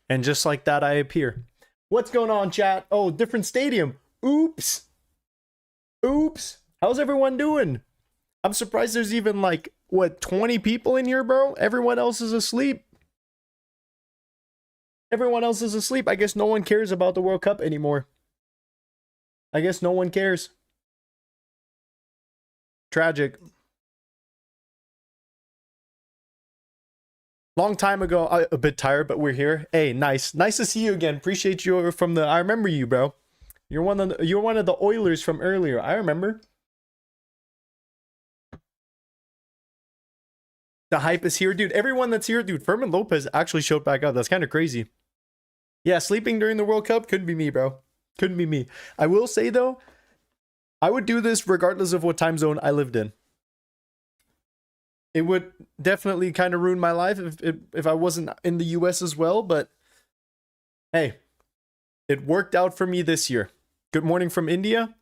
And just like that, I appear. What's going on, chat? Oh, different stadium. Oops. Oops. How's everyone doing? I'm surprised there's even like, what, 20 people in here, bro? Everyone else is asleep. Everyone else is asleep. I guess no one cares about the World Cup anymore. I guess no one cares. Tragic. Long time ago, a bit tired, but we're here. Hey, nice to see you again. Appreciate you from the. I remember you, bro. You're one of the Oilers from earlier. I remember. The hype is here, dude. Everyone that's here, dude. Fermin Lopez actually showed back up. That's kind of crazy. Yeah, sleeping during the World Cup couldn't be me, bro. Couldn't be me. I will say though, I would do this regardless of what time zone I lived in. It would definitely kind of ruin my life if I wasn't in the US as well, but hey, it worked out for me this year. Good morning from India.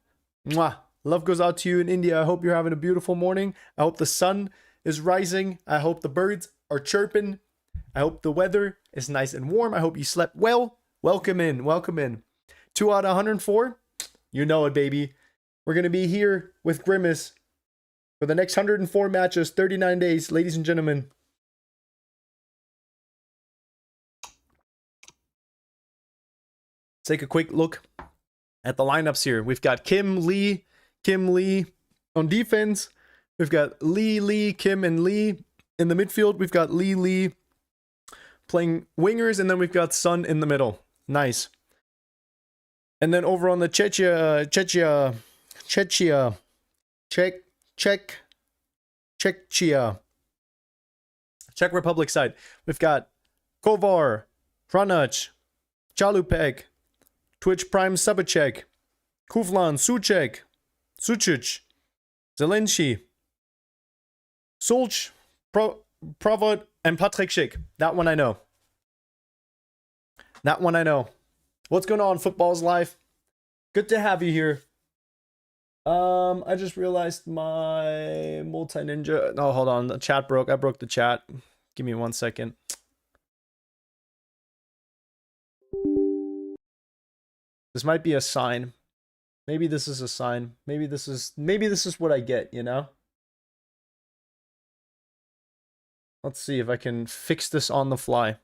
Mwah. Love goes out to you in India. I hope you're having a beautiful morning. I hope the sun is rising. I hope the birds are chirping. I hope the weather is nice and warm. I hope you slept well. Welcome in. Welcome in. 2 out of 104. You know it, baby. We're going to be here with Grimace for the next 104 matches, 39 days, ladies and gentlemen. Take a quick look at the lineups here. We've got Kim Lee on defense. We've got Lee, Kim, and Lee in the midfield. We've got Lee playing wingers, and then we've got Sun in the middle. Nice. And then over on the CZECHIA, Czech Republic side, we've got Kovar, Franac, Chalupek, Twitch Prime Subachek, Kuflan, Sucic, Zelenski, Solch, Provod, and Patrick Schick. That one I know. That one I know. What's going on, Football's Life? Good to have you here. I just realized my multi-ninja. Oh, hold on. The chat broke. I broke the chat. Give me 1 second. This might be a sign. Maybe this is a sign. Maybe this is what I get, you know? Let's see if I can fix this on the fly.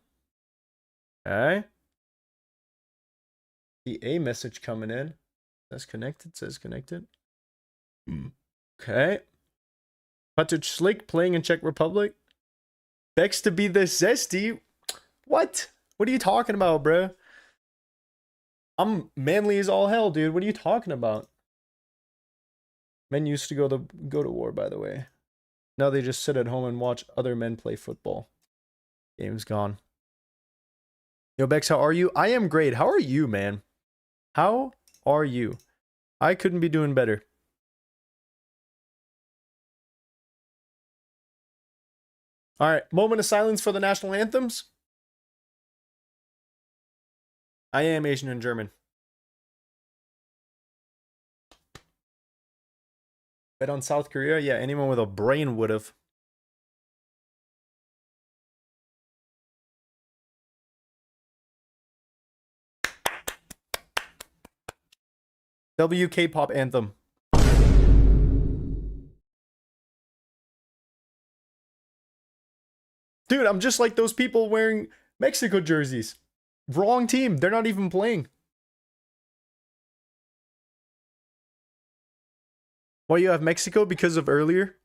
Okay. The A message coming in. Says connected. Okay. Patrick Slick playing in Czech Republic. Begs to be the zesty. What? What are you talking about, bro? I'm manly as all hell, dude. What are you talking about? Men used to go to war, by the way. Now they just sit at home and watch other men play football. Game's gone. Yo, Bex, how are you? I am great. How are you, man? How are you? I couldn't be doing better. All right, moment of silence for the national anthems. I am Asian and German. Bet on South Korea? Yeah, anyone with a brain would have. WK-pop anthem. Dude, I'm just like those people wearing Mexico jerseys. Wrong team. They're not even playing. Why you have Mexico? Because of earlier?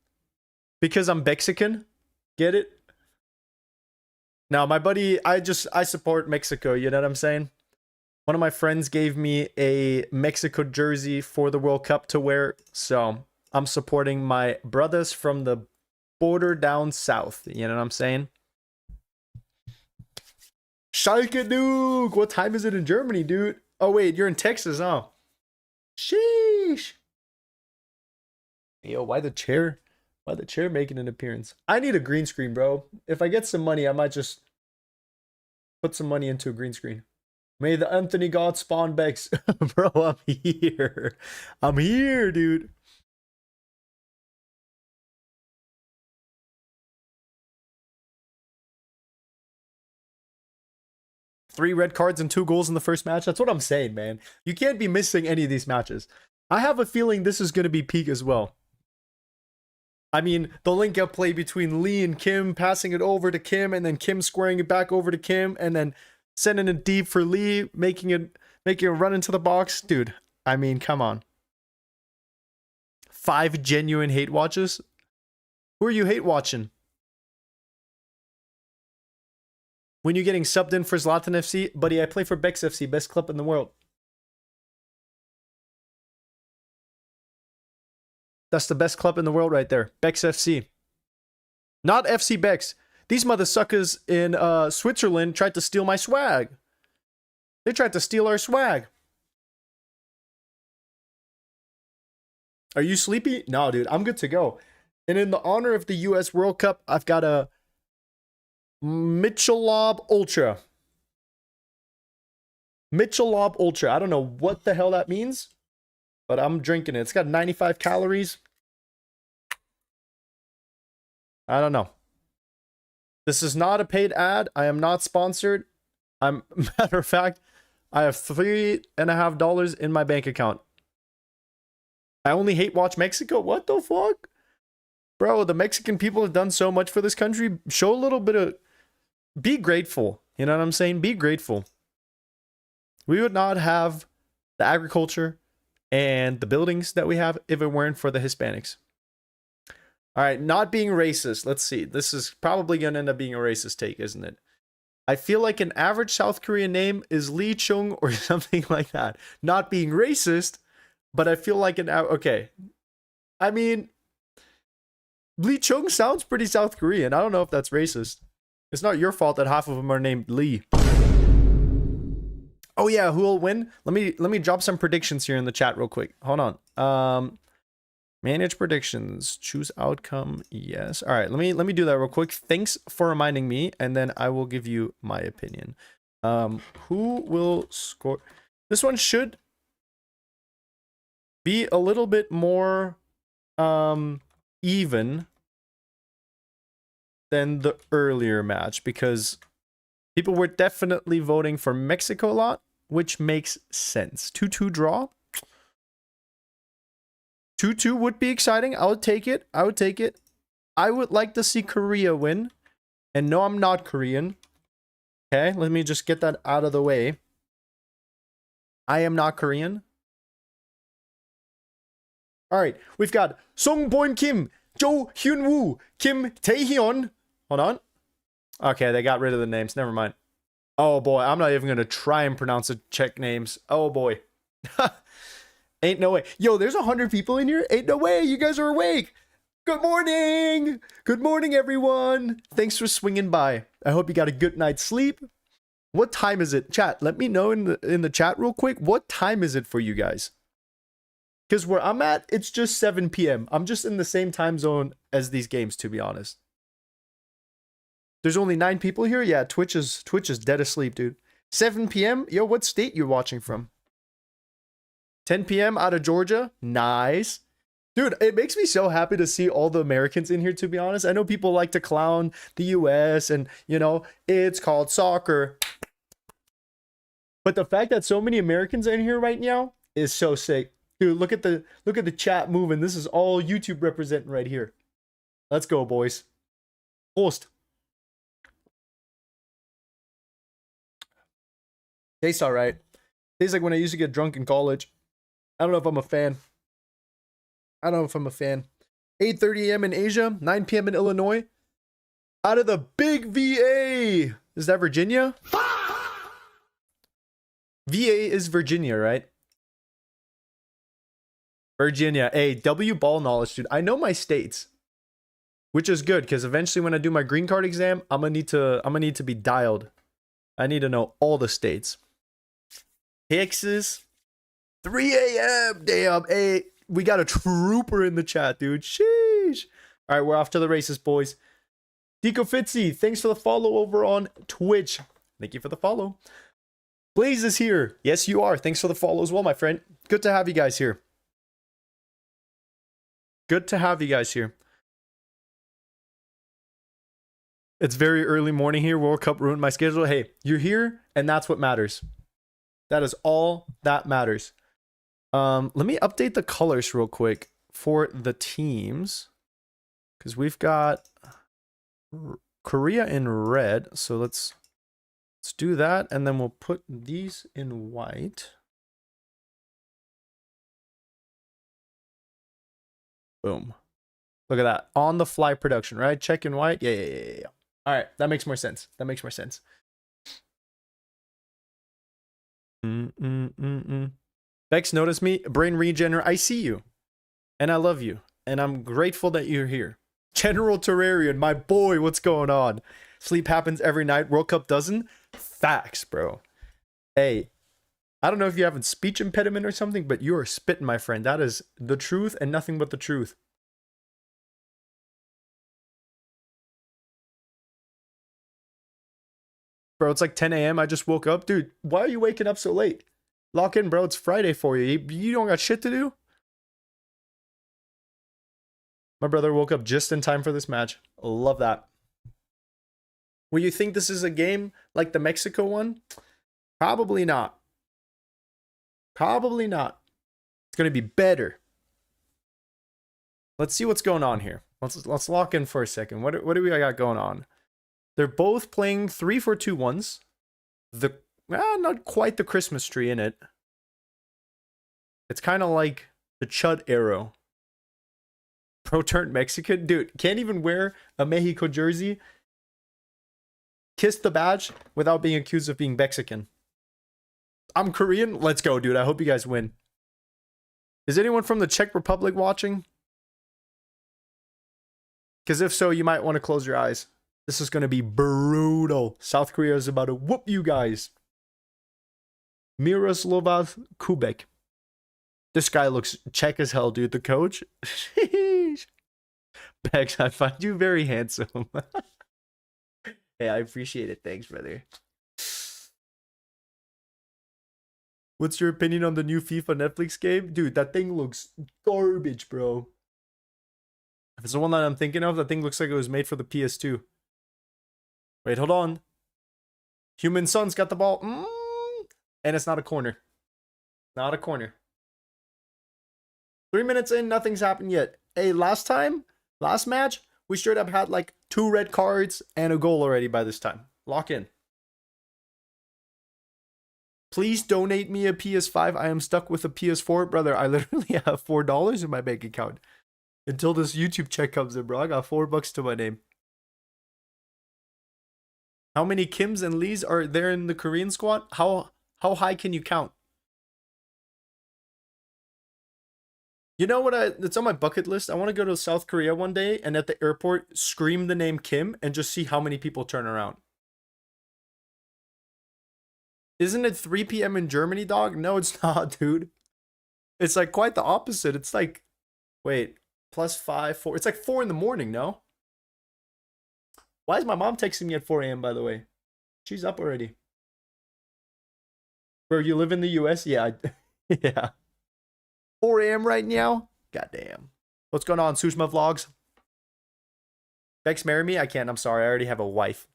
Because I'm Mexican? Get it? Now, my buddy, I support Mexico, you know what I'm saying? One of my friends gave me a Mexico jersey for the World Cup to wear, so I'm supporting my brothers from the border down south, you know what I'm saying? Schalke Duke! What time is it in Germany, dude? Oh, wait, you're in Texas, huh? Sheesh! Yo, why the chair? Why the chair making an appearance? I need a green screen, bro. If I get some money, I might just put some money into a green screen. May the Anthony God spawn Bex. Bro, I'm here. I'm here, dude. 3 red cards and 2 goals in the first match. That's what I'm saying, man. You can't be missing any of these matches. I have a feeling this is going to be peak as well. I mean, the link-up play between Lee and Kim, passing it over to Kim, and then Kim squaring it back over to Kim, and then sending it deep for Lee, making it run into the box. Dude, I mean, come on. 5 genuine hate watches? Who are you hate watching? When you're getting subbed in for Zlatan FC, buddy, I play for Bex FC, best club in the world. That's the best club in the world right there. Bex FC. Not FC Bex. These mother suckers in Switzerland tried to steal my swag. They tried to steal our swag. Are you sleepy? No, dude, I'm good to go. And in the honor of the US World Cup, I've got a Michelob Ultra. Michelob Ultra. I don't know what the hell that means, but I'm drinking it. It's got 95 calories. I don't know. This is not a paid ad. I am not sponsored. Matter of fact, I have $3.50 in my bank account. I only hate watch Mexico. What the fuck? Bro, the Mexican people have done so much for this country. Show a little bit of... Be grateful. You know what I'm saying? Be grateful. We would not have the agriculture and the buildings that we have if it weren't for the Hispanics. All right, not being racist. Let's see. This is probably going to end up being a racist take, isn't it? I feel like an average South Korean name is Lee Chung or something like that. Not being racist, but I feel like an... Okay. I mean, Lee Chung sounds pretty South Korean. I don't know if that's racist. It's not your fault that half of them are named Lee. Oh yeah, who will win? Let me drop some predictions here in the chat real quick. Hold on. Manage predictions. Choose outcome. Yes. All right. Let me do that real quick. Thanks for reminding me, and then I will give you my opinion. Who will score? This one should be a little bit more even than the earlier match because people were definitely voting for Mexico a lot, which makes sense. 2-2 draw. 2-2 would be exciting. I would take it. I would take it. I would like to see Korea win. And no, I'm not Korean. Okay, let me just get that out of the way. I am not Korean. All right, we've got Song Boim Kim, Jo Hyun Woo, Kim Tae-hyun. Hold on. Okay, they got rid of the names. Never mind. Oh boy, I'm not even gonna try and pronounce the Czech names. Oh boy. Ain't no way. Yo, there's 100 people in here. Ain't no way. You guys are awake. Good morning. Good morning, everyone. Thanks for swinging by. I hope you got a good night's sleep. What time is it? Chat, let me know in the chat real quick. What time is it for you guys? Because where I'm at, it's just 7 p.m. I'm just in the same time zone as these games, to be honest. There's only 9 people here. Yeah, Twitch is dead asleep, dude. 7 p.m. Yo, what state you watching from? 10 p.m. out of Georgia. Nice. Dude, it makes me so happy to see all the Americans in here, to be honest. I know people like to clown the US and, you know, it's called soccer. But the fact that so many Americans are in here right now is so sick. Dude, look at the chat moving. This is all YouTube representing right here. Let's go, boys. Host. Tastes all right. Tastes like when I used to get drunk in college. I don't know if I'm a fan. 8:30 a.m. in Asia, 9 p.m. in Illinois. Out of the big VA. Is that Virginia? VA is Virginia, right? Virginia. Hey, W ball knowledge, dude. I know my states, which is good because eventually when I do my green card exam, I'm gonna need to be dialed. I need to know all the states. Texas. 3 a.m. Damn. Hey, we got a trooper in the chat, dude. Sheesh. All right, we're off to the races, boys. Deco Fitzy, thanks for the follow over on Twitch. Thank you for the follow. Blaze is here. Yes, you are. Thanks for the follow as well, my friend. Good to have you guys here. Good to have you guys here. It's very early morning here. World Cup ruined my schedule. Hey, you're here, and that's what matters. That is all that matters. Let me update the colors real quick for the teams, because we've got Korea in red. So let's do that, and then we'll put these in white. Boom. Look at that. On the fly production, right? Check in white. Yeah. All right, that makes more sense. Bex, notice me. Brain Regener, I see you. And I love you. And I'm grateful that you're here. General Terrarian, my boy, what's going on? Sleep happens every night. World Cup doesn't? Facts, bro. Hey, I don't know if you have a speech impediment or something, but you are spitting, my friend. That is the truth and nothing but the truth. Bro, it's like 10 a.m. I just woke up. Dude, why are you waking up so late? Lock in, bro. It's Friday for you. You don't got shit to do? My brother woke up just in time for this match. Love that. Will you think this is a game like the Mexico one? Probably not. Probably not. It's going to be better. Let's see what's going on here. Let's lock in for a second. What do we got going on? They're both playing 3-4-2-1s. Not quite the Christmas tree in it. It's kind of like the Chud arrow. Pro turned Mexican? Dude, can't even wear a Mexico jersey. Kiss the badge without being accused of being Mexican. I'm Korean. Let's go, dude. I hope you guys win. Is anyone from the Czech Republic watching? Because if so, you might want to close your eyes. This is going to be brutal. South Korea is about to whoop you guys. Miroslav Kubek. This guy looks Czech as hell, dude. The coach. Bex, I find you very handsome. Hey, I appreciate it. Thanks, brother. What's your opinion on the new FIFA Netflix game? Dude, that thing looks garbage, bro. If it's the one that I'm thinking of, that thing looks like it was made for the PS2. Wait, hold on. Human Son's got the ball. And it's not a corner. Not a corner. 3 minutes in, nothing's happened yet. Hey, last match, we straight up had like 2 red cards and a goal already by this time. Lock in. Please donate me a PS5. I am stuck with a PS4. Brother, I literally have $4 in my bank account. Until this YouTube check comes in, bro. I got $4 to my name. How many Kims and Lees are there in the Korean squad? How high can you count? You know what? It's on my bucket list. I want to go to South Korea one day and at the airport scream the name Kim and just see how many people turn around. Isn't it 3 p.m. in Germany, dog? No, it's not, dude. It's like quite the opposite. It's like, wait, +5, 4. It's like 4 in the morning, no? Why is my mom texting me at 4 a.m., by the way? She's up already. Bro, you live in the US? Yeah. Yeah. 4 a.m. right now? Goddamn. What's going on, Sushma Vlogs? Bex, marry me? I can't. I'm sorry. I already have a wife.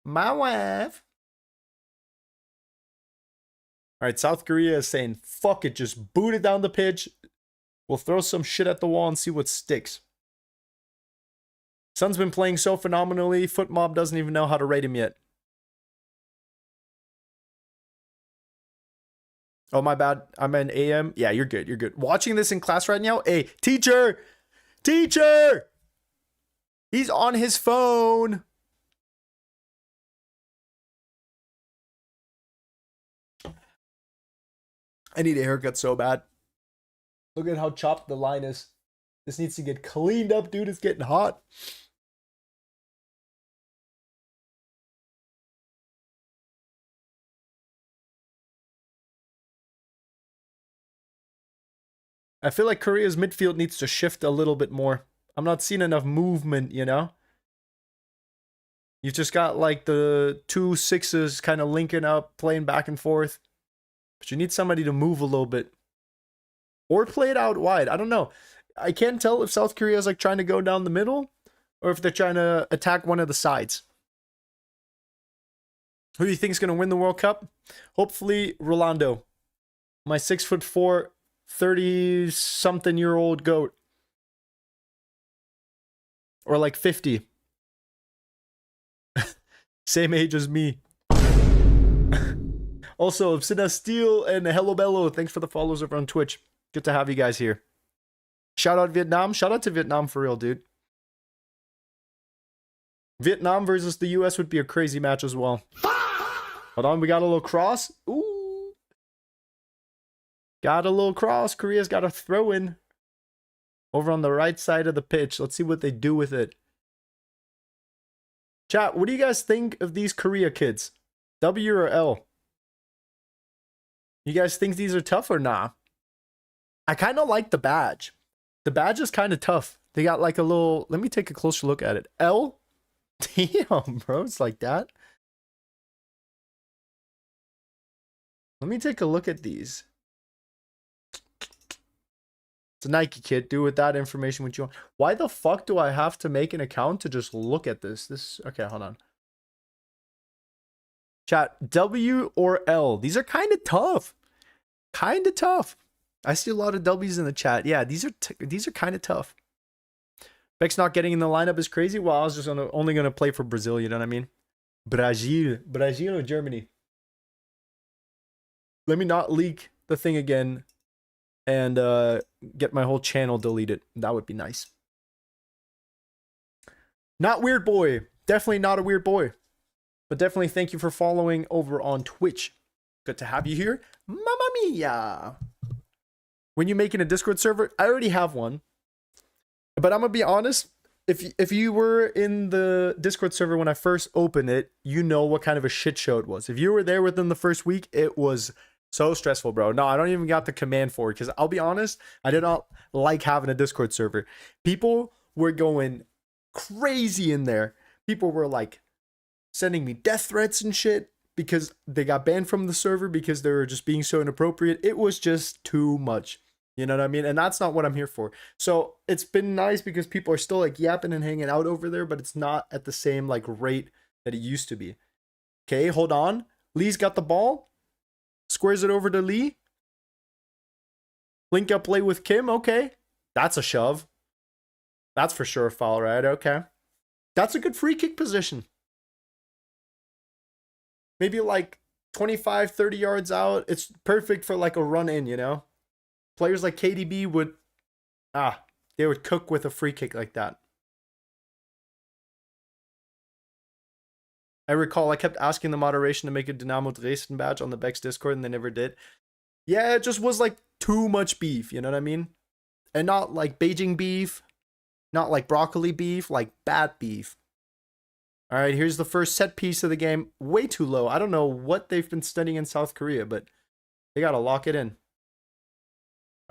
My wife. All right, South Korea is saying, fuck it. Just boot it down the pitch. We'll throw some shit at the wall and see what sticks. Son's been playing so phenomenally. Footmob doesn't even know how to rate him yet. Oh, my bad. I'm an AM. Yeah, you're good. You're good. Watching this in class right now. Hey, teacher! Teacher! He's on his phone. I need a haircut so bad. Look at how chopped the line is. This needs to get cleaned up, dude. It's getting hot. I feel like Korea's midfield needs to shift a little bit more. I'm not seeing enough movement, you know? You've just got like the 2 6s kind of linking up, playing back and forth. But you need somebody to move a little bit. Or play it out wide. I don't know. I can't tell if South Korea is like trying to go down the middle or if they're trying to attack one of the sides. Who do you think is going to win the World Cup? Hopefully, Rolando. My 6'4", 30-something-year-old goat. Or like 50. Same age as me. Also, Obsina Steel and Hello Bello, thanks for the follows over on Twitch. Good to have you guys here. Shout out Vietnam. Shout out to Vietnam for real, dude. Vietnam versus the US would be a crazy match as well. Hold on, we got a little cross. Ooh. Got a little cross. Korea's got a throw in. Over on the right side of the pitch. Let's see what they do with it. Chat, what do you guys think of these Korea kids? W or L? You guys think these are tough or nah? I kind of like the badge. The badge is kind of tough. They got like a little... Let me take a closer look at it. L? Damn, bro. It's like that. Let me take a look at these. It's a Nike kid. Do with that information what you want. Why the fuck do I have to make an account to just look at this? Okay, hold on. Chat, W or L? These are kind of tough. Kind of tough. I see a lot of W's in the chat. Yeah, these are kind of tough. Beck's not getting in the lineup is crazy. Well, I was just only gonna play for Brazil. You know what I mean? Brazil or Germany? Let me not leak the thing again and get my whole channel deleted. That would be nice. Not weird boy. Definitely not a weird boy. But definitely thank you for following over on Twitch. Good to have you here. Mamma mia. When you making a Discord server, I already have one. But I'm going to be honest. If you were in the Discord server when I first opened it, you know what kind of a shit show it was. If you were there within the first week, it was so stressful, bro. No, I don't even got the command for it. Because I'll be honest, I did not like having a Discord server. People were going crazy in there. People were like sending me death threats and shit because they got banned from the server because they were just being so inappropriate. It was just too much. You know what I mean? And that's not what I'm here for. So it's been nice because people are still like yapping and hanging out over there, but it's not at the same like rate that it used to be. Okay, hold on. Lee's got the ball. Squares it over to Lee. Link up play with Kim. Okay. That's a shove. That's for sure a foul, right? Okay. That's a good free kick position. Maybe like 25, 30 yards out. It's perfect for like a run in, you know? Players like KDB would, they would cook with a free kick like that. I recall I kept asking the moderation to make a Dynamo Dresden badge on the Beck's Discord and they never did. Yeah, it just was like too much beef, you know what I mean? And not like Beijing beef, not like broccoli beef, like bad beef. All right, here's the first set piece of the game. Way too low. I don't know what they've been studying in South Korea, but they got to lock it in.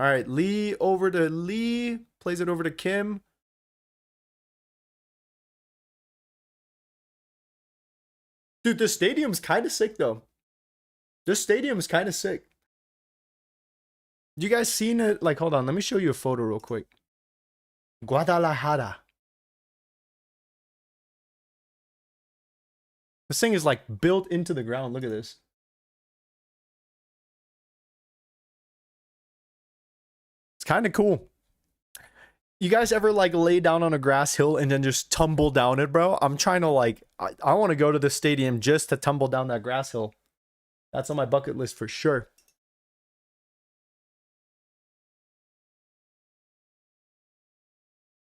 All right, Lee over to Lee. Plays it over to Kim. Dude, this stadium's kind of sick, though. This stadium's kind of sick. You guys seen it? Like, hold on. Let me show you a photo real quick. Guadalajara. This thing is like built into the ground. Look at this. It's kind of cool. You guys ever like lay down on a grass hill and then just tumble down it, bro? I'm trying to like, I want to go to the stadium just to tumble down that grass hill. That's on my bucket list for sure.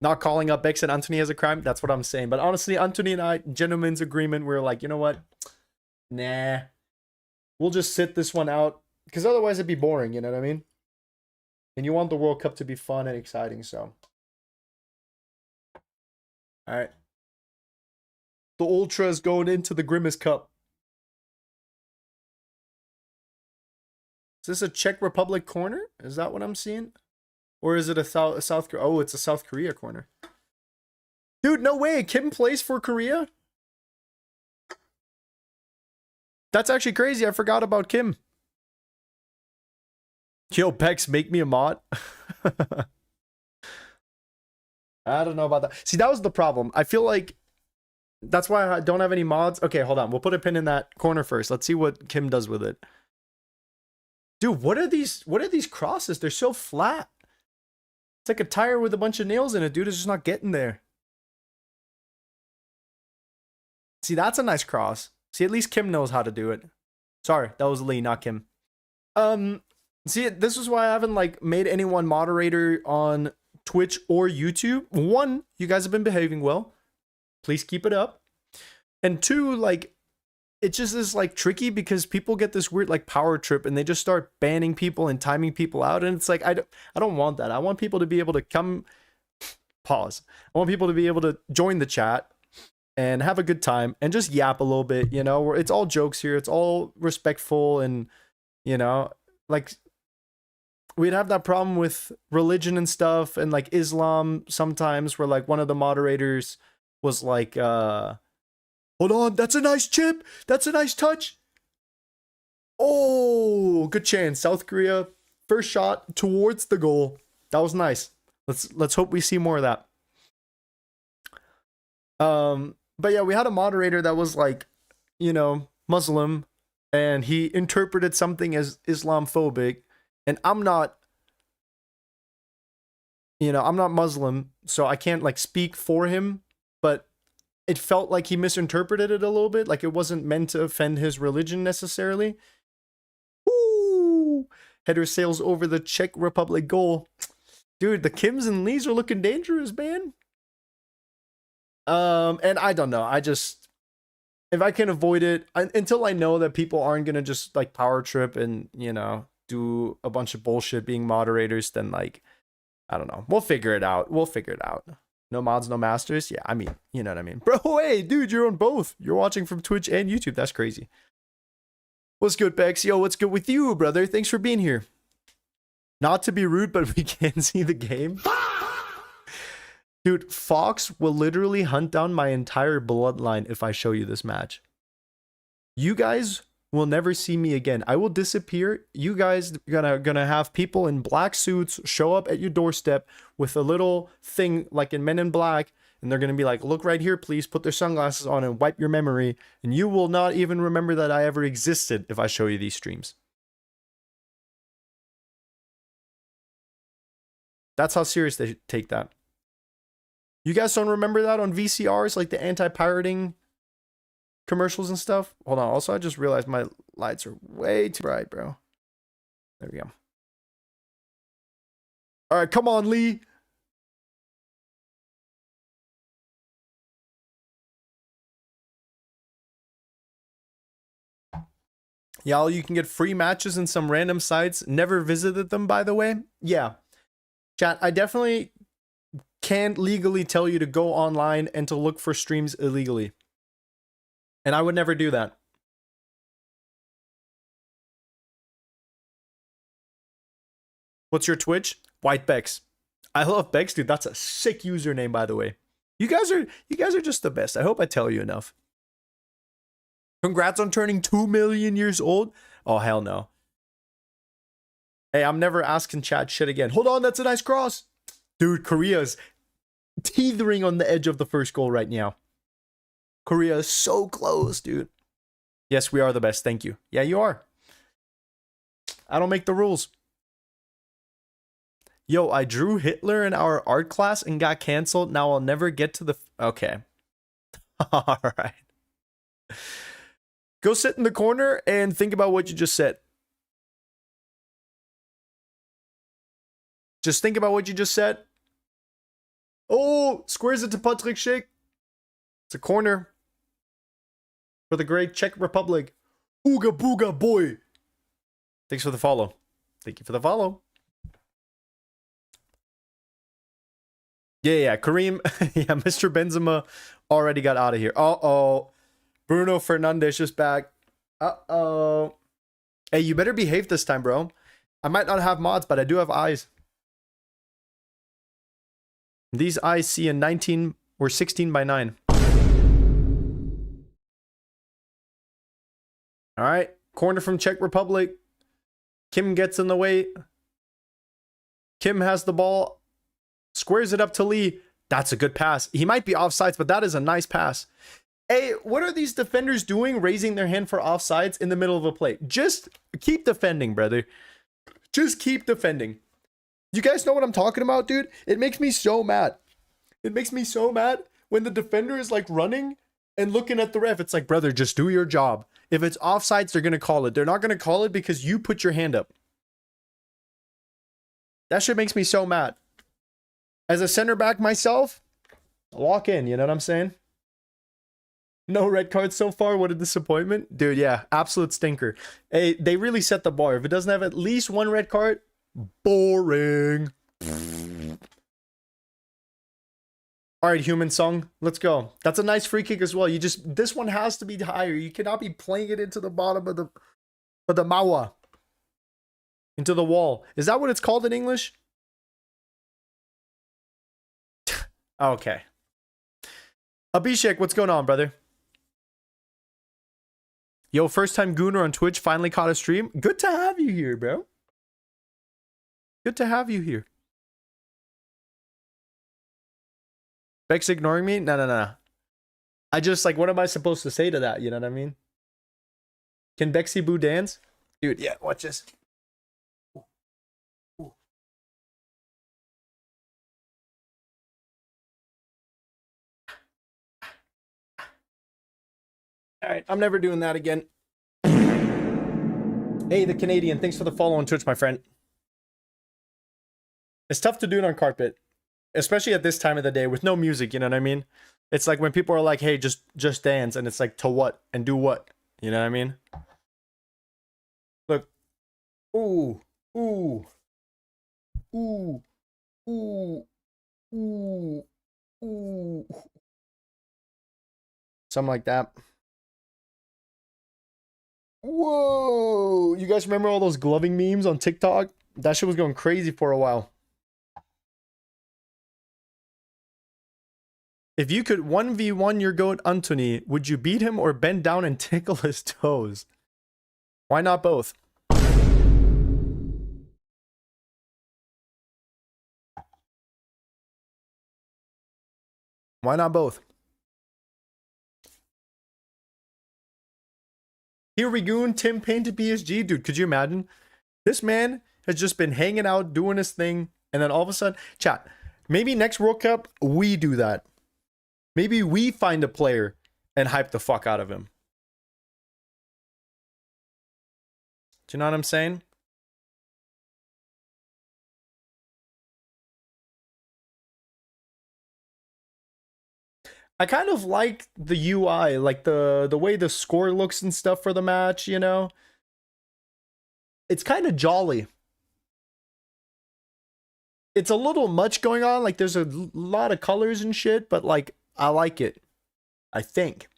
Not calling up Bex and Anthony as a crime. That's what I'm saying. But honestly, Anthony and I, gentleman's agreement, we're like, you know what? Nah. We'll just sit this one out. Because otherwise it'd be boring, you know what I mean? And you want the World Cup to be fun and exciting, so. Alright. The Ultras going into the Grimace Cup. Is this a Czech Republic corner? Is that what I'm seeing? Or is it a South Korea? Oh, it's a South Korea corner. Dude, no way. Kim plays for Korea? That's actually crazy. I forgot about Kim. Yo, Bex, make me a mod. I don't know about that. See, that was the problem. I feel like that's why I don't have any mods. Okay, hold on. We'll put a pin in that corner first. Let's see what Kim does with it. Dude, what are these crosses? They're so flat. It's like a tire with a bunch of nails in it. Dude, it's just not getting there. See, that's a nice cross. See, at least Kim knows how to do it. Sorry, that was Lee, not Kim. See, this is why I haven't like made anyone moderator on Twitch or YouTube. One, you guys have been behaving well. Please keep it up. And two, like, it just is like tricky because people get this weird like power trip and they just start banning people and timing people out. And it's like, I don't want that. I want people to be able to come, pause. I want people to be able to join the chat and have a good time and just yap a little bit, you know, it's all jokes here. It's all respectful. And, you know, like we'd have that problem with religion and stuff. And like Islam sometimes where like one of the moderators was like, hold on, that's a nice chip. That's a nice touch. Oh, good chance. South Korea, first shot towards the goal. That was nice. Let's hope we see more of that. But yeah, we had a moderator that was like, you know, Muslim, and he interpreted something as Islamophobic, and I'm not, you know, I'm not Muslim, so I can't like speak for him, but it felt like he misinterpreted it a little bit, like it wasn't meant to offend his religion necessarily. Ooh, header sails over the Czech Republic goal. Dude, the Kims and Lees are looking dangerous, man. And I don't know. I just, if I can avoid it until I know that people aren't gonna just like power trip and, you know, do a bunch of bullshit being moderators, then like, I don't know. We'll figure it out. We'll figure it out. No mods, no masters. Yeah, I mean, you know what I mean. Bro, hey, dude, you're on both. You're watching from Twitch and YouTube. That's crazy. What's good, Bex? Yo, what's good with you, brother? Thanks for being here. Not to be rude, but we can see the game. Dude, Fox will literally hunt down my entire bloodline if I show you this match. You guys will never see me again. I will disappear. You guys gonna have people in black suits show up at your doorstep with a little thing like in Men in Black, and they're gonna be like, look right here, please, put their sunglasses on and wipe your memory, and you will not even remember that I ever existed if I show you these streams. That's how serious they take that. You guys don't remember that on VCRs, like the anti-pirating commercials and stuff? Hold on. Also, I just realized my lights are way too bright, bro. There we go. All right, come on, Lee. Y'all, you can get free matches in some random sites. Never visited them, by the way. Yeah. Chat, I definitely can't legally tell you to go online and to look for streams illegally. And I would never do that. What's your Twitch? White Bex. I love Bex, dude. That's a sick username, by the way. You guys are just the best. I hope I tell you enough. Congrats on turning 2 million years old. Oh, hell no. Hey, I'm never asking chat shit again. Hold on, that's a nice cross. Dude, Korea's teetering on the edge of the first goal right now. Korea is so close, dude. Yes, we are the best. Thank you. Yeah, you are. I don't make the rules. Yo, I drew Hitler in our art class and got canceled. Now I'll never get to the... Okay. All right. Go sit in the corner and think about what you just said. Just think about what you just said. Oh, squares it to Patrick Schick. It's a corner for the great Czech Republic. Ooga booga boy. Thanks for the follow. Thank you for the follow. Yeah, Kareem. Yeah, Mr. Benzema already got out of here. Uh-oh. Bruno Fernandes is back. Uh-oh. Hey, you better behave this time, bro. I might not have mods, but I do have eyes. These eyes see a 19 or 16 by 9. All right. Corner from Czech Republic. Kim gets in the way. Kim has the ball. Squares it up to Lee. That's a good pass. He might be offsides, but that is a nice pass. Hey, what are these defenders doing, raising their hand for offsides in the middle of a play? Just keep defending, brother. Just keep defending. You guys know what I'm talking about, dude? It makes me so mad. It makes me so mad when the defender is like running and looking at the ref. It's like, brother, just do your job. If it's offsides, they're going to call it. They're not going to call it because you put your hand up. That shit makes me so mad. As a center back myself, walk in, you know what I'm saying? No red cards so far. What a disappointment. Dude, yeah, absolute stinker. Hey, they really set the bar. If it doesn't have at least one red card, boring. All right, human song, let's go. That's a nice free kick as well. This one has to be higher. You cannot be playing it into the bottom of the mawa. Into the wall. Is that what it's called in English? Okay. Abhishek, what's going on, brother? Yo, first time Gooner on Twitch, finally caught a stream. Good to have you here, bro. Good to have you here. Beck's ignoring me? No. I just, like, what am I supposed to say to that? You know what I mean? Can Bexy Boo dance? Dude, yeah, watch this. All right, I'm never doing that again. Hey, the Canadian, thanks for the follow on Twitch, my friend. It's tough to do it on carpet, especially at this time of the day with no music, you know what I mean? It's like when people are like, hey, just dance, and it's like, to what? And do what? You know what I mean? Look. Ooh. Ooh. Ooh. Ooh. Ooh. Ooh. Something like that. Whoa! You guys remember all those gloving memes on TikTok? That shit was going crazy for a while. If you could 1v1 your goat Anthony, would you beat him or bend down and tickle his toes? Why not both? Why not both? Here we go, Tim Payne to PSG. Dude, could you imagine? This man has just been hanging out, doing his thing, and then all of a sudden, chat, maybe next World Cup, we do that. Maybe we find a player and hype the fuck out of him. Do you know what I'm saying? I kind of like the UI, like the way the score looks and stuff for the match, you know? It's kind of jolly. It's a little much going on, like there's a lot of colors and shit, but like I like it. I think.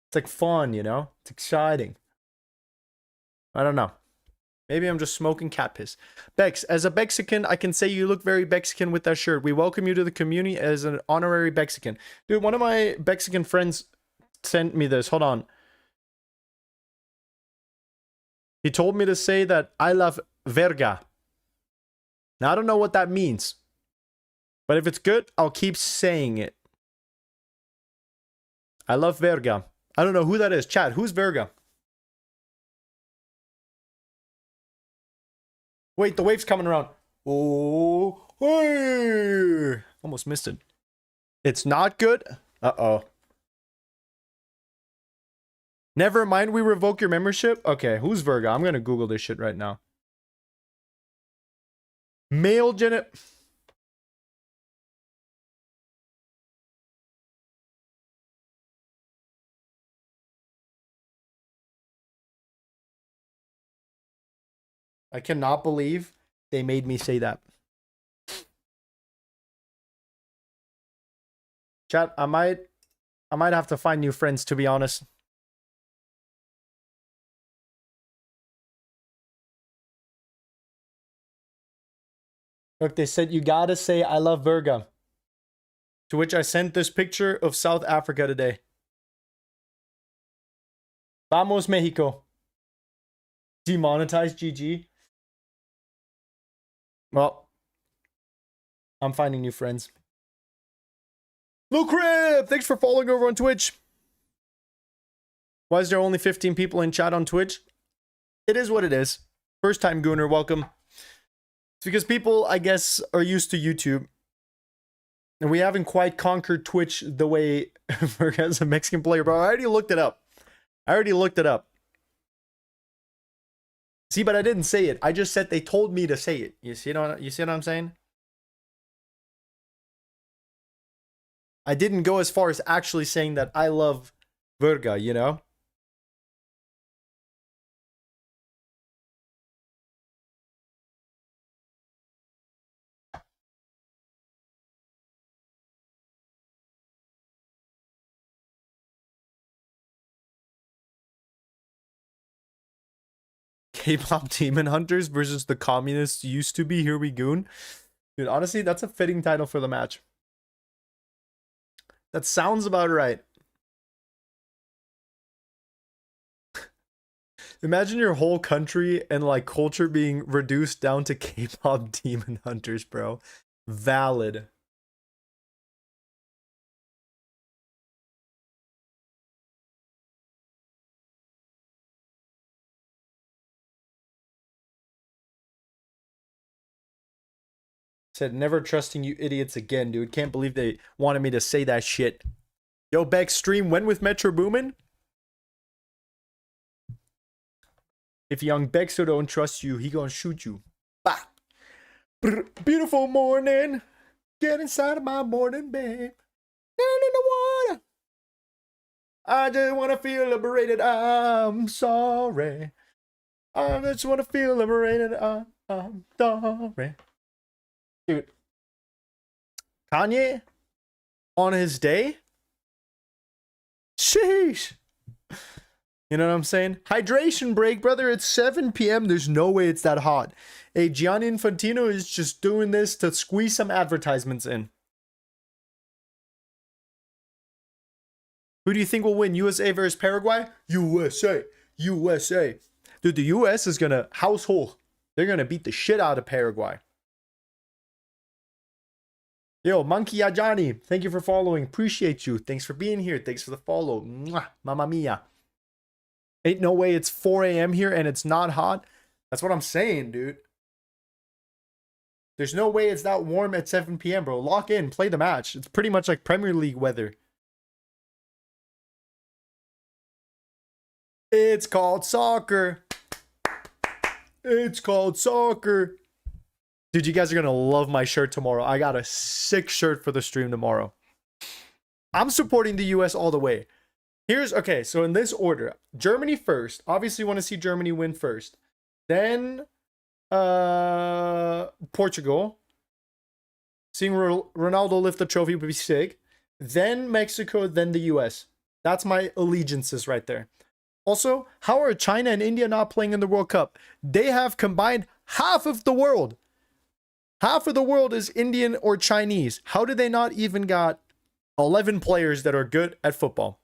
It's like fun, you know? It's exciting. I don't know. Maybe I'm just smoking cat piss. Bex, as a Mexican, I can say you look very Mexican with that shirt. We welcome you to the community as an honorary Mexican. Dude, one of my Mexican friends sent me this. Hold on. He told me to say that I love verga. Now, I don't know what that means. But if it's good, I'll keep saying it. I love verga. I don't know who that is. Chat, who's verga? Wait, the wave's coming around. Oh, hey! Almost missed it. It's not good? Uh-oh. Never mind, we revoke your membership? Okay, who's Virga? I'm gonna Google this shit right now. Male genet... I cannot believe they made me say that. Chat, I might have to find new friends, to be honest. Look, they said you gotta say I love Virga. To which I sent this picture of South Africa today. Vamos, Mexico. Demonetized GG. Well, I'm finding new friends. Lil Crib, thanks for following over on Twitch. Why is there only 15 people in chat on Twitch? It is what it is. First time Gooner, welcome. It's because people, I guess, are used to YouTube. And we haven't quite conquered Twitch the way as a Mexican player, bro. I already looked it up. See, but I didn't say it. I just said they told me to say it. You see what I'm saying? I didn't go as far as actually saying that I love verga, you know? K-pop demon hunters versus the communists used to be. Here we goon. Dude, honestly, that's a fitting title for the match. That sounds about right. Imagine your whole country and like culture being reduced down to K-pop demon hunters, bro. Valid. Said never trusting you idiots again, dude. Can't believe they wanted me to say that shit. Yo, Beck, stream when with Metro Boomin? If young Bexo don't trust you, he gonna shoot you. Bah. Beautiful morning. Get inside of my morning, babe. Down in the water. I just wanna feel liberated. I'm sorry. I just wanna feel liberated. I'm sorry. Dude. Kanye on his day? Sheesh. You know what I'm saying? Hydration break, brother. It's 7 p.m. There's no way it's that hot. Hey, Gianni Infantino is just doing this to squeeze some advertisements in. Who do you think will win? USA versus Paraguay? USA. USA. Dude, the US is going to household. They're going to beat the shit out of Paraguay. Yo, Monkey Ajani, thank you for following. Appreciate you. Thanks for being here. Thanks for the follow. Mwah, mamma mia. Ain't no way it's 4 a.m. here and it's not hot. That's what I'm saying, dude. There's no way it's that warm at 7 p.m., bro. Lock in. Play the match. It's pretty much like Premier League weather. It's called soccer. It's called soccer. Dude, you guys are going to love my shirt tomorrow. I got a sick shirt for the stream tomorrow. I'm supporting the US all the way. Okay, so in this order, Germany first. Obviously, want to see Germany win first. Then Portugal. Seeing Ronaldo lift the trophy would be sick. Then Mexico, then the US. That's my allegiances right there. Also, how are China and India not playing in the World Cup? They have combined half of the world. Half of the world is Indian or Chinese. How do they not even got 11 players that are good at football?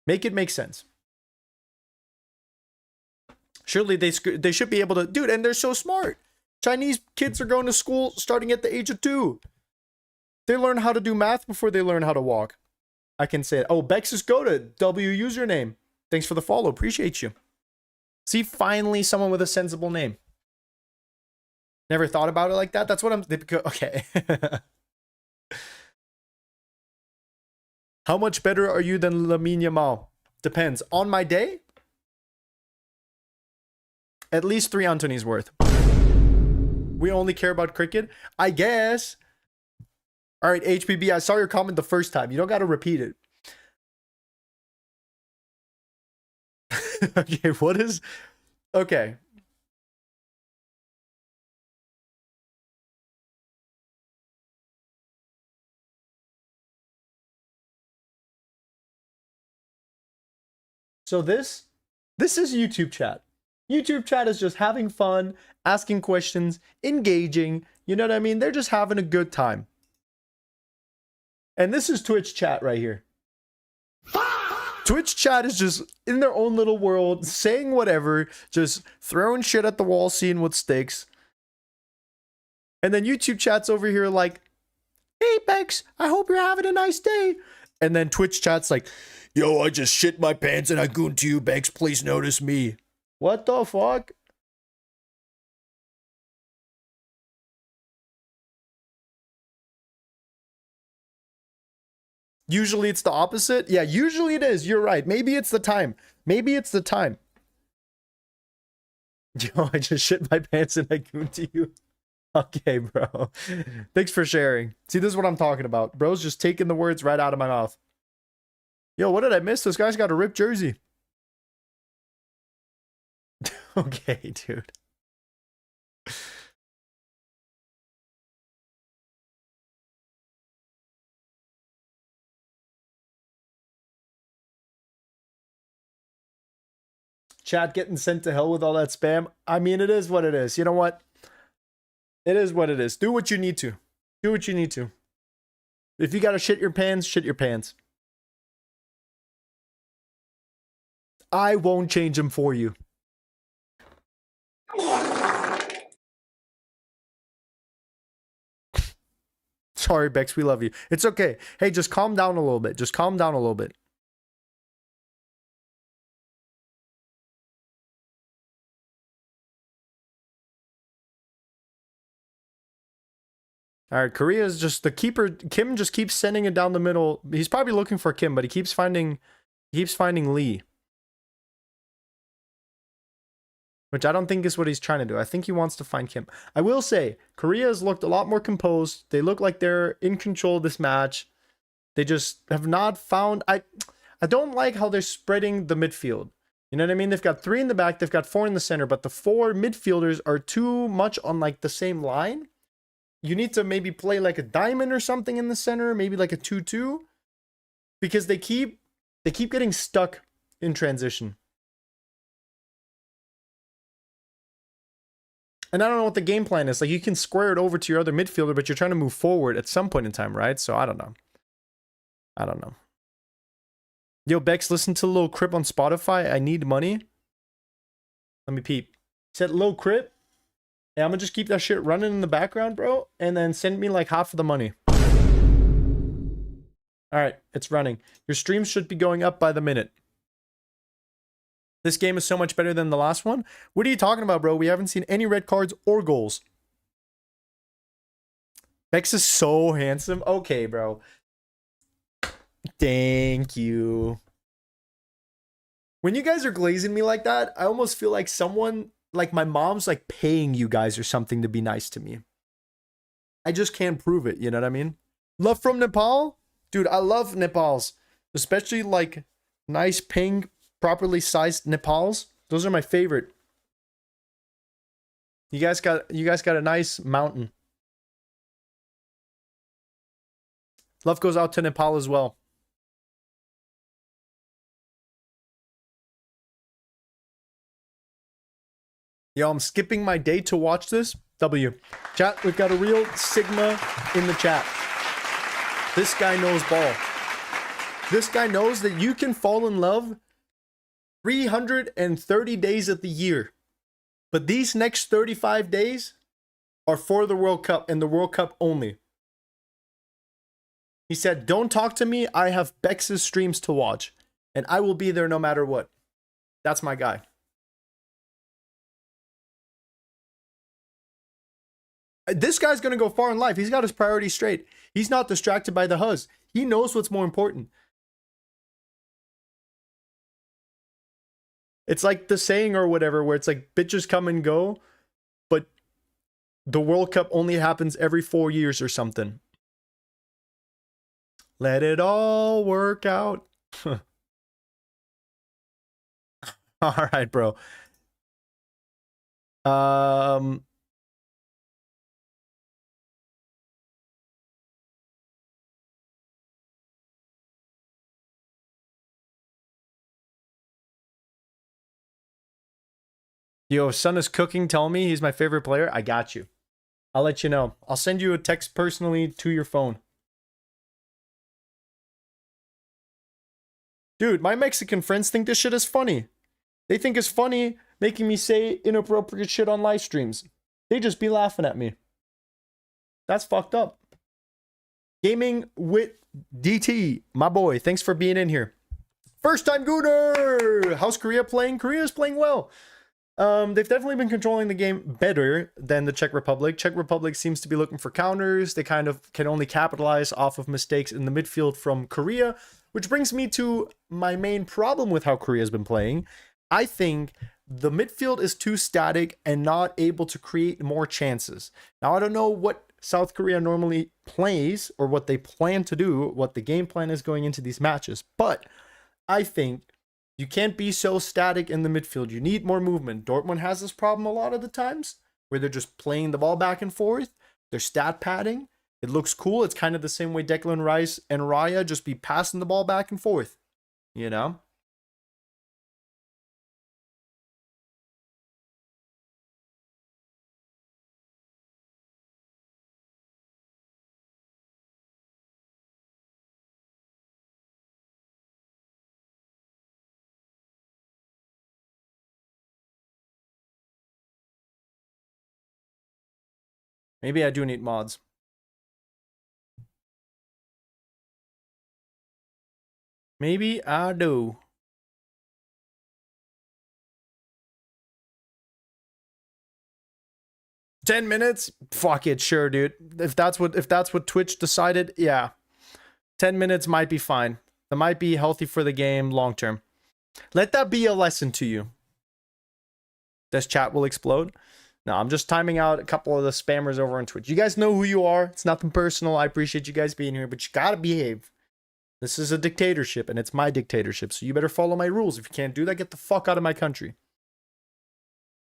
Make it make sense. Surely they should be able to, dude, and they're so smart. Chinese kids are going to school starting at the age of 2. They learn how to do math before they learn how to walk. I can say it. Oh, Bexus Goda, W username. Thanks for the follow. Appreciate you. See, finally someone with a sensible name. Never thought about it like that. That's what I'm... Okay. How much better are you than Lamine Yamal? Depends. On my day? At least 3 Anthony's worth. We only care about cricket? I guess. All right, HPB, I saw your comment the first time. You don't got to repeat it. Okay, what is... Okay. So this is YouTube chat. YouTube chat is just having fun, asking questions, engaging. You know what I mean? They're just having a good time. And this is Twitch chat right here. Twitch chat is just in their own little world, saying whatever, just throwing shit at the wall, seeing what sticks. And then YouTube chat's over here like, hey, Bex, I hope you're having a nice day. And then Twitch chat's like, yo, I just shit my pants and I gooned to you, Bex. Please notice me. What the fuck? Usually it's the opposite. Yeah, usually it is. You're right. Maybe it's the time. Maybe it's the time. Yo, I just shit my pants and I gooned to you. Okay, bro. Thanks for sharing. See, this is what I'm talking about. Bro's just taking the words right out of my mouth. Yo, what did I miss? This guy's got a ripped jersey. Okay, dude. Chat getting sent to hell with all that spam. I mean, it is what it is. You know what? It is what it is. Do what you need to. Do what you need to. If you gotta shit your pants, shit your pants. I won't change them for you. Sorry, Bex, we love you. It's okay. Hey, just calm down a little bit. Just calm down a little bit. All right, Korea is just the keeper. Kim just keeps sending it down the middle. He's probably looking for Kim, but he keeps finding Lee. Which I don't think is what he's trying to do. I think he wants to find Kim. I will say, Korea has looked a lot more composed. They look like they're in control of this match. They just have not found... I don't like how they're spreading the midfield. You know what I mean? They've got 3 in the back, they've got 4 in the center, but the 4 midfielders are too much on like the same line. You need to maybe play like a diamond or something in the center, maybe like a 2-2. Because they keep getting stuck in transition. And I don't know what the game plan is. Like, you can square it over to your other midfielder, but you're trying to move forward at some point in time, right? So, I don't know. I don't know. Yo, Bex, listen to Lil Crip on Spotify. I need money. Let me peep. Said Lil Crip. And I'm gonna just keep that shit running in the background, bro. And then send me like half of the money. Alright, it's running. Your streams should be going up by the minute. This game is so much better than the last one. What are you talking about, bro? We haven't seen any red cards or goals. Bex is so handsome. Okay, bro. Thank you. When you guys are glazing me like that, I almost feel like someone, like my mom's like paying you guys or something to be nice to me. I just can't prove it, you know what I mean? Love from Nepal? Dude, I love Nepals. Especially like nice pink, properly sized Nepals. Those are my favorite. You guys got a nice mountain. Love goes out to Nepal as well. Yo, I'm skipping my day to watch this. W. Chat, we've got a real Sigma in the chat. This guy knows ball. This guy knows that you can fall in love 330 days of the year. But these next 35 days are for the World Cup and the World Cup only. He said, don't talk to me. I have Bex's streams to watch. And I will be there no matter what. That's my guy. This guy's going to go far in life. He's got his priorities straight. He's not distracted by the huzz. He knows what's more important. It's like the saying or whatever where it's like bitches come and go, but the World Cup only happens every 4 years or something. Let it all work out. All right, bro. Yo, if son is cooking, tell me he's my favorite player. I got you. I'll let you know. I'll send you a text personally to your phone. Dude, my Mexican friends think this shit is funny. They think it's funny making me say inappropriate shit on live streams. They just be laughing at me. That's fucked up. Gaming with DT, my boy. Thanks for being in here. First time Gooner. How's Korea playing? Korea's playing well. They've definitely been controlling the game better than the Czech Republic. Czech Republic seems to be looking for counters. They kind of can only capitalize off of mistakes in the midfield from Korea, which brings me to my main problem with how Korea's been playing. I think the midfield is too static and not able to create more chances. Now, I don't know what South Korea normally plays or what they plan to do, what the game plan is going into these matches, but I think you can't be so static in the midfield. You need more movement. Dortmund has this problem a lot of the times where they're just playing the ball back and forth. They're stat padding. It looks cool. It's kind of the same way Declan Rice and Raya just be passing the ball back and forth, you know? Maybe I do need mods. Maybe I do. "10 minutes? Fuck it, sure, dude. If that's what Twitch decided, yeah. 10 minutes might be fine. That might be healthy for the game long term. Let that be a lesson to you. This chat will explode. No, I'm just timing out a couple of the spammers over on Twitch. You guys know who you are. It's nothing personal. I appreciate you guys being here, but you gotta behave. This is a dictatorship, and it's my dictatorship, so you better follow my rules. If you can't do that, get the fuck out of my country.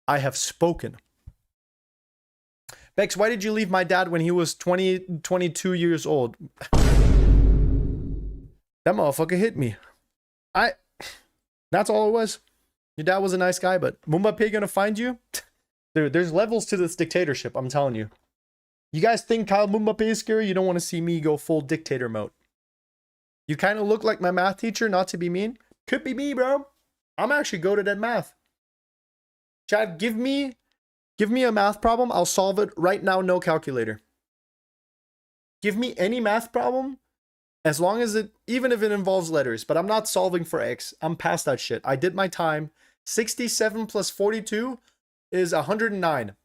I have spoken. Bex, why did you leave my dad when he was 22 years old? That motherfucker hit me. That's all it was. Your dad was a nice guy, but Mbappe gonna find you? There's levels to this dictatorship, I'm telling you. You guys think Kyle Mbappe is scary? You don't want to see me go full dictator mode. You kind of look like my math teacher, not to be mean. Could be me, bro. I'm actually goated at math. Chad, give me a math problem. I'll solve it right now, no calculator. Give me any math problem, as long as even if it involves letters, but I'm not solving for X. I'm past that shit. I did my time. 67 plus 42 is 109.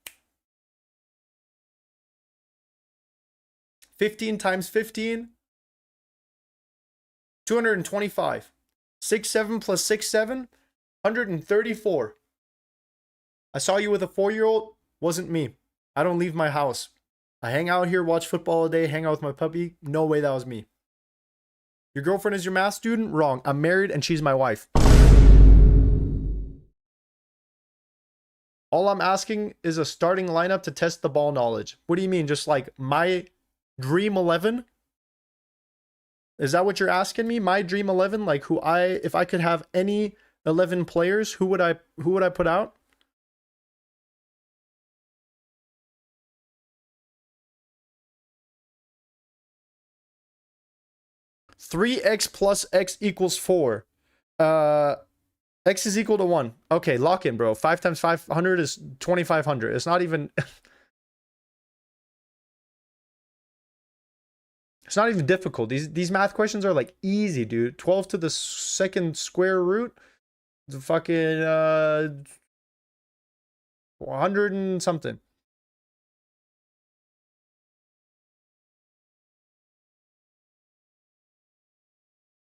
15 times 15, 225. 67 plus 67, 134. I saw you with a 4-year-old. Wasn't me. I don't leave my house. I hang out here, watch football all day, hang out with my puppy. No way that was me. Your girlfriend is your math student? Wrong. I'm married and she's my wife. All I'm asking is a starting lineup to test the ball knowledge. What do you mean? Just like my dream 11? Is that what you're asking me? My dream 11? Like if I could have any 11 players, who would I put out? "3x plus x equals 4. X is equal to 1. Okay, lock in, bro. 5 times 500 is 2500. It's not even... It's not even difficult. These math questions are like easy, dude. 12 to the second square root. The fucking 100 and something.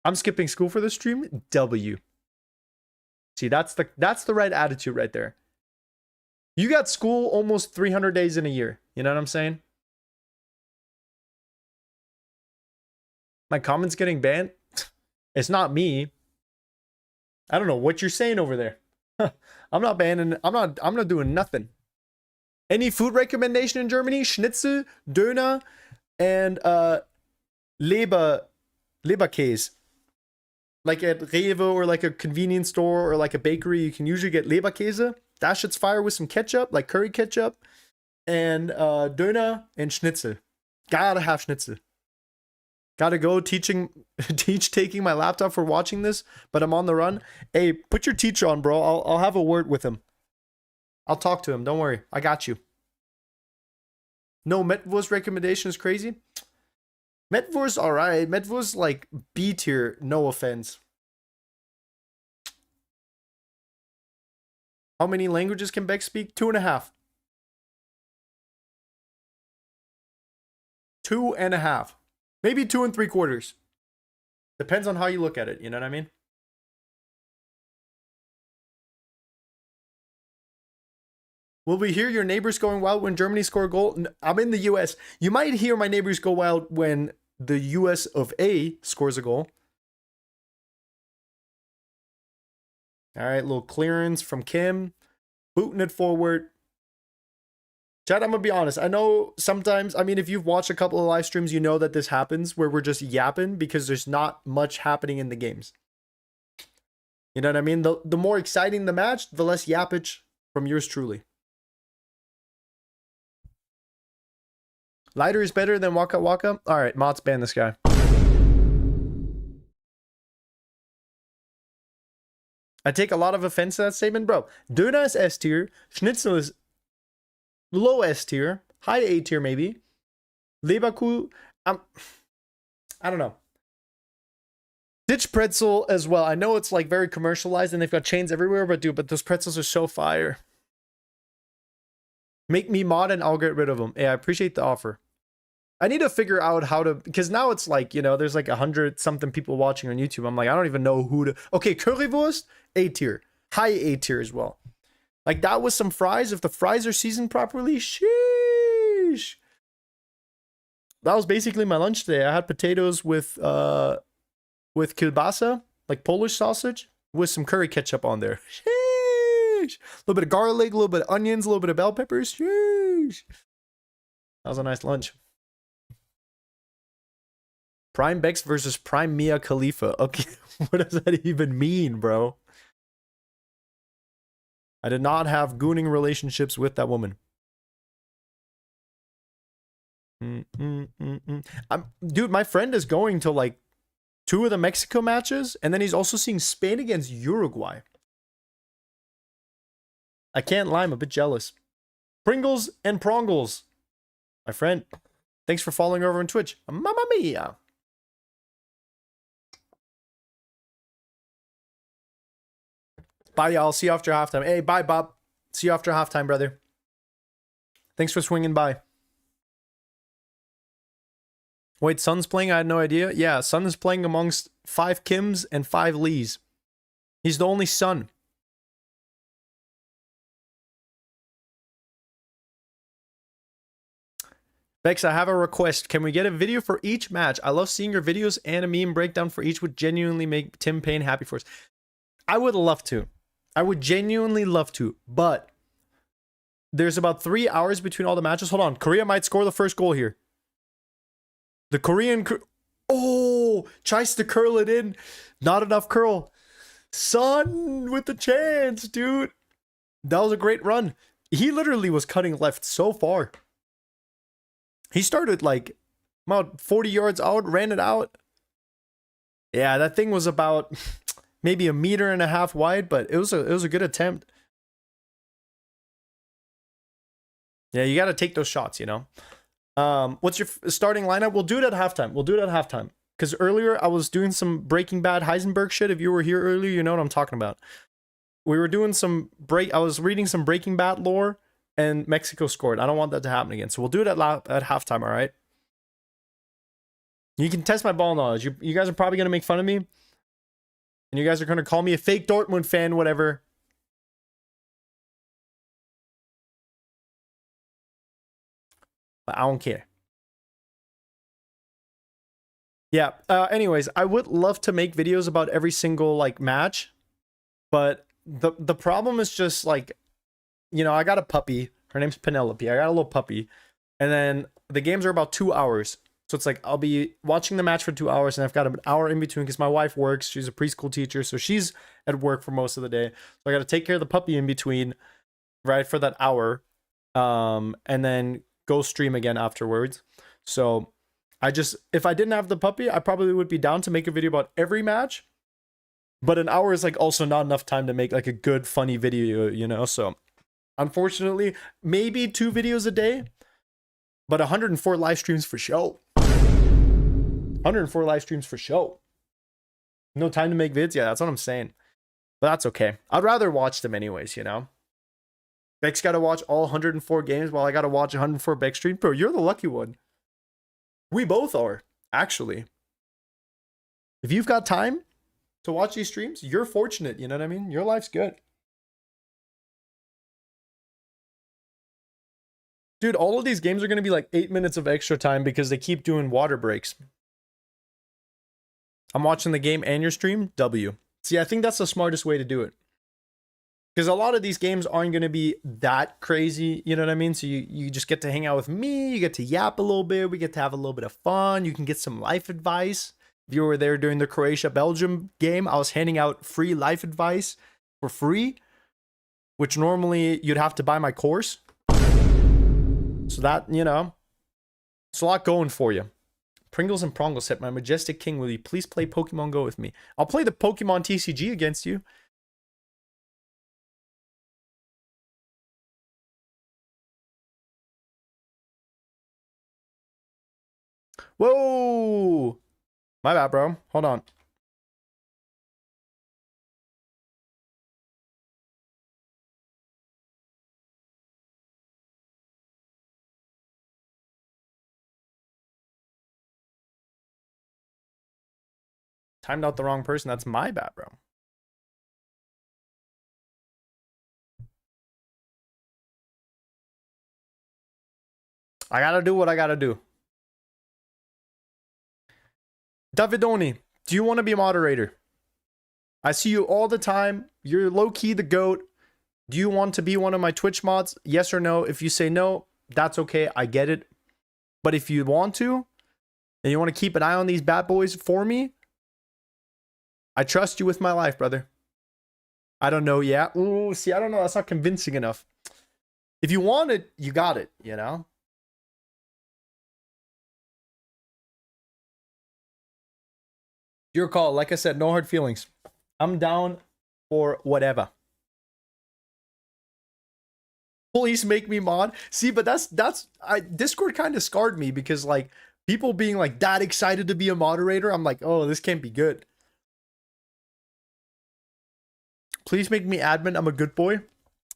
I'm skipping school for this stream. W. See, that's the right attitude right there. You got school almost 300 days in a year. You know what I'm saying? My comments getting banned? It's not me. I don't know what you're saying over there. I'm not banning. I'm not doing nothing. Any food recommendation in Germany? Schnitzel, Döner, and Leberkäse. Like at Rewe or like a convenience store or like a bakery, you can usually get Leberkäse. That shit's fire with some ketchup, like curry ketchup, and Döner and Schnitzel. Gotta have Schnitzel. Gotta go taking my laptop for watching this, but I'm on the run. Hey, put your teacher on, bro. I'll have a word with him. I'll talk to him. Don't worry. I got you. No, Metvur's recommendation is crazy. Metvur's alright. Metvur's like B tier, no offense. How many languages can Beck speak? 2.5. 2.5. Maybe 2 3/4. Depends on how you look at it, you know what I mean? Will we hear your neighbors going wild when Germany score a goal? I'm in the US. You might hear my neighbors go wild when the US of A scores a goal. All right, little clearance from Kim. Booting it forward. Chad, I'm going to be honest. I know sometimes, I mean, if you've watched a couple of live streams, you know that this happens where we're just yapping because there's not much happening in the games. You know what I mean? The more exciting the match, the less yappage from yours truly. Lighter is better than Waka Waka? All right, mods ban this guy. I take a lot of offense to that statement, bro. Döner is S tier. Schnitzel is low S tier. High A tier, maybe. Leberkuh, I don't know. Ditch pretzel as well. I know it's like very commercialized and they've got chains everywhere, but dude, those pretzels are so fire. Make me mod and I'll get rid of them. Yeah, I appreciate the offer. I need to figure out how to, because now it's like, you know, there's like 100 something people watching on YouTube. I'm like, I don't even know who to. Okay, currywurst, A tier. High A tier as well. Like that was some fries. If the fries are seasoned properly, sheesh. That was basically my lunch today. I had potatoes with kielbasa, like Polish sausage, with some curry ketchup on there. Sheesh. A little bit of garlic, a little bit of onions, a little bit of bell peppers. Sheesh. That was a nice lunch. Prime Bex versus Prime Mia Khalifa. Okay, what does that even mean, bro? I did not have gooning relationships with that woman. Dude, my friend is going to like 2 of the Mexico matches, and then he's also seeing Spain against Uruguay. I can't lie, I'm a bit jealous. Pringles and Prongles. My friend, thanks for following over on Twitch. Mamma mia. Bye, y'all. See you after halftime. Hey, bye, Bob. See you after halftime, brother. Thanks for swinging by. Wait, Sun's playing? I had no idea. Yeah, Sun is playing amongst 5 Kims and 5 Lees. He's the only son. Bex, I have a request. Can we get a video for each match? I love seeing your videos and a meme breakdown for each would genuinely make Tim Payne happy for us. I would love to. I would genuinely love to, but there's about 3 hours between all the matches. Hold on. Korea might score the first goal here. The Korean... Oh! Tries to curl it in. Not enough curl. Sun with the chance, dude. That was a great run. He literally was cutting left so far. He started like about 40 yards out, ran it out. Yeah, that thing was about maybe 1.5 meters wide, but it was a good attempt. Yeah, you got to take those shots, you know. What's your starting lineup? We'll do it at halftime. Because earlier I was doing some Breaking Bad Heisenberg shit. If you were here earlier, you know what I'm talking about. We were doing I was reading some Breaking Bad lore, and Mexico scored. I don't want that to happen again. So we'll do it at halftime, all right? You can test my ball knowledge. You guys are probably going to make fun of me. And you guys are going to call me a fake Dortmund fan, whatever. But I don't care. Yeah, anyways, I would love to make videos about every single, like, match. But the problem is just, like, you know, I got a puppy. Her name's Penelope. I got a little puppy. And then the games are about 2 hours. So it's like I'll be watching the match for 2 hours, and I've got an hour in between because my wife works. She's a preschool teacher, so she's at work for most of the day. So I got to take care of the puppy in between, right, for that hour, and then go stream again afterwards. So if I didn't have the puppy, I probably would be down to make a video about every match. But an hour is like also not enough time to make like a good, funny video, you know? So unfortunately, maybe 2 videos a day. But 104 live streams for show. 104 live streams for show. No time to make vids? Yeah, that's what I'm saying. But that's okay. I'd rather watch them anyways, you know? Beck's got to watch all 104 games while I got to watch 104 Beck streams. Bro, you're the lucky one. We both are, actually. If you've got time to watch these streams, you're fortunate, you know what I mean? Your life's good. Dude, all of these games are going to be like 8 minutes of extra time because they keep doing water breaks. I'm watching the game and your stream, W. See, I think that's the smartest way to do it. Because a lot of these games aren't going to be that crazy, you know what I mean? So you just get to hang out with me, you get to yap a little bit, we get to have a little bit of fun, you can get some life advice. If you were there during the Croatia-Belgium game, I was handing out free life advice for free, which normally you'd have to buy my course. So that, you know, it's a lot going for you. Pringles and Prongles said, my majestic king, will you please play Pokemon Go with me? I'll play the Pokemon TCG against you. Whoa! My bad, bro. Hold on. Timed out the wrong person. That's my bad, bro. I gotta do what I gotta do. Davidoni, do you want to be a moderator? I see you all the time. You're low-key the GOAT. Do you want to be one of my Twitch mods? Yes or no? If you say no, that's okay. I get it. But if you want to, and you want to keep an eye on these bad boys for me, I trust you with my life, brother. I don't know yet. Ooh, see, I don't know. That's not convincing enough. If you want it, you got it, you know? Your call. Like I said, no hard feelings. I'm down for whatever. Please make me mod. See, but Discord kind of scarred me because like people being like that excited to be a moderator, I'm like, oh, this can't be good. Please make me admin. I'm a good boy.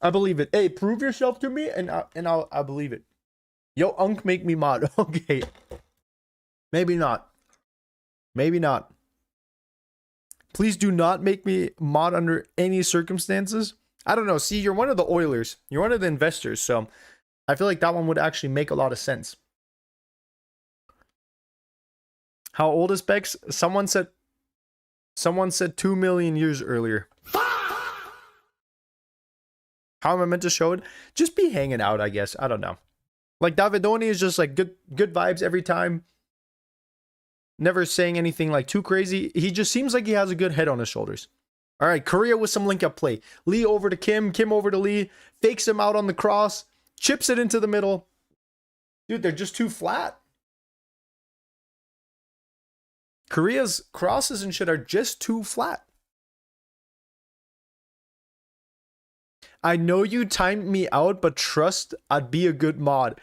I believe it. Hey, prove yourself to me, and I'll believe it. Yo, Unk, make me mod. Okay. Maybe not. Maybe not. Please do not make me mod under any circumstances. I don't know. See, you're one of the Oilers. You're one of the investors, so I feel like that one would actually make a lot of sense. How old is Bex? Someone said 2 million years earlier. How am I meant to show it? Just be hanging out, I guess. I don't know. Like Davidoni is just like good vibes every time. Never saying anything like too crazy. He just seems like he has a good head on his shoulders. All right, Korea with some link up play. Lee over to Kim, Kim over to Lee. Fakes him out on the cross. Chips it into the middle. Dude, they're just too flat. Korea's crosses and shit are just too flat. I know you timed me out, but trust I'd be a good mod.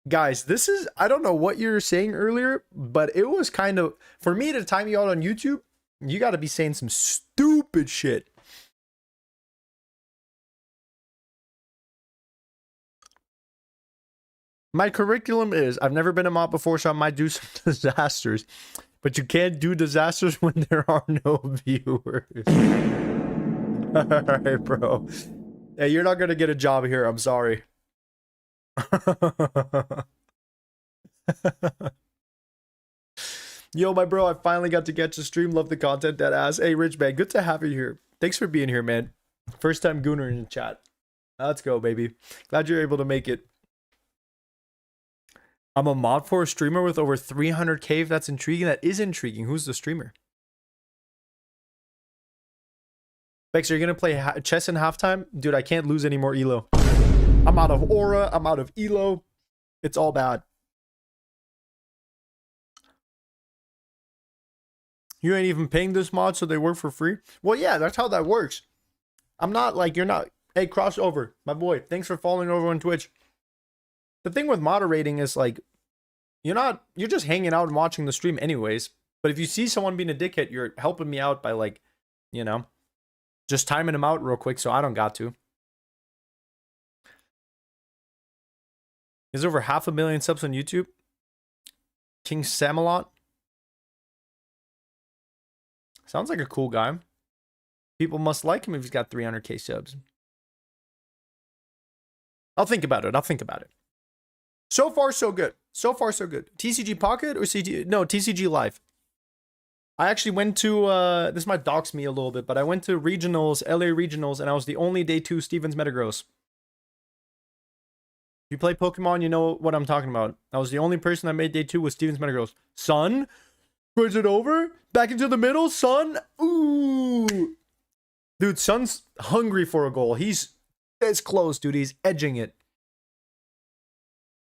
Guys, this is, I don't know what you were saying earlier, but it was kind of, for me to time you out on YouTube, you got to be saying some stupid shit. My curriculum is, I've never been a mod before, so I might do some disasters. But you can't do disasters when there are no viewers. Alright, bro. Hey, you're not going to get a job here. I'm sorry. Yo, my bro, I finally got to catch the stream. Love the content, that ass. Hey, Rich, man, good to have you here. Thanks for being here, man. First time Gooner in the chat. Let's go, baby. Glad you're able to make it. I'm a mod for a streamer with over 300k. If that's intriguing, that is intriguing. Who's the streamer? Bex, are you going to play chess in halftime? Dude, I can't lose any more elo. I'm out of aura. I'm out of elo. It's all bad. You ain't even paying this mod, so they work for free? Well, yeah, that's how that works. I'm not like, you're not. Hey, crossover, my boy. Thanks for following over on Twitch. the thing with moderating is like, you're just hanging out and watching the stream anyways. But if you see someone being a dickhead, you're helping me out by like, you know, just timing them out real quick so I don't got to. There's over 500,000 subs on YouTube. King Samalot. Sounds like a cool guy. People must like him if he's got 300k subs. I'll think about it. I'll think about it. So far, so good. So far, so good. TCG Pocket or CG? No, TCG Live. I actually went to, this might dox me a little bit, but I went to regionals, LA regionals, and I was the only day 2 Stevens Metagross. If you play Pokemon, you know what I'm talking about. I was the only person that made day 2 with Stevens Metagross. Son? Bridge it over? Back into the middle? Son? Ooh. Dude, Son's hungry for a goal. He's this close, dude. He's edging it.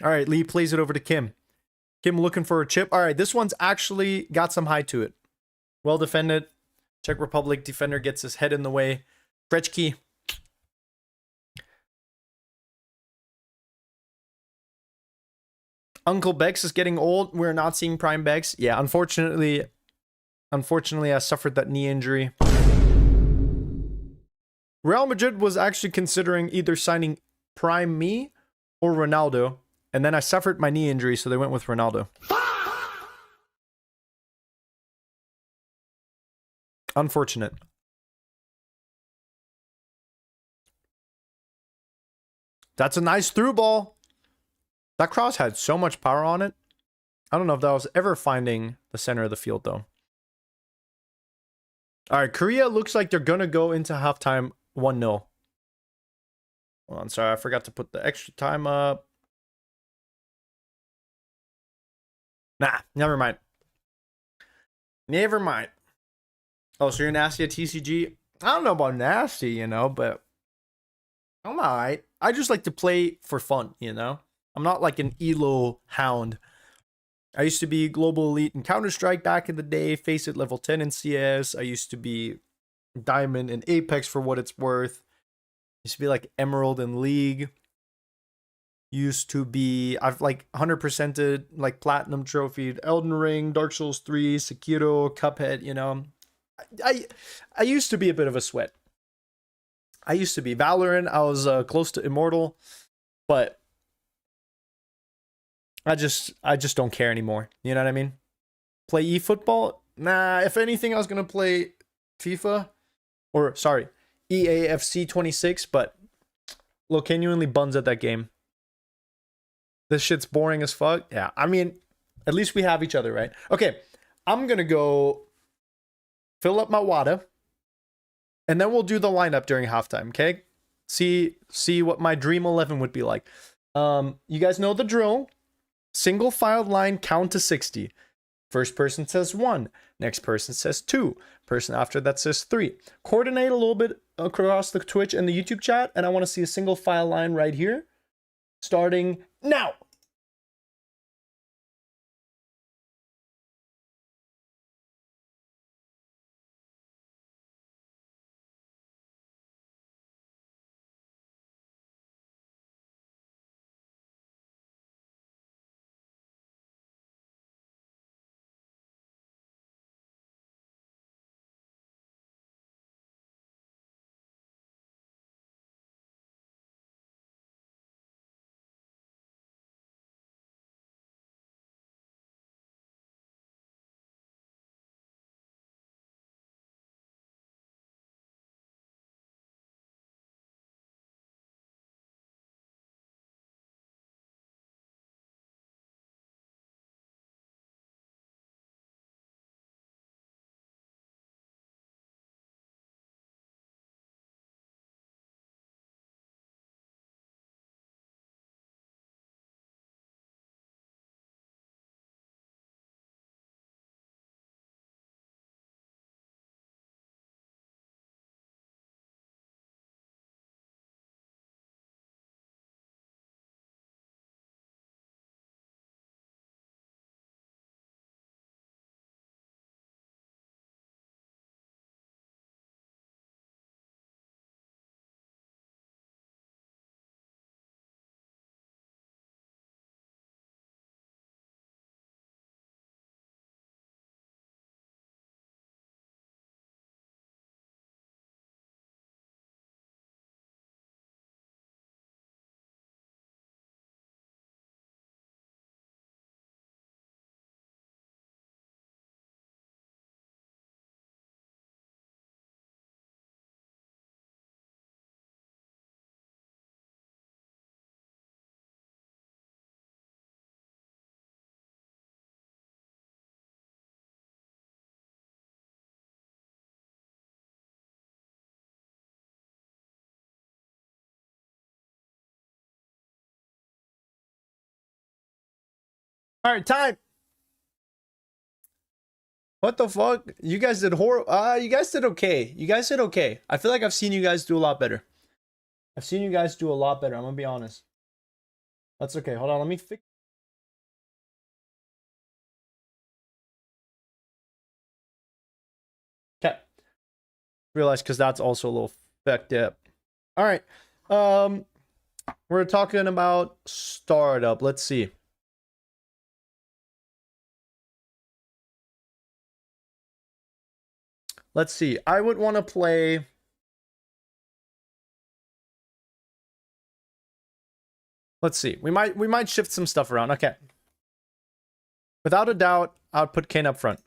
All right, Lee plays it over to Kim. Kim looking for a chip. All right, this one's actually got some height to it. Well defended. Czech Republic defender gets his head in the way. Krejci. Uncle Bex is getting old. We're not seeing Prime Bex. Yeah, unfortunately, I suffered that knee injury. Real Madrid was actually considering either signing Prime me or Ronaldo. And then I suffered my knee injury, so they went with Ronaldo. Unfortunate. That's a nice through ball. That cross had so much power on it. I don't know if that was ever finding the center of the field, though. All right, Korea looks like they're going to go into halftime 1-0. Hold on, sorry, I forgot to put the extra time up. Nah, never mind. Never mind. Oh, so you're nasty at TCG? I don't know about nasty, you know, but I'm alright. I just like to play for fun, you know? I'm not like an ELO hound. I used to be global elite in Counter-Strike back in the day, face it level 10 in CS. I used to be diamond in Apex for what it's worth. Used to be like emerald in League. Used to be, I've like 100%ed like platinum trophied Elden Ring, Dark Souls 3, Sekiro, Cuphead, you know. I used to be a bit of a sweat. I used to be Valorant. I was close to immortal, but I just don't care anymore. You know what I mean? Play eFootball? Nah, if anything, I was going to play FIFA or sorry, EAFC 26, but look, genuinely buns at that game. This shit's boring as fuck. Yeah, I mean, at least we have each other, right? Okay, I'm going to go fill up my water, and then we'll do the lineup during halftime, okay? See what my dream 11 would be like. You guys know the drill. Single filed line, count to 60. First person says 1. Next person says 2. Person after that says 3. Coordinate a little bit across the Twitch and the YouTube chat, and I want to see a single file line right here. Starting now. All right, time. What the fuck? You guys did horrible. You guys did okay. You guys did okay. I feel like I've seen you guys do a lot better. I've seen you guys do a lot better. I'm gonna be honest. That's okay. Hold on. Let me fix. Okay. Realize because that's also a little fucked up. All right. We're talking about startup. Let's see. Let's see. I would want to play. Let's see. We might shift some stuff around. Okay. Without a doubt, I would put Kane up front.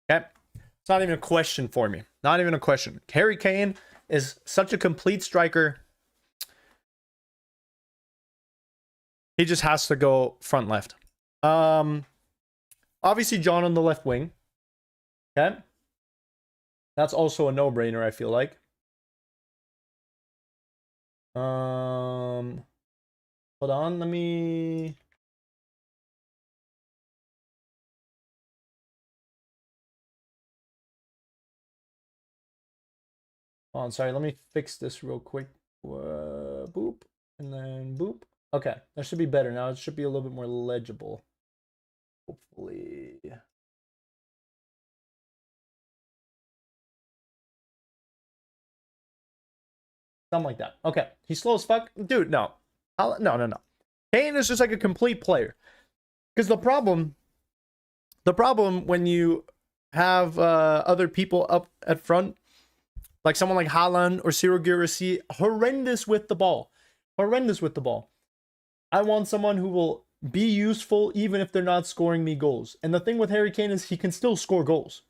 Okay. It's not even a question for me. Not even a question. Harry Kane is such a complete striker. He just has to go front left. Obviously John on the left wing. Okay. That's also a no-brainer, I feel like. Hold on, let me... Oh, I'm sorry, let me fix this real quick. Boop, and then boop. Okay, that should be better now. It should be a little bit more legible. Hopefully. Something like that. Okay, he's slow as fuck. Dude, no. No. Kane is just like a complete player. Because the problem when you have other people up at front, like someone like Haaland or Ciro Guirassy, horrendous with the ball. Horrendous with the ball. I want someone who will be useful even if they're not scoring me goals. And the thing with Harry Kane is he can still score goals.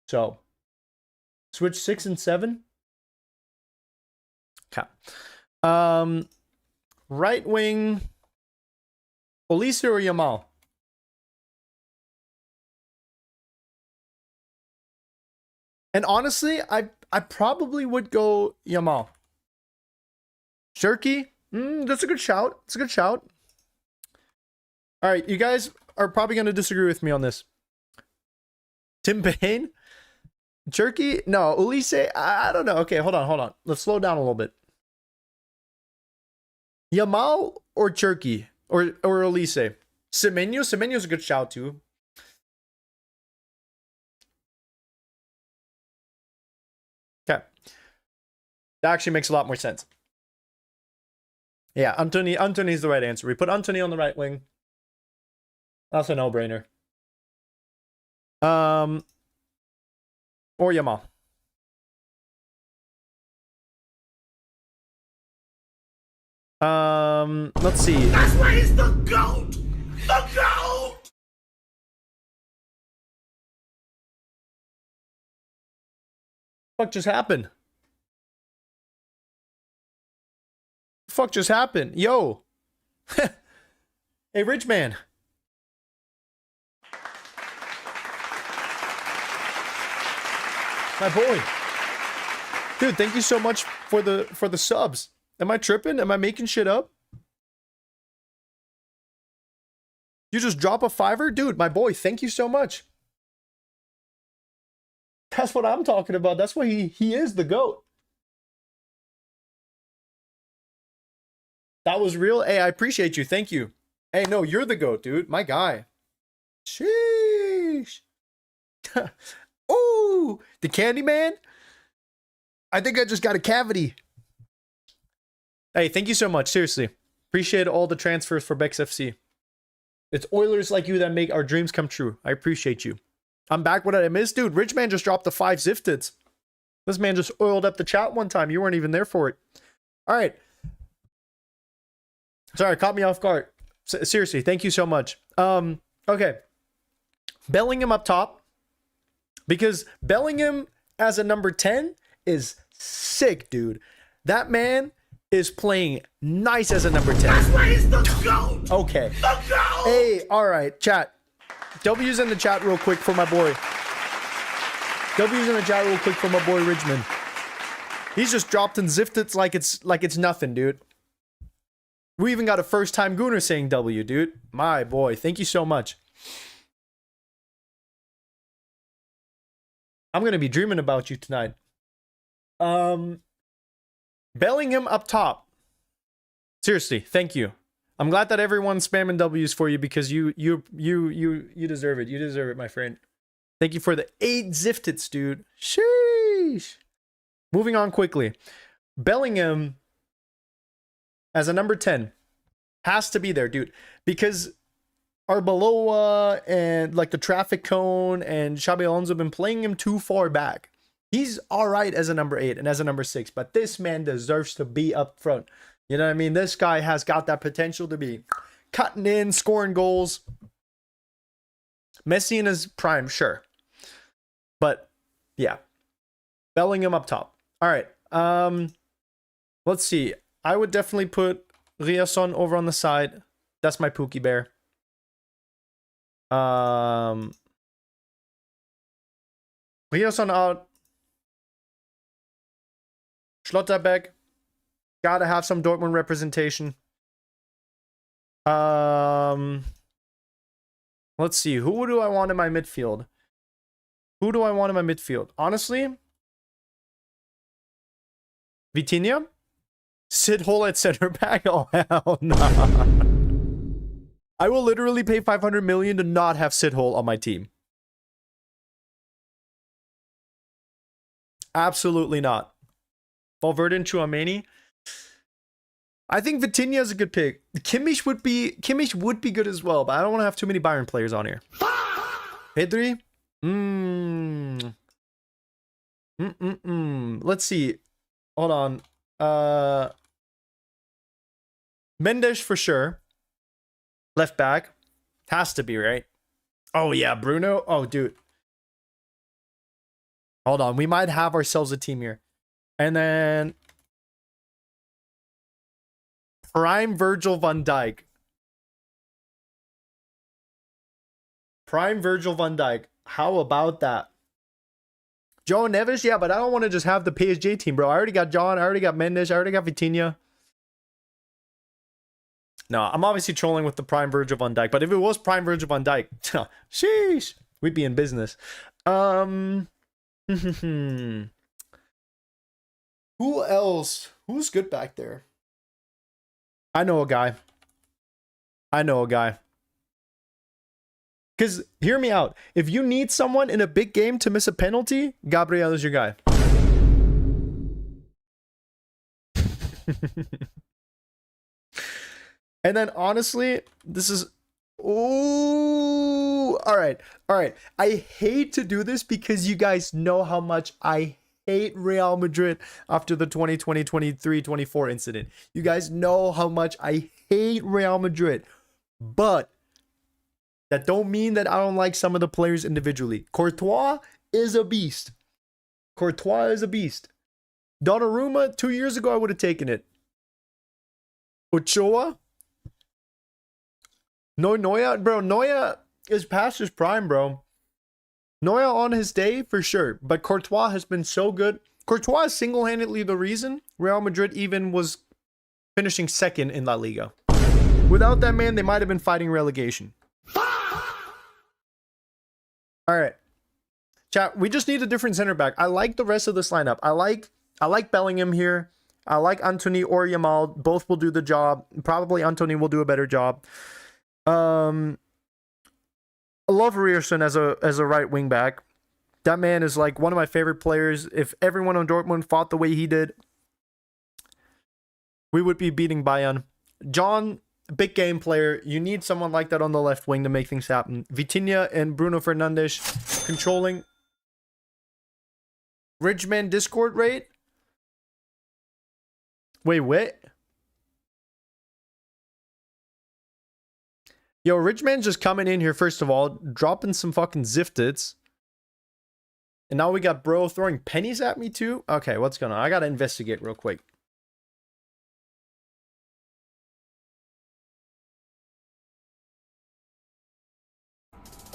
So, switch 6 and 7. Okay. Right wing, Olise or Yamal? And honestly, I probably would go Yamal. Shirky? That's a good shout. It's a good shout. All right, you guys are probably going to disagree with me on this. Tim Payne? Jerky? No, Olise? I don't know. Okay, hold on. Let's slow down a little bit. Yamal or Cherky? Or Olise? Semenyo's a good shout too. Okay. That actually makes a lot more sense. Yeah, Antony's the right answer. We put Antony on the right wing. That's a no-brainer. Or Yamal. Let's see. That's why he's the GOAT! The GOAT! Fuck just happened? Fuck just happened? Yo. Hey, rich man. My boy. Dude, thank you so much for the subs. Am I tripping? Am I making shit up? You just drop a $5? Dude, my boy, thank you so much. That's what I'm talking about. That's why he is the GOAT. That was real. Hey, I appreciate you. Thank you. Hey, no, you're the GOAT, dude. My guy. Sheesh. Ooh, the candy man. I think I just got a cavity. Hey, thank you so much. Seriously. Appreciate all the transfers for Bex FC. It's Oilers like you that make our dreams come true. I appreciate you. I'm back. What did I miss? Dude, Rich Man just dropped the 5 Zifteds. This man just oiled up the chat one time. You weren't even there for it. All right. Sorry, caught me off guard. Seriously, thank you so much. Okay. Bellingham up top. Because Bellingham as a number 10 is sick, dude. That man is playing nice as a number 10. That's why he's the GOAT! Okay. The GOAT! Hey, all right, chat. W's in the chat real quick for my boy. W's in the chat real quick for my boy Ridgeman. He's just dropped in Ziftits like it's nothing, dude. We even got a first-time Gooner saying W, dude. My boy, thank you so much. I'm gonna be dreaming about you tonight. Bellingham up top. Seriously, thank you. I'm glad that everyone's spamming W's for you because you deserve it. You deserve it, my friend. Thank you for the 8 Ziftits, dude. Sheesh. Moving on quickly. Bellingham as a number 10 has to be there, dude, because Arbeloa and like the traffic cone and Xabi Alonso have been playing him too far back. He's all right as a number 8 and as a number 6, but this man deserves to be up front. You know what I mean? This guy has got that potential to be cutting in, scoring goals. Messi in his prime, sure. But yeah, Bellingham up top. All right. Let's see. I would definitely put Riasson over on the side. That's my Pookie Bear. Riasson out. Schlotterbeck. Gotta have some Dortmund representation. Let's see. Who do I want in my midfield? Honestly, Vitinha? Sid Hole at center back? Oh, hell no. I will literally pay 500 million to not have Sid Hole on my team. Absolutely not. Valverde and Chouameni. I think Vitinha is a good pick. Kimmich would be good as well, but I don't want to have too many Bayern players on here. Pedri? Let's see. Hold on. Mendes for sure. Left back. Has to be, right? Oh, yeah. Bruno. Oh, dude. Hold on. We might have ourselves a team here. And then prime Virgil van Dijk. How about that? Joe Neves? Yeah, but I don't want to just have the PSG team, bro. I already got John. I already got Mendes. I already got Vitinha. No, I'm obviously trolling with the prime Virgil van Dijk. But if it was prime Virgil van Dijk, sheesh, we'd be in business. Who else? Who's good back there? I know a guy. Because, hear me out. If you need someone in a big game to miss a penalty, Gabriel is your guy. And then, honestly, this is... Ooh, all right. I hate to do this because you guys know how much I hate Real Madrid after the 2020, 23, 24 incident. You guys know how much I hate Real Madrid. But that don't mean that I don't like some of the players individually. Courtois is a beast. Donnarumma, 2 years ago, I would have taken it. Ochoa? No, Neuer, bro. Neuer is past his prime, bro. Neuer on his day, for sure. But Courtois has been so good. Courtois is single-handedly the reason Real Madrid even was finishing second in La Liga. Without that man, they might have been fighting relegation. All right. Chat, we just need a different center back. I like the rest of this lineup. I like Bellingham here. I like Antony or Yamal. Both will do the job. Probably Antony will do a better job. I love Rierson as a right wing back. That man is like one of my favorite players. If everyone on Dortmund fought the way he did, we would be beating Bayern. John, big game player. You need someone like that on the left wing to make things happen. Vitinha and Bruno Fernandes controlling. Ridgeman Discord rate? Wait, what? Yo, Ridgeman just coming in here, first of all, dropping some fucking ziftits. And now we got bro throwing pennies at me too? Okay, what's going on? I gotta investigate real quick.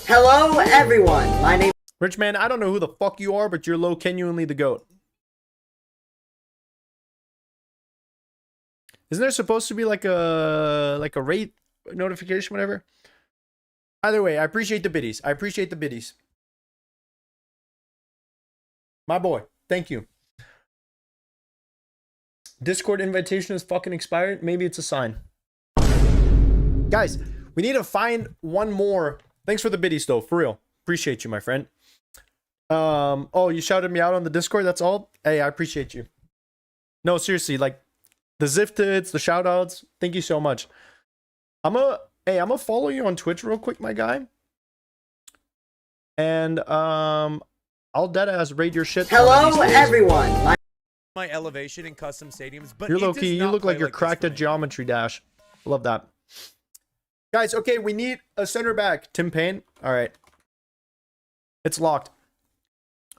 Hello, everyone. My name... Ridgeman, I don't know who the fuck you are, but you're low genuinely the GOAT. Isn't there supposed to be like a rate notification, whatever? Either way, I appreciate the biddies. I appreciate the biddies. My boy, thank you. Discord invitation is fucking expired. Maybe it's a sign. Guys, we need to find one more. Thanks for the biddies, though. For real. Appreciate you, my friend. Oh, you shouted me out on the Discord. That's all. Hey, I appreciate you. No, seriously, like the Zifteds, the shoutouts. Thank you so much. I'm gonna follow you on Twitch real quick, my guy. And I'll deadass raid your shit. Hello, everyone. My elevation in custom stadiums, but You're low key. You look like you're cracked at Geometry Dash. Love that. Guys, okay, we need a center back. Tim Payne. All right. It's locked.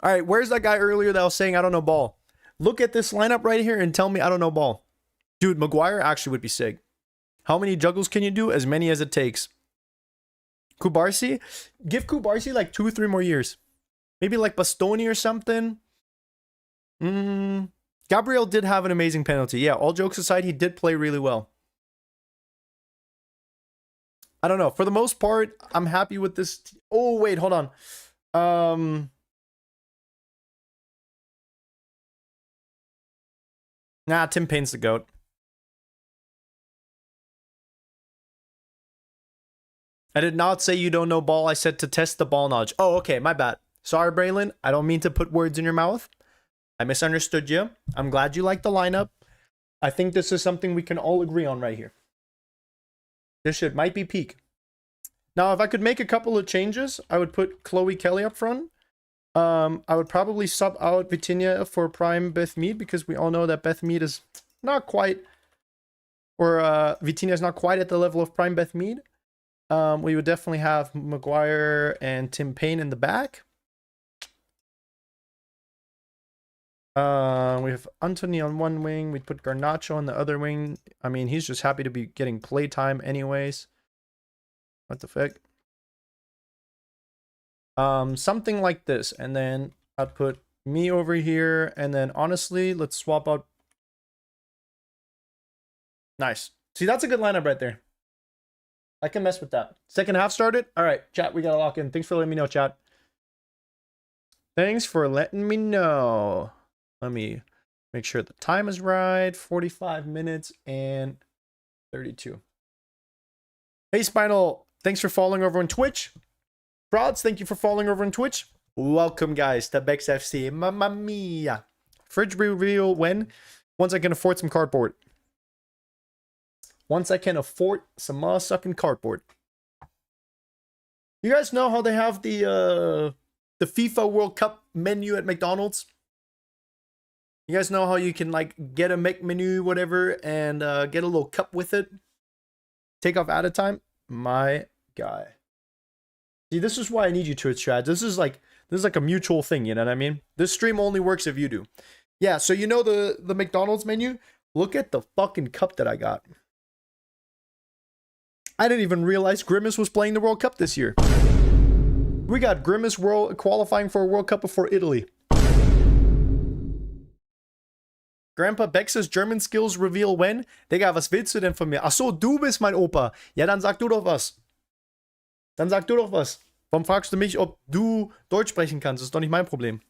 All right, where's that guy earlier that was saying I don't know ball? Look at this lineup right here and tell me I don't know ball. Dude, Maguire actually would be sick. How many juggles can you do? As many as it takes. Kubarsi? Give Kubarsi like 2 or 3 more years. Maybe like Bastoni or something. Gabriel did have an amazing penalty. Yeah, all jokes aside, he did play really well. I don't know. For the most part, I'm happy with this. Oh, wait, hold on. Nah, Tim Payne's the GOAT. I did not say you don't know ball. I said to test the ball knowledge. Oh, okay, my bad. Sorry, Braylon. I don't mean to put words in your mouth. I misunderstood you. I'm glad you like the lineup. I think this is something we can all agree on right here. This shit might be peak. Now, if I could make a couple of changes, I would put Chloe Kelly up front. I would probably sub out Vitinha for prime Beth Mead because we all know that Beth Mead is not quite, or Vitinha is not quite at the level of prime Beth Mead. We would definitely have Maguire and Tim Payne in the back. We have Anthony on one wing. We'd put Garnacho on the other wing. I mean, he's just happy to be getting playtime anyways. What the fuck? Something like this. And then I'd put me over here. And then honestly, let's swap out. Nice. See, that's a good lineup right there. I can mess with that. Second half started. All right, chat, we got to lock in. Thanks for letting me know, chat. Thanks for letting me know. Let me make sure the time is right. 45 minutes and 32. Hey, Spinal. Thanks for following over on Twitch. Prods, thank you for following over on Twitch. Welcome, guys, to Bex FC. Mamma mia. Fridge reveal when? Once I can afford some cardboard. Once I can afford some sucking cardboard. You guys know how they have the FIFA World Cup menu at McDonald's? You guys know how you can like get a menu, whatever, and get a little cup with it? Take off at a time? My guy. See, this is why I need you to chat. This is like a mutual thing, you know what I mean? This stream only works if you do. Yeah, so you know the McDonald's menu? Look at the fucking cup that I got. I didn't even realize Grimace was playing the World Cup this year. We got Grimace qualifying for a World Cup before Italy. Grandpa Bex's German skills reveal when? Digga, was willst du denn von mir? Ach so, du bist mein Opa. Ja, dann sag du doch was. Dann sag du doch was. Warum fragst du mich, ob du Deutsch sprechen kannst? Das ist doch nicht mein Problem.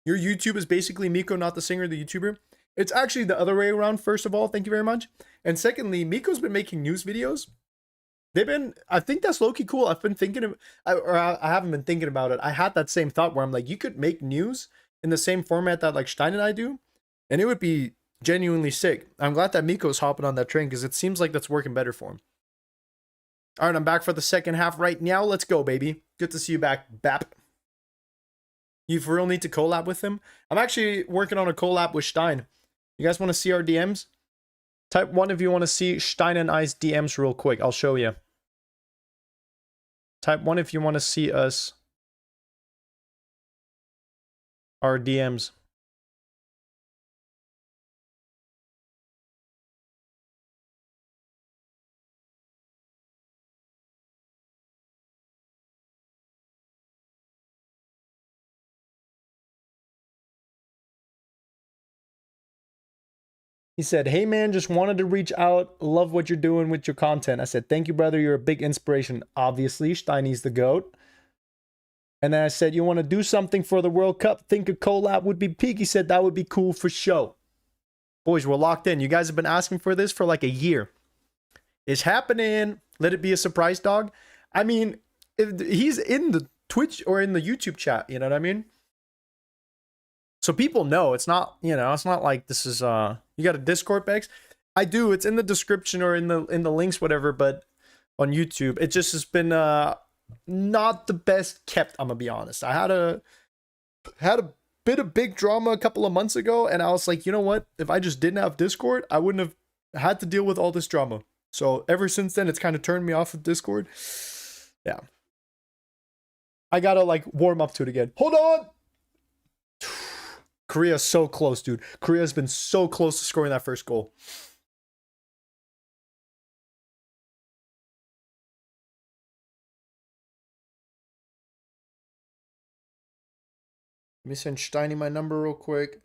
Your YouTube is basically Miko, not the singer, the YouTuber. It's actually the other way around, first of all. Thank you very much. And secondly, Miko's been making news videos. I think that's low-key cool. I've been thinking of, I haven't been thinking about it. I had that same thought where I'm like, you could make news in the same format that like Stein and I do, and it would be genuinely sick. I'm glad that Miko's hopping on that train because it seems like that's working better for him. All right, I'm back for the second half right now. Let's go, baby. Good to see you back, Bap. You for real need to collab with him? I'm actually working on a collab with Stein. You guys want to see our DMs? Type 1 if you want to see Stein and I's DMs real quick. I'll show you. Type 1 if you want to see us. Our DMs. He said, "Hey man, just wanted to reach out. Love what you're doing with your content." I said, "Thank you, brother. You're a big inspiration." Obviously, Steiny's the GOAT. And then I said, "You want to do something for the World Cup? Think a collab would be peak." He said, "That would be cool for show." Boys, we're locked in. You guys have been asking for this for like a year. It's happening. Let it be a surprise, dog. I mean, he's in the Twitch or in the YouTube chat. You know what I mean? So people know. It's not, you know, it's not like this is you got a Discord, Bex? I do. It's in the description or in the links, whatever, but on YouTube. It just has been not the best kept, I'm gonna be honest. I had a bit of big drama a couple of months ago, and I was like, you know what? If I just didn't have Discord, I wouldn't have had to deal with all this drama. So ever since then, it's kind of turned me off of Discord. Yeah. I gotta like warm up to it again. Hold on! Korea's so close, dude. Korea's been so close to scoring that first goal. Let me send Steiny my number real quick.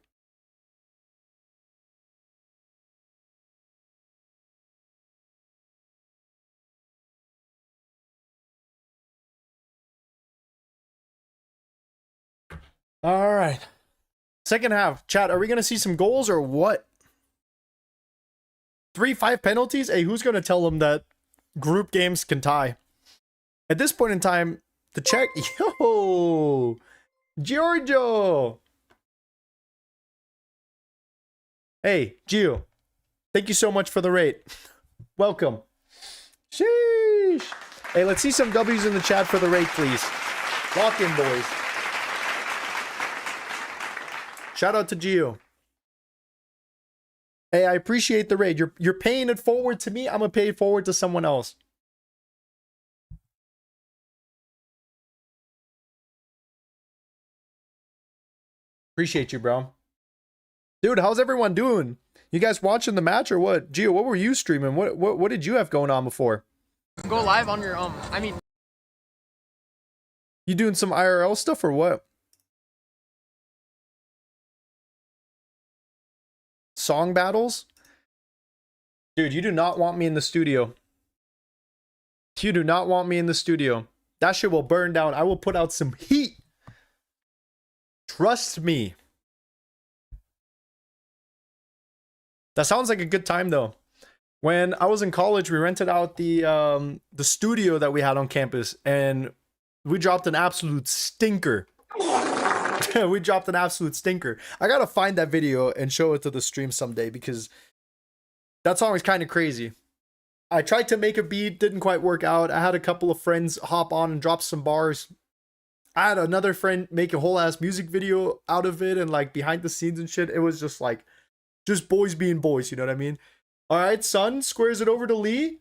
All right. Second half. Chat, are we going to see some goals or what? 3-5 penalties? Hey, who's going to tell them that group games can tie? At this point in time, the Czech... Yo! Giorgio! Hey, Gio. Thank you so much for the rate. Welcome. Sheesh. Hey, let's see some W's in the chat for the rate, please. Lock in, boys. Shout out to Gio. Hey, I appreciate the raid. You're paying it forward to me. I'm gonna pay it forward to someone else. Appreciate you, bro. Dude, how's everyone doing? You guys watching the match or what? Gio, what were you streaming? What did you have going on before? Go live on your I mean, you doing some IRL stuff or what? Song battles? Dude, you do not want me in the studio. You do not want me in the studio. That shit will burn down. I will put out some heat. Trust me. That sounds like a good time though. When I was in college, we rented out the studio that we had on campus, and we dropped an absolute stinker. We dropped an absolute stinker. I gotta find that video and show it to the stream someday because that song was kind of crazy. I tried to make a beat, didn't quite work out. I had a couple of friends hop on and drop some bars. I had another friend make a whole ass music video out of it and like behind the scenes and shit. It was just like, just boys being boys, you know what I mean? All right, Sun squares it over to Lee.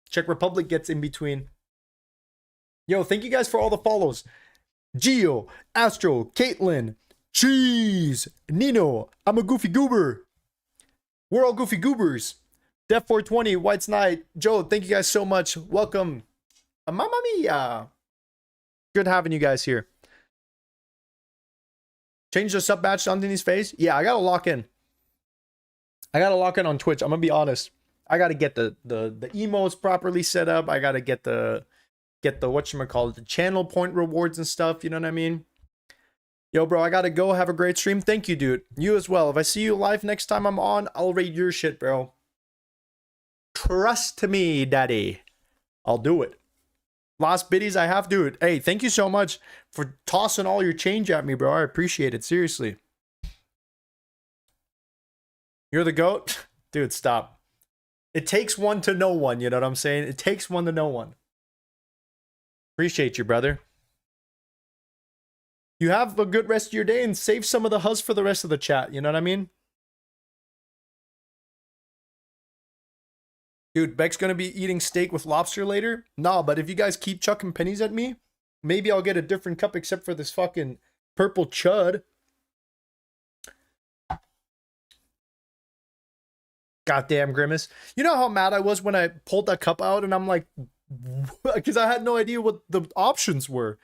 Czech Republic gets in between. Yo, thank you guys for all the follows. Gio, Astro, Caitlin, Cheese, Nino, I'm a Goofy Goober. We're all Goofy Goobers. Def 420, White's Night, Joe, thank you guys so much. Welcome. Mamma mia. Good having you guys here. Change the sub badge to Anthony's face? Yeah, I gotta lock in. I gotta lock in on Twitch. I'm gonna be honest. I gotta get the emotes properly set up. I gotta get the whatchamacallit, the channel point rewards and stuff, you know what I mean? Yo, bro, I gotta go. Have a great stream. Thank you, dude. You as well. If I see you live next time I'm on, I'll raid your shit, bro. Trust me, daddy. I'll do it. Last biddies I have, dude. Hey, thank you so much for tossing all your change at me, bro. I appreciate it. Seriously. You're the GOAT? Dude, stop. It takes one to know one, you know what I'm saying? It takes one to know one. Appreciate you, brother. You have a good rest of your day and save some of the huzz for the rest of the chat. You know what I mean? Dude, Beck's gonna be eating steak with lobster later? Nah, but if you guys keep chucking pennies at me, maybe I'll get a different cup except for this fucking purple chud. Goddamn Grimace. You know how mad I was when I pulled that cup out and I'm like, because I had no idea what the options were.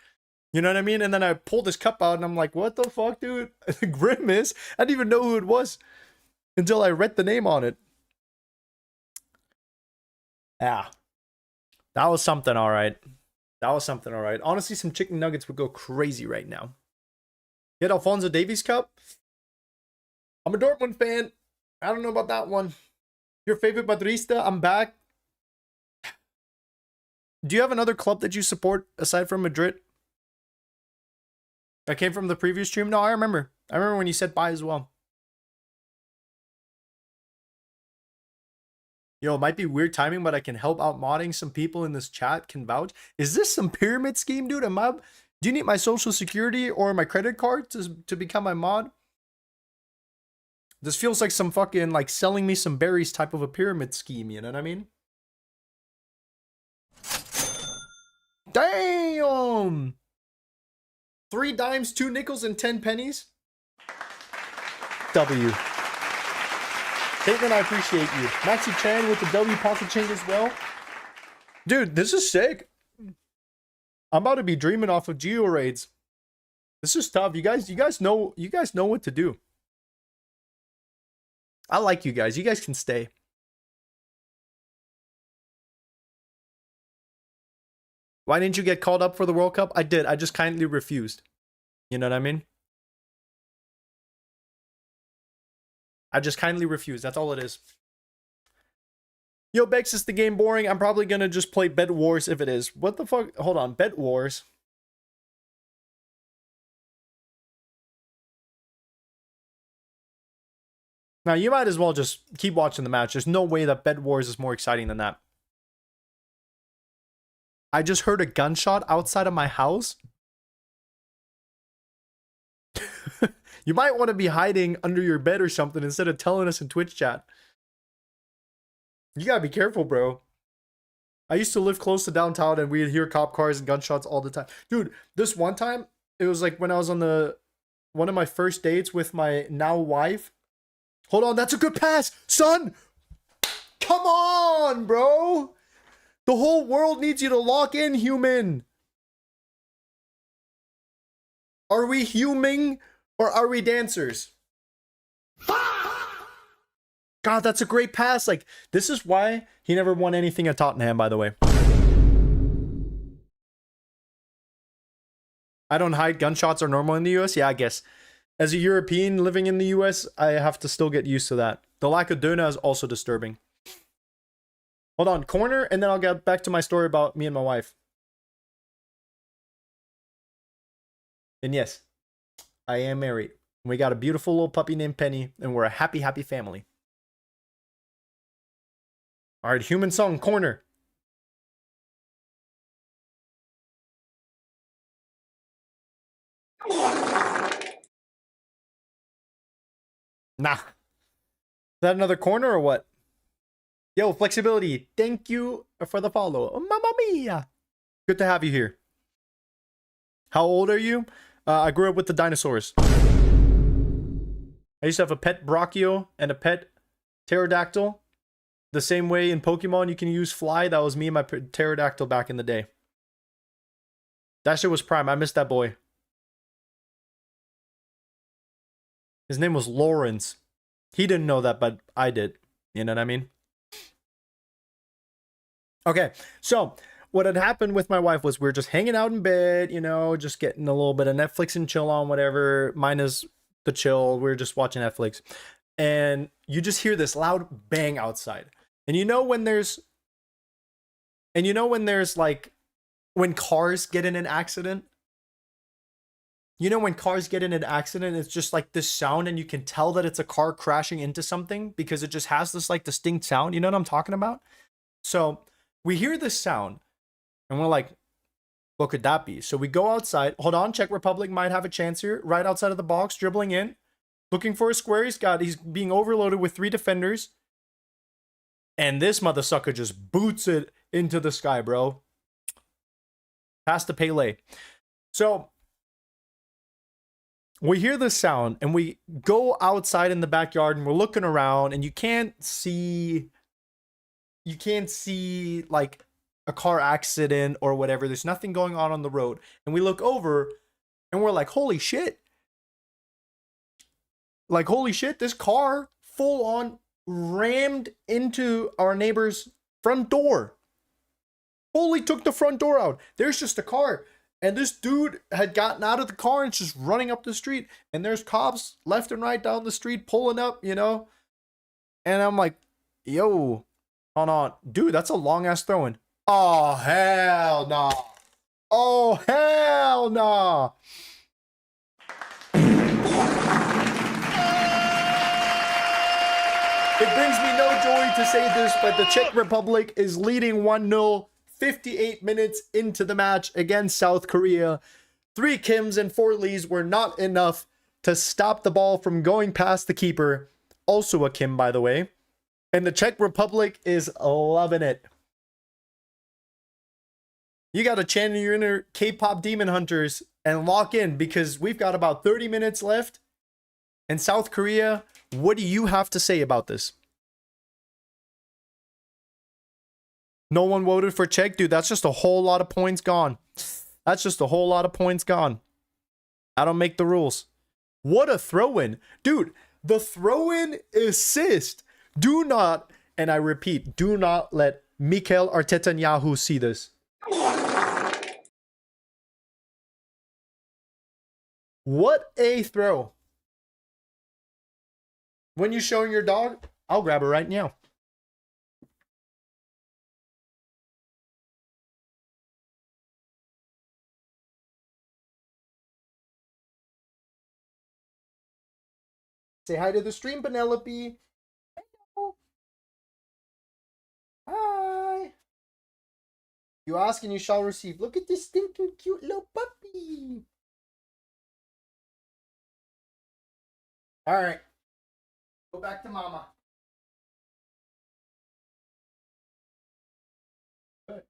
You know what I mean? And then I pulled this cup out and I'm like, what the fuck, dude? Grimace? I didn't even know who it was until I read the name on it. Yeah. That was something, all right. That was something, all right. Honestly, some chicken nuggets would go crazy right now. Get Alphonso Davies Cup? I'm a Dortmund fan. I don't know about that one. Your favorite Madrista? I'm back. Do you have another club that you support aside from Madrid? That came from the previous stream? No, I remember. I remember when you said bye as well. Yo, it might be weird timing, but I can help out modding. Some people in this chat can vouch. Is this some pyramid scheme, dude? Do you need my social security or my credit card to become my mod? This feels like some fucking, like, selling me some berries type of a pyramid scheme, you know what I mean? Damn! 3 dimes, 2 nickels, and 10 pennies. W. Caitlin, I appreciate you. Maxi Chan with the W pocket change as well. Dude, this is sick. I'm about to be dreaming off of Geo raids. This is tough. You guys know what to do. I like you guys. You guys can stay. Why didn't you get called up for the World Cup? I did. I just kindly refused. You know what I mean? I just kindly refused. That's all it is. Yo, Bex, is the game boring? I'm probably gonna just play Bet Wars if it is. What the fuck? Hold on. Bet Wars. Now, you might as well just keep watching the match. There's no way that Bet Wars is more exciting than that. I just heard a gunshot outside of my house. You might want to be hiding under your bed or something instead of telling us in Twitch chat. You gotta be careful, bro. I used to live close to downtown and we'd hear cop cars and gunshots all the time. Dude, this one time, it was like when I was on one of my first dates with my now wife. Hold on, that's a good pass, son! Come on, bro! The whole world needs you to lock in, human! Are we human or are we dancers? God, that's a great pass. Like, this is why he never won anything at Tottenham, by the way. I don't hide. Gunshots are normal in the US? Yeah, I guess. As a European living in the US, I have to still get used to that. The lack of Duna is also disturbing. Hold on, corner, and then I'll get back to my story about me and my wife. And yes, I am married. We got a beautiful little puppy named Penny, and we're a happy, happy family. All right, human song, corner. Nah. Is that another corner or what? Yo, flexibility. Thank you for the follow. Oh, mamma mia. Good to have you here. How old are you? I grew up with the dinosaurs. I used to have a pet Brachio and a pet pterodactyl. The same way in Pokemon you can use fly. That was me and my pterodactyl back in the day. That shit was prime. I missed that boy. His name was Lawrence. He didn't know that, but I did. You know what I mean? Okay, so what had happened with my wife was we were just hanging out in bed, you know, just getting a little bit of Netflix and chill on, whatever. Mine is the chill. We were just watching Netflix. And you just hear this loud bang outside. And you know when there's like, when cars get in an accident? You know when cars get in an accident, it's just like this sound and you can tell that it's a car crashing into something because it just has this like distinct sound. You know what I'm talking about? So we hear this sound and we're like, what could that be? So we go outside. Hold on, Czech Republic might have a chance here. Right outside of the box, dribbling in, looking for a square. He's being overloaded with 3 defenders. And this mother sucker just boots it into the sky, bro. Pass to Pele. So we hear this sound and we go outside in the backyard and we're looking around and you can't see like a car accident or whatever. There's nothing going on the road. And we look over and we're like, holy shit. Like, holy shit, this car full on rammed into our neighbor's front door. Fully took the front door out. There's just a car. And this dude had gotten out of the car and just running up the street. And there's cops left and right down the street pulling up, you know. And I'm like, yo, hold on. Dude, that's a long ass throwing. Oh, hell nah. Oh, hell nah. It brings me no joy to say this, but the Czech Republic is leading 1-0, 58 minutes into the match against South Korea. 3 Kims and 4 Lees were not enough to stop the ball from going past the keeper. Also a Kim, by the way. And the Czech Republic is loving it. You got to channel your inner K-pop demon hunters and lock in, because we've got about 30 minutes left. And South Korea, what do you have to say about this? No one voted for Czech? Dude, that's just a whole lot of points gone. That's just a whole lot of points gone. I don't make the rules. What a throw-in. Dude, the throw-in assist. Do not, and I repeat, do not let Mikel Arteta see this. What a throw. When you showing your dog, I'll grab her right now. Say hi to the stream, Penelope. Hello. Hi. You ask and you shall receive. Look at this stinking cute little puppy. All right. Go back to mama. Good.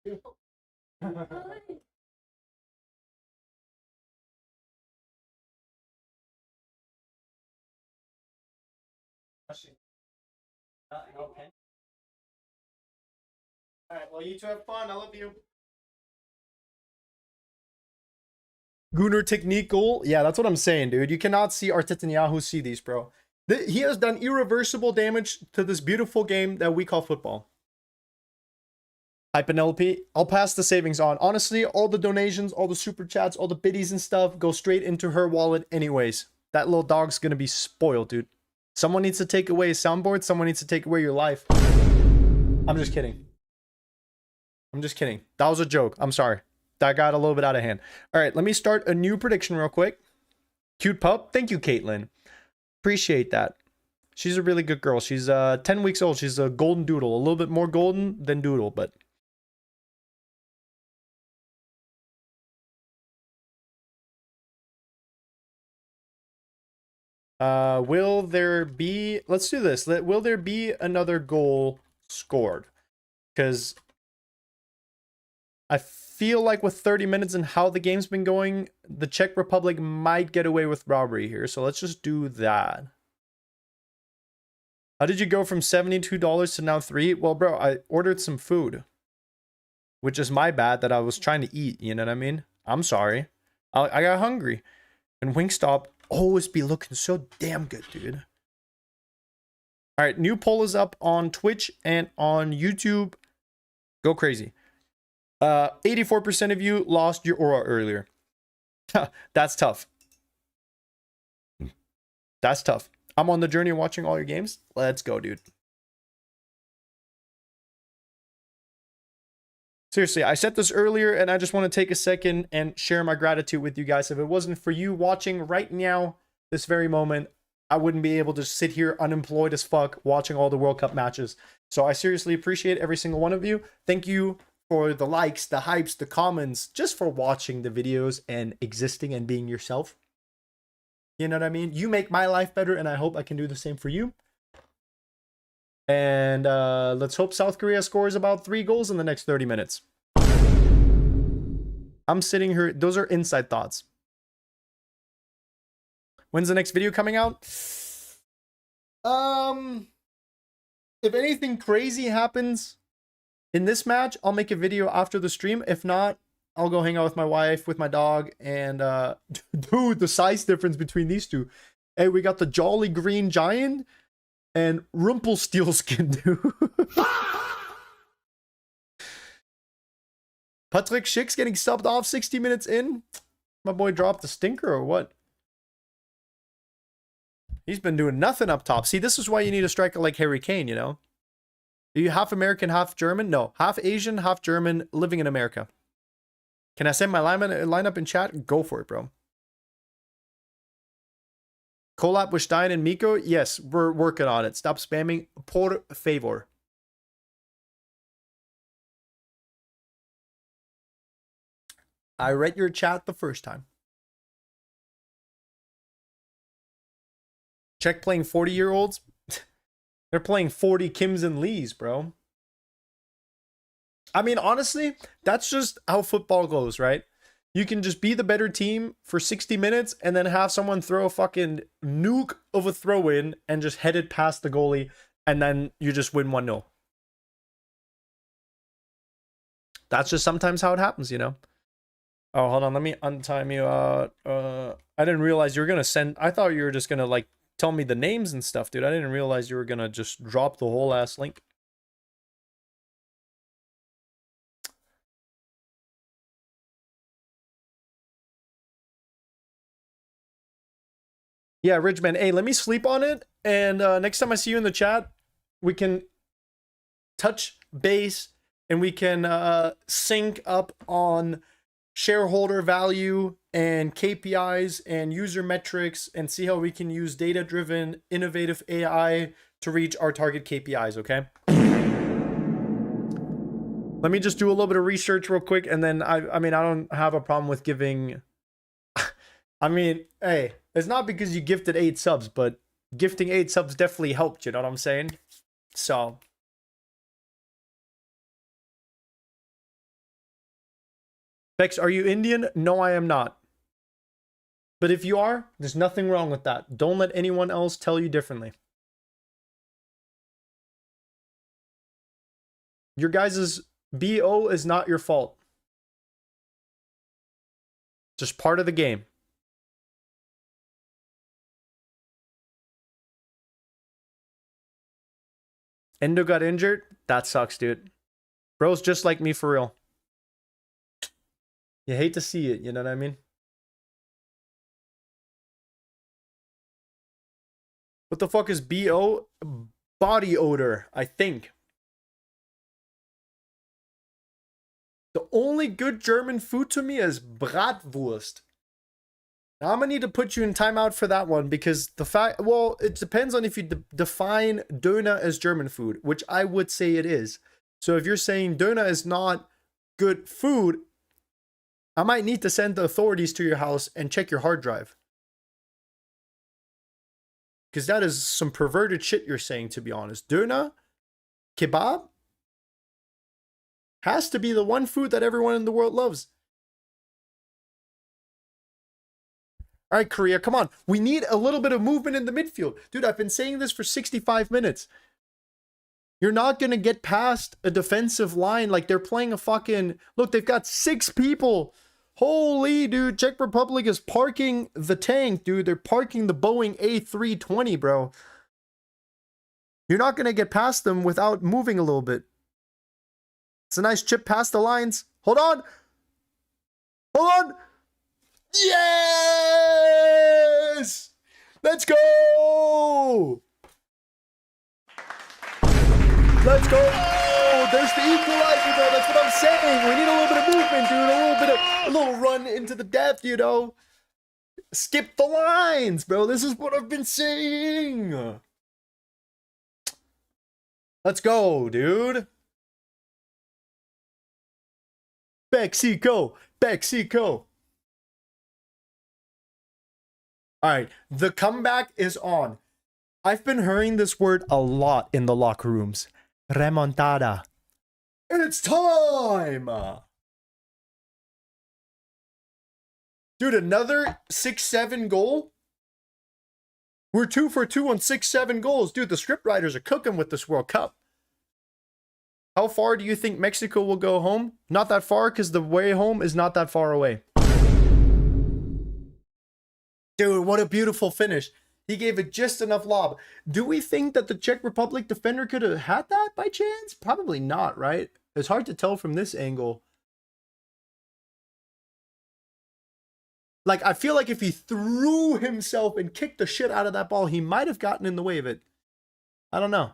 Beautiful. Okay. All right, well, you two have fun. I love you. Gunnar technique goal. Yeah, that's what I'm saying, dude. You cannot see Arteta see these, bro. He has done irreversible damage to this beautiful game that we call football. Hi, Penelope. I'll pass the savings on. Honestly, all the donations, all the super chats, all the biddies and stuff go straight into her wallet anyways. That little dog's gonna be spoiled, dude. Someone needs to take away a soundboard. Someone needs to take away your life. I'm just kidding. I'm just kidding. That was a joke. I'm sorry. That got a little bit out of hand. All right, let me start a new prediction real quick. Cute pup. Thank you, Caitlin. Appreciate that. She's a really good girl. She's 10 weeks old. She's a golden doodle. A little bit more golden than doodle, but... will there be... Let's do this. Will there be another goal scored? Because I feel like with 30 minutes and how the game's been going, the Czech Republic might get away with robbery here. So let's just do that. How did you go from $72 to now $3? Well, bro, I ordered some food, which is my bad that I was trying to eat. You know what I mean? I'm sorry. I got hungry. And Wingstop always be looking so damn good, dude. All right, new poll is up on Twitch and on YouTube. Go crazy. 84% of you lost your aura earlier. That's tough. That's tough. I'm on the journey of watching all your games. Let's go, dude. Seriously, I said this earlier, and I just want to take a second and share my gratitude with you guys. If it wasn't for you watching right now, this very moment, I wouldn't be able to sit here unemployed as fuck watching all the World Cup matches. So I seriously appreciate every single one of you. Thank you for the likes, the hypes, the comments, just for watching the videos and existing and being yourself. You know what I mean? You make my life better, and I hope I can do the same for you. And let's hope South Korea scores about 3 goals in the next 30 minutes. I'm sitting here. Those are inside thoughts. When's the next video coming out? If anything crazy happens, In this match, I'll make a video after the stream. If not, I'll go hang out with my wife, with my dog, and dude, the size difference between these two. Hey, we got the Jolly Green Giant and Rumpelstiltskin, dude. Patrick Schick's getting subbed off 60 minutes in. My boy dropped the stinker or what? He's been doing nothing up top. See, this is why you need a striker like Harry Kane, you know? Are you half American, half German? No, half Asian, half German, living in America. Can I send my lineup in chat? Go for it, bro. Collab with Stein and Miko? Yes, we're working on it. Stop spamming. Por favor. I read your chat the first time. Check playing 40-year-olds. They're playing 40 Kims and Lees, bro. I mean, honestly, that's just how football goes, right? You can just be the better team for 60 minutes and then have someone throw a fucking nuke of a throw in and just head it past the goalie, and then you just win 1-0. That's just sometimes how it happens, you know? Oh, hold on. Let me untime you. I didn't realize you were going to send... I thought you were just going to, like, tell me the names and stuff, dude. I didn't realize you were going to just drop the whole ass link. Yeah, Ridgeman. Hey, let me sleep on it. And next time I see you in the chat, we can touch base and we can sync up on shareholder value and KPIs and user metrics and see how we can use data-driven, innovative AI to reach our target KPIs, okay? Let me just do a little bit of research real quick, and then I mean, I don't have a problem with giving... I mean, hey, it's not because you gifted 8 subs, but gifting 8 subs definitely helped, you know what I'm saying? So... Bex, are you Indian? No, I am not. But if you are, there's nothing wrong with that. Don't let anyone else tell you differently. Your guys' BO is not your fault. Just part of the game. Endo got injured? That sucks, dude. Bro's just like me for real. You hate to see it, you know what I mean? What the fuck is BO? Body odor, I think. The only good German food to me is Bratwurst. Now I'm gonna need to put you in timeout for that one because the fact, well, it depends on if you define Döner as German food, which I would say it is. So if you're saying Döner is not good food, I might need to send the authorities to your house and check your hard drive. Because that is some perverted shit you're saying, to be honest. Döner, kebab, has to be the one food that everyone in the world loves. All right, Korea, come on. We need a little bit of movement in the midfield. Dude, I've been saying this for 65 minutes. You're not going to get past a defensive line like they're playing a fucking... Look, they've got 6 people. Holy, dude. Czech Republic is parking the tank, dude. They're parking the Boeing A320, bro. You're not going to get past them without moving a little bit. It's a nice chip past the lines. Hold on. Hold on. Yes! Let's go! Let's go! There's the equalizer, bro. That's what I'm saying. We need a little bit of movement, dude. A little run into the depth, you know. Skip the lines, bro. This is what I've been saying. Let's go, dude. Mexico. Mexico. All right, the comeback is on. I've been hearing this word a lot in the locker rooms. Remontada. It's time! Dude, another 6-7 goal? We're 2 for 2 on 6-7 goals. Dude, the scriptwriters are cooking with this World Cup. How far do you think Mexico will go home? Not that far, because the way home is not that far away. Dude, what a beautiful finish. He gave it just enough lob. Do we think that the Czech Republic defender could have had that by chance? Probably not, right? It's hard to tell from this angle. Like, I feel like if he threw himself and kicked the shit out of that ball, he might have gotten in the way of it. I don't know.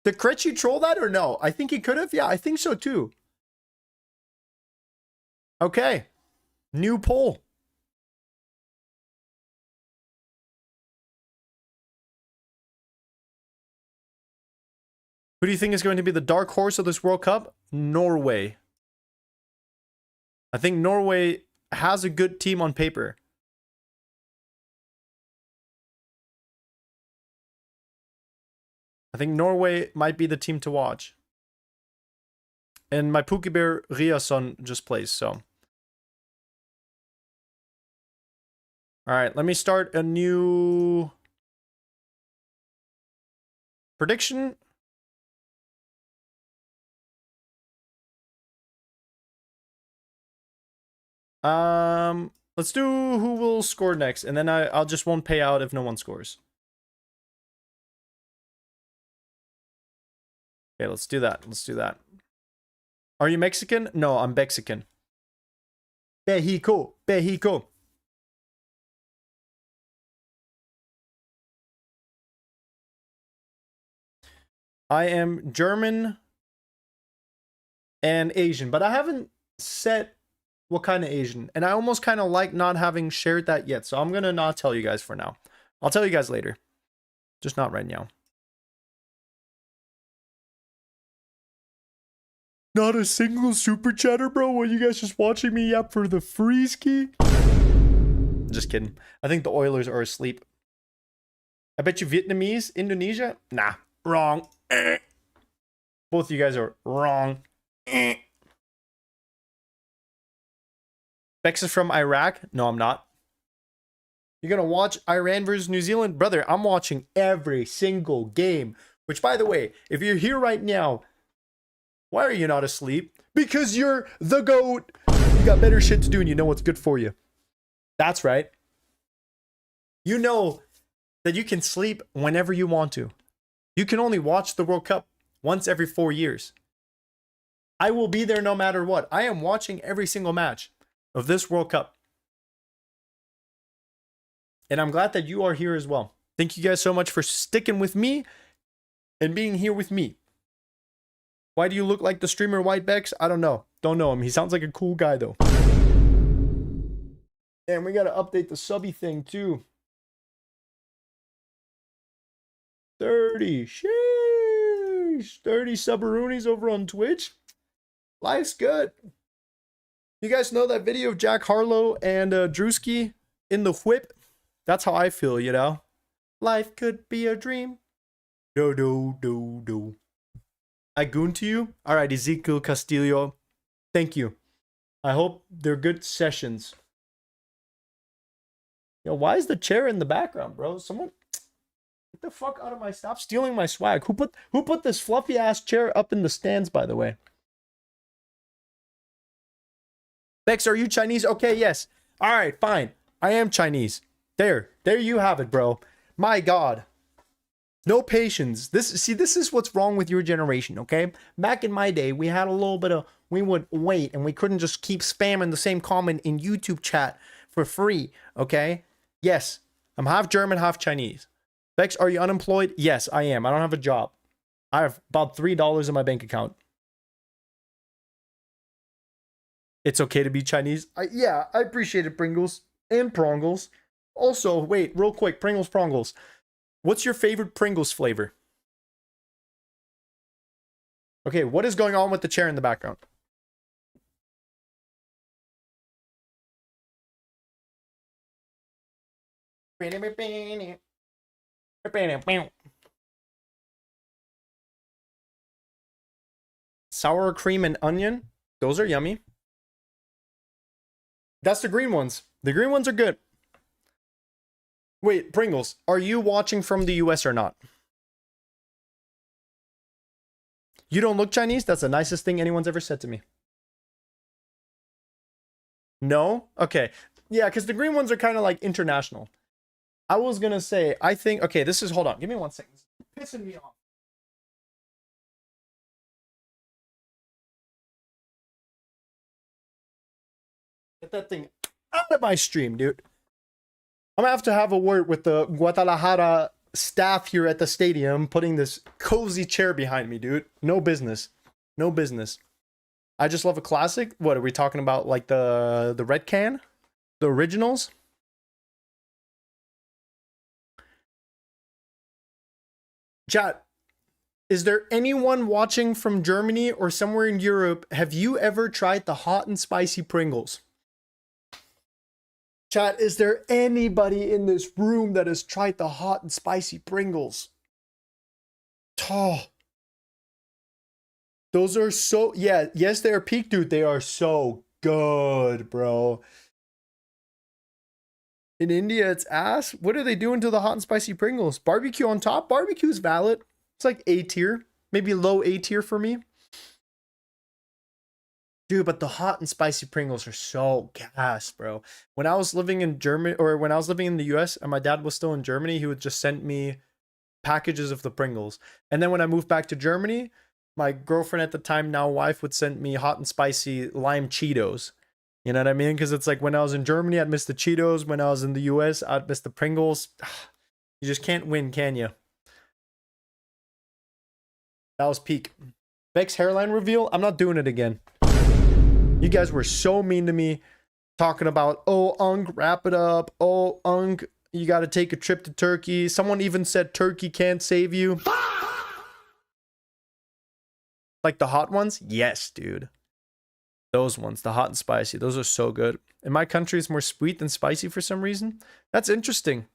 Did Krejci troll that or no? I think he could have. Yeah, I think so too. Okay. New poll. Who do you think is going to be the dark horse of this World Cup? Norway. I think Norway has a good team on paper. I think Norway might be the team to watch. And my Pookie Bear Riasson just plays, so. Alright, let me start a new prediction. Let's do who will score next, and then I'll just won't pay out if no one scores. Okay, let's do that. Let's do that. Are you Mexican? No, I'm Mexican. Mexico. Mexico. I am German and Asian, but I haven't set what kind of Asian. And I almost kind of like not having shared that yet. So I'm going to not tell you guys for now. I'll tell you guys later. Just not right now. Not a single super chatter, bro. What, you guys just watching me yap for the free ski? Just kidding. I think the Oilers are asleep. I bet you Vietnamese, Indonesia? Nah, wrong. Both of you guys are wrong. Bex is from Iraq? No, I'm not. You're gonna watch Iran versus New Zealand? Brother, I'm watching every single game. Which, by the way, if you're here right now, why are you not asleep? Because you're the GOAT. You got better shit to do and you know what's good for you. That's right. You know that you can sleep whenever you want to. You can only watch the World Cup once every 4 years. I will be there no matter what. I am watching every single match of this World Cup. And I'm glad that you are here as well. Thank you guys so much for sticking with me and being here with me. Why do you look like the streamer White Bex? I don't know. Don't know him. He sounds like a cool guy though. And we got to update the subby thing too. 30. Sheesh. 30 subbaroonies over on Twitch. Life's good. You guys know that video of Jack Harlow and Drewski in the whip? That's how I feel, you know? Life could be a dream. Do, do, do, do. I goon to you? Alright, Ezekiel Castillo. Thank you. I hope they're good sessions. Yo, why is the chair in the background, bro? Someone... Get the fuck out of my... Stop stealing my swag. Who put this fluffy ass chair up in the stands, by the way? Bex, are you Chinese? Okay, yes. Alright, fine. I am Chinese. There you have it, bro. My God. No patience. This is what's wrong with your generation, okay? Back in my day, we had a little bit of... We would wait, and we couldn't just keep spamming the same comment in YouTube chat for free, okay? Yes, I'm half German, half Chinese. Bex, are you unemployed? Yes, I am. I don't have a job. I have about $3 in my bank account. It's okay to be Chinese? Yeah, I appreciate it, Pringles. And Prongles. Also, wait, real quick, Pringles, Prongles. What's your favorite Pringles flavor? Okay, what is going on with the chair in the background? Sour cream and onion. Those are yummy. That's the green ones. The green ones are good. Wait, Pringles, are you watching from the US or not? You don't look Chinese? That's the nicest thing anyone's ever said to me. No? Okay. Yeah, because the green ones are kind of like international. I was going to say, I think, okay, this is, hold on. Give me 1 second. This is pissing me off. Get that thing out of my stream, dude. I'm gonna have a word with the Guadalajara staff here at the stadium, putting this cozy chair behind me, dude. No business. No business. I just love a classic. What are we talking about? Like the red can? The originals? Chat, is there anyone watching from Germany or somewhere in Europe? Have you ever tried the hot and spicy Pringles? Chat, is there anybody in this room that has tried the hot and spicy Pringles? Oh, those are so, yeah, yes, they are peak, dude. They are so good, bro. In India, it's ass. What are they doing to the hot and spicy Pringles? Barbecue on top? Barbecue's valid. It's like A tier, maybe low A tier for me. Dude, but the hot and spicy Pringles are so gas, bro. When I was living in Germany, or when I was living in the US and my dad was still in Germany, he would just send me packages of the Pringles. And then when I moved back to Germany, my girlfriend at the time, now wife, would send me hot and spicy lime Cheetos. You know what I mean? Because it's like when I was in Germany, I'd miss the Cheetos. When I was in the US, I'd miss the Pringles. You just can't win, can you? That was peak. Beck's hairline reveal? I'm not doing it again. You guys were so mean to me, talking about, oh, Unk, wrap it up. Oh, Unk, you got to take a trip to Turkey. Someone even said Turkey can't save you. Like the hot ones? Yes, dude. Those ones, the hot and spicy, those are so good. In my country, it's more sweet than spicy for some reason. That's interesting.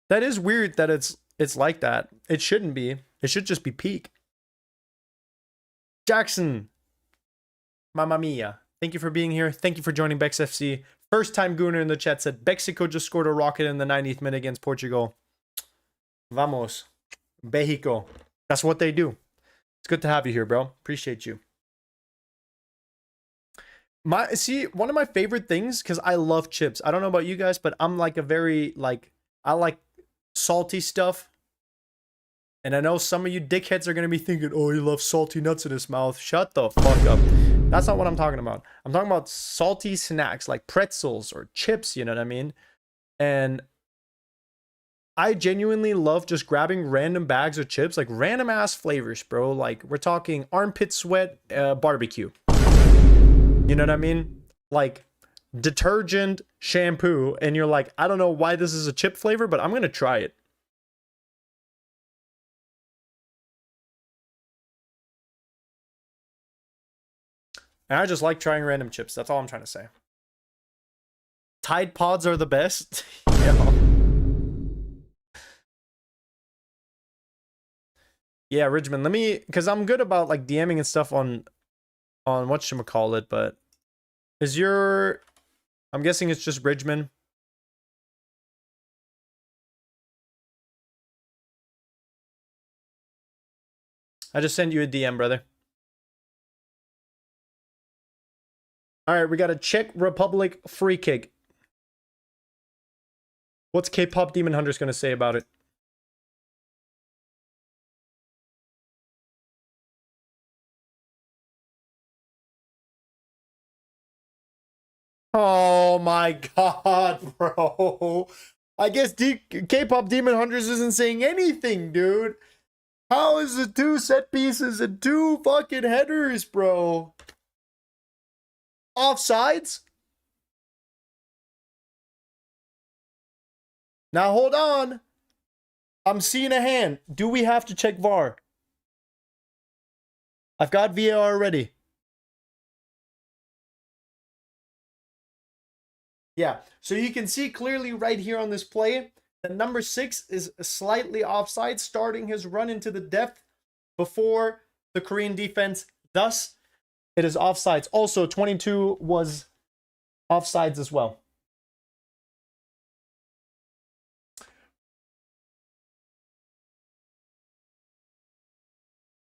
That is weird that it's like that. It shouldn't be. It should just be peak. Jackson. Mamma mia. Thank you for being here. Thank you for joining Bex FC. First time Gooner in the chat said Mexico just scored a rocket in the 90th minute against Portugal. Vamos. Mexico. That's what they do. It's good to have you here, bro. Appreciate you. One of my favorite things, because I love chips. I don't know about you guys, but I'm like a very, I like salty stuff. And I know some of you dickheads are going to be thinking, oh, he loves salty nuts in his mouth. Shut the fuck up. That's not what I'm talking about. I'm talking about salty snacks like pretzels or chips, you know what I mean? And I genuinely love just grabbing random bags of chips, like random ass flavors, bro. Like we're talking armpit sweat, barbecue. You know what I mean? Like detergent, shampoo, and you're like, I don't know why this is a chip flavor, but I'm going to try it. And I just like trying random chips. That's all I'm trying to say. Tide Pods are the best. Yeah, Ridgeman. Let me, because I'm good about like DMing and stuff on whatchamacallit, but is your, I'm guessing it's just Ridgeman. I just sent you a DM, brother. All right, we got a Czech Republic free kick. What's K-pop Demon Hunters going to say about it? Oh my god, bro. I guess K-pop Demon Hunters isn't saying anything, dude. How is it 2 set pieces and 2 fucking headers, bro? Offsides? Now hold on. I'm seeing a hand. Do we have to check VAR? I've got VAR ready. Yeah, so you can see clearly right here on this play that number 6 is slightly offside, starting his run into the depth before the Korean defense. Thus, it is offsides. Also, 22 was offsides as well.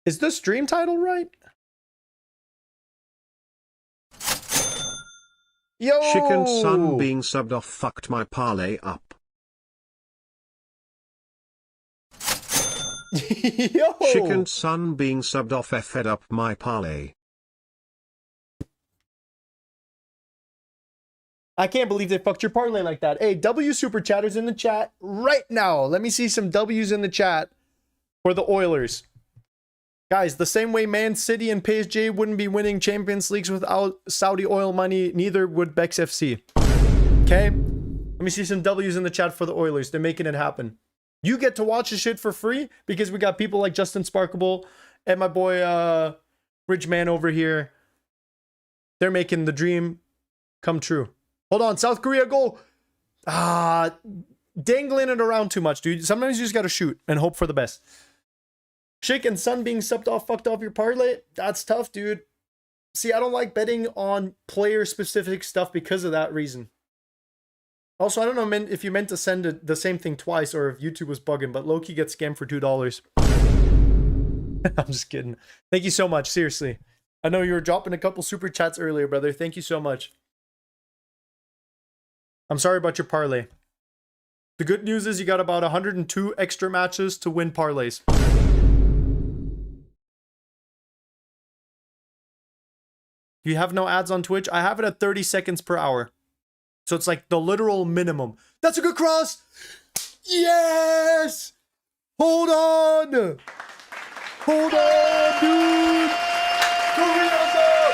Is the stream title right? Yo! Chicken Sun being subbed off fucked my parlay up. Yo! Chicken Sun being subbed off fed up my parlay. I can't believe they fucked your parlay like that. Hey, W super chatters in the chat right now. Let me see some W's in the chat for the Oilers. Guys, the same way Man City and PSG wouldn't be winning Champions Leagues without Saudi oil money, neither would Bex FC. Okay? Let me see some W's in the chat for the Oilers. They're making it happen. You get to watch this shit for free because we got people like Justin Sparkable and my boy Ridgeman over here. They're making the dream come true. Hold on, South Korea goal. Dangling it around too much, dude. Sometimes you just gotta shoot and hope for the best. Chicken Sun being subbed off, fucked off your parlay. That's tough, dude. See, I don't like betting on player-specific stuff because of that reason. Also, I don't know if you meant to send the same thing twice or if YouTube was bugging, but Loki gets scammed for $2. I'm just kidding. Thank you so much, seriously. I know you were dropping a couple super chats earlier, brother. Thank you so much. I'm sorry about your parlay. The good news is you got about 102 extra matches to win parlays. You have no ads on Twitch? I have it at 30 seconds per hour. So it's like the literal minimum. That's a good cross! Yes! Hold on! Hold on, dude! Korea's up!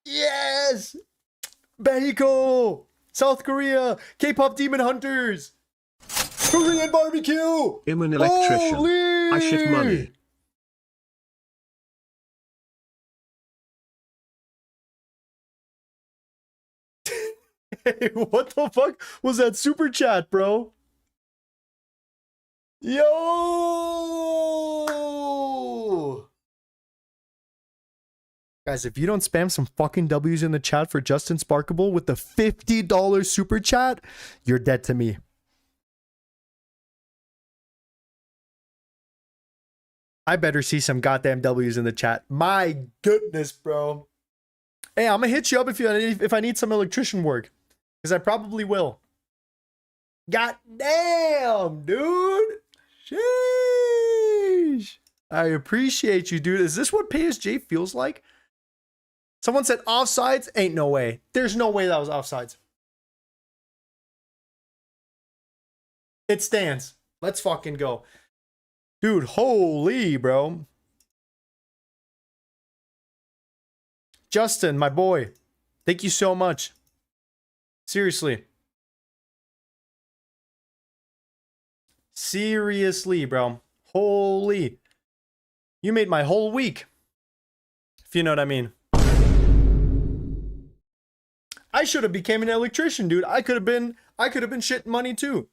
Yes! Mexico! South Korea! K-pop Demon Hunters! Korean barbecue! I'm an electrician. Holy! I shit money. Hey, what the fuck was that super chat, bro? Yo! Guys, if you don't spam some fucking W's in the chat for Justin Sparkable with the $50 super chat, you're dead to me. I better see some goddamn W's in the chat. My goodness, bro. Hey, I'm gonna hit you up if I need some electrician work. Because I probably will. God damn, dude. Sheesh. I appreciate you, dude. Is this what PSG feels like? Someone said offsides? Ain't no way. There's no way that was offsides. It stands. Let's fucking go. Dude, holy, bro. Justin, my boy. Thank you so much. Seriously. Seriously, bro. Holy. You made my whole week. If you know what I mean. I should have became an electrician, dude. I could have been shitting money too.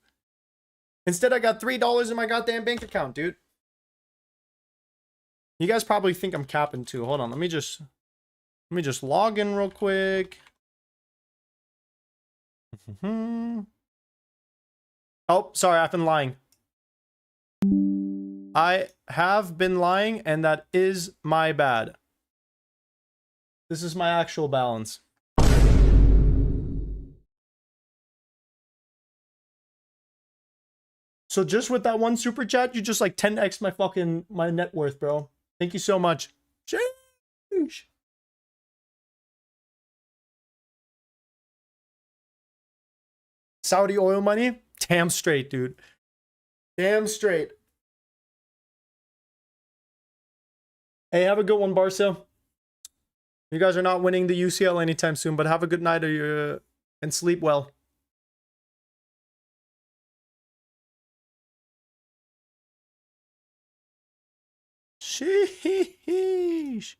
Instead, I got $3 in my goddamn bank account, dude. You guys probably think I'm capping too. Hold on, let me just log in real quick. Oh, sorry, I've been lying. I have been lying, and that is my bad. This is my actual balance. So just with that one super chat, you just like 10x my net worth, bro. Thank you so much. Sheesh. Saudi oil money? Damn straight, dude. Damn straight. Hey, have a good one, Barca. You guys are not winning the UCL anytime soon, but have a good night and sleep well. Sheesh.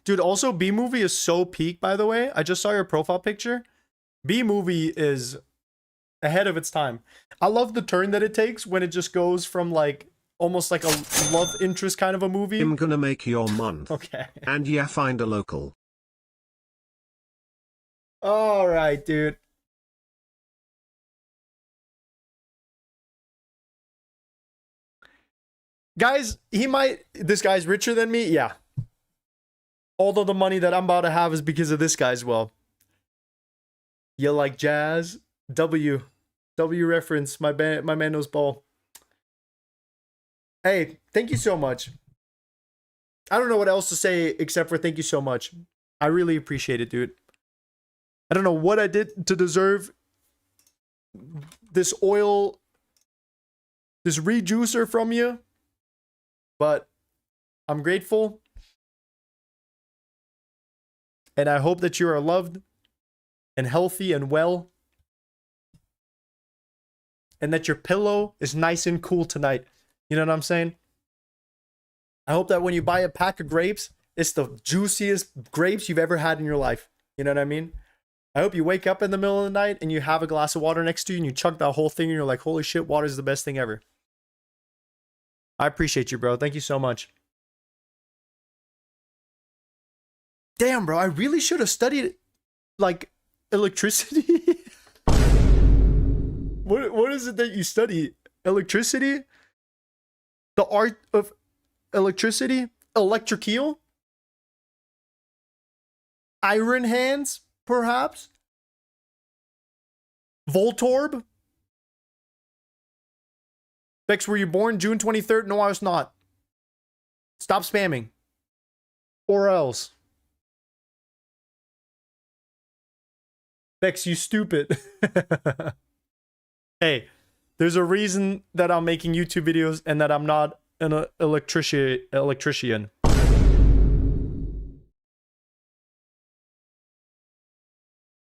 Dude, also B-Movie is so peak, by the way. I just saw your profile picture. B-Movie is ahead of its time. I love the turn that it takes when it just goes from like almost like a love interest kind of a movie. I'm gonna make your month. Okay. And yeah, find a local. All right, dude. Guys, this guy's richer than me. Yeah. Although the money that I'm about to have is because of this guy as well. You like jazz? W reference. My man knows ball. Hey, thank you so much. I don't know what else to say except for thank you so much. I really appreciate it, dude. I don't know what I did to deserve this rejuicer from you, but I'm grateful. And I hope that you are loved and healthy and well. And that your pillow is nice and cool tonight. You know what I'm saying? I hope that when you buy a pack of grapes, it's the juiciest grapes you've ever had in your life. You know what I mean? I hope you wake up in the middle of the night and you have a glass of water next to you and you chug that whole thing and you're like, holy shit, water is the best thing ever. I appreciate you, bro. Thank you so much. Damn, bro. I really should have studied, like, electricity. What is it that you study? Electricity? The art of electricity? Electrical? Iron hands, perhaps? Voltorb? Bex, were you born June 23rd? No, I was not. Stop spamming. Or else. Bex, you stupid. Hey, there's a reason that I'm making YouTube videos and that I'm not an electrician.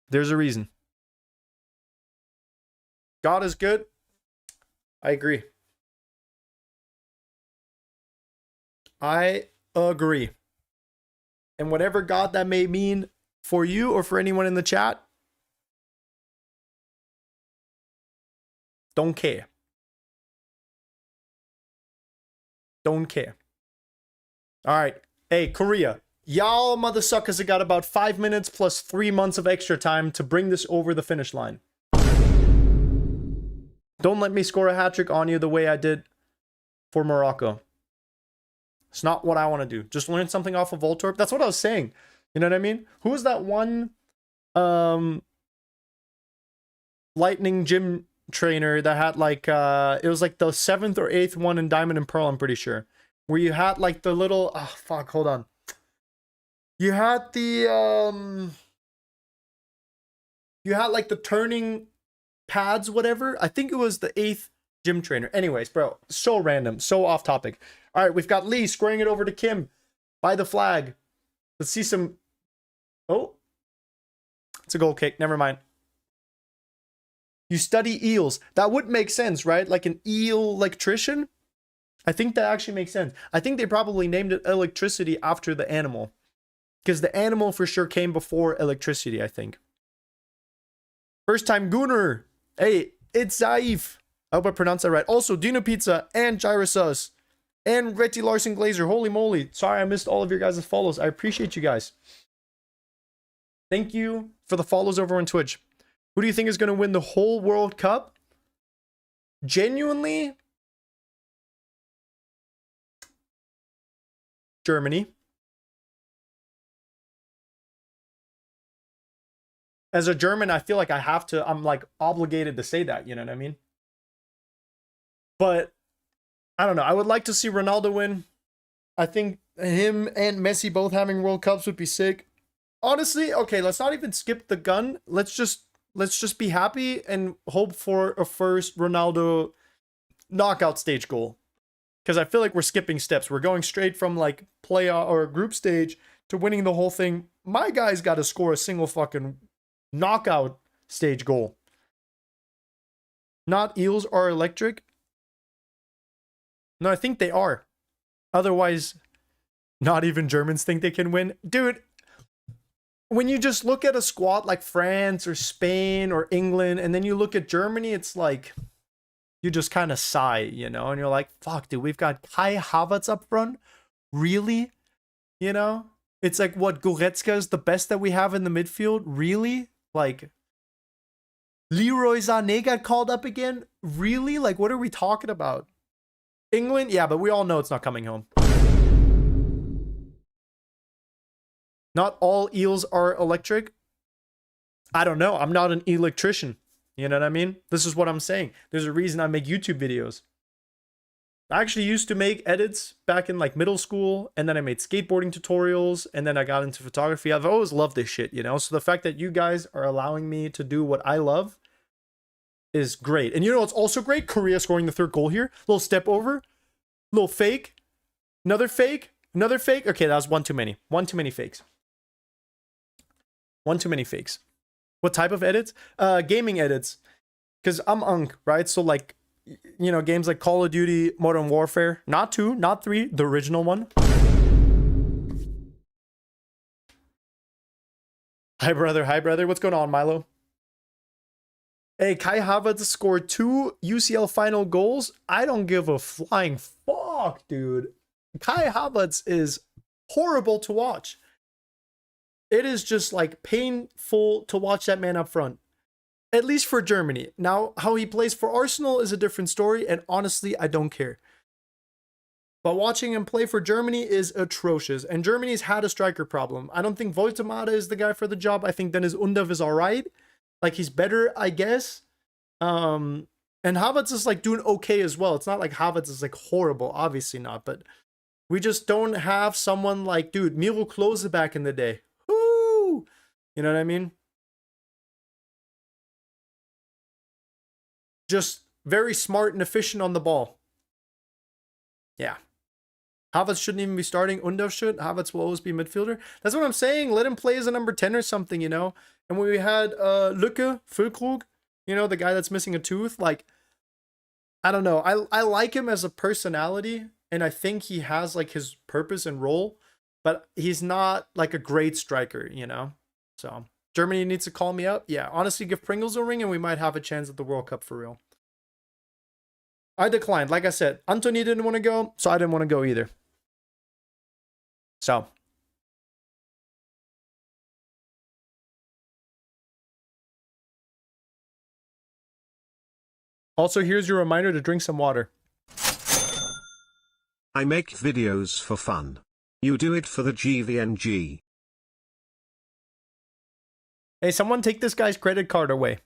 There's a reason. God is good. I agree. I agree. And whatever God that may mean for you or for anyone in the chat, don't care. Don't care. All right. Hey, Korea. Y'all mother suckers have got about 5 minutes plus 3 months of extra time to bring this over the finish line. Don't let me score a hat trick on you the way I did for Morocco. It's not what I want to do. Just learn something off of Voltorb. That's what I was saying. You know what I mean? Who was that one lightning gym trainer that had like it was like the 7th or 8th one in Diamond and Pearl, I'm pretty sure, where you had like the little hold on, you had the you had like the turning pads, whatever. I think it was the 8th gym trainer. Anyways, bro, so random, so off topic. All right, we've got Lee squaring it over to Kim by the flag. Let's see some. Oh, it's a goal kick, never mind. You study eels. That would make sense, right? Like an eel electrician. I think that actually makes sense. I think they probably named it electricity after the animal. Because the animal for sure came before electricity, I think. First time Gunnar. Hey, it's Zaif. I hope I pronounced that right. Also, Dino Pizza and Gyrosus and Retty Larson Glazer. Holy moly. Sorry I missed all of your guys' follows. I appreciate you guys. Thank you for the follows over on Twitch. Who do you think is going to win the whole World Cup? Genuinely, Germany. As a German, I feel like I'm like obligated to say that, you know what I mean? But I don't know. I would like to see Ronaldo win. I think him and Messi both having World Cups would be sick. Honestly, okay, let's not even skip the gun. Let's just be happy and hope for a first Ronaldo knockout stage goal. Because I feel like we're skipping steps. We're going straight from like playoff or group stage to winning the whole thing. My guy's got to score a single fucking knockout stage goal. Not eels are electric. No, I think they are. Otherwise, not even Germans think they can win. Dude, when you just look at a squad like France or Spain or England, and then you look at Germany, it's like, you just kind of sigh, you know? And you're like, fuck, dude, we've got Kai Havertz up front? Really? You know? It's like, what, Goretzka is the best that we have in the midfield? Really? Like, Leroy Sané got called up again? Really? Like, what are we talking about? England, yeah, but we all know it's not coming home. Not all eels are electric. I don't know. I'm not an electrician. You know what I mean? This is what I'm saying. There's a reason I make YouTube videos. I actually used to make edits back in like middle school, and then I made skateboarding tutorials, and then I got into photography. I've always loved this shit, you know? So the fact that you guys are allowing me to do what I love is great. And you know what's also great? Korea scoring the third goal here. Little step over. Little fake. Another fake. Another fake. Okay, that was one too many. One too many fakes. One too many fakes. What type of edits? Gaming edits. Because I'm Unk, right? So like, you know, games like Call of Duty, Modern Warfare. Not 2, not 3, the original one. Hi, brother. Hi, brother. What's going on, Milo? Hey, Kai Havertz scored 2 UCL final goals. I don't give a flying fuck, dude. Kai Havertz is horrible to watch. It is just like painful to watch that man up front. At least for Germany. Now, how he plays for Arsenal is a different story, and honestly, I don't care. But watching him play for Germany is atrocious, and Germany's had a striker problem. I don't think Voitemata is the guy for the job. I think Dennis Undav is all right. Like, he's better, I guess. And Havertz is, like, doing okay as well. It's not like Havertz is, like, horrible. Obviously not, but we just don't have someone like, dude, Miro Klose back in the day. Woo! You know what I mean? Just very smart and efficient on the ball. Yeah. Havertz shouldn't even be starting. Undav should. Havertz will always be midfielder. That's what I'm saying. Let him play as a number 10 or something, you know? And when we had Lücke, Füllkrug, you know, the guy that's missing a tooth, like, I don't know. I like him as a personality, and I think he has, like, his purpose and role, but he's not, like, a great striker, you know? So, Germany needs to call me up. Yeah, honestly, give Pringles a ring, and we might have a chance at the World Cup for real. I declined. Like I said, Anthony didn't want to go, so I didn't want to go either. So. Also, here's your reminder to drink some water. I make videos for fun. You do it for the GVNG. Hey, someone take this guy's credit card away.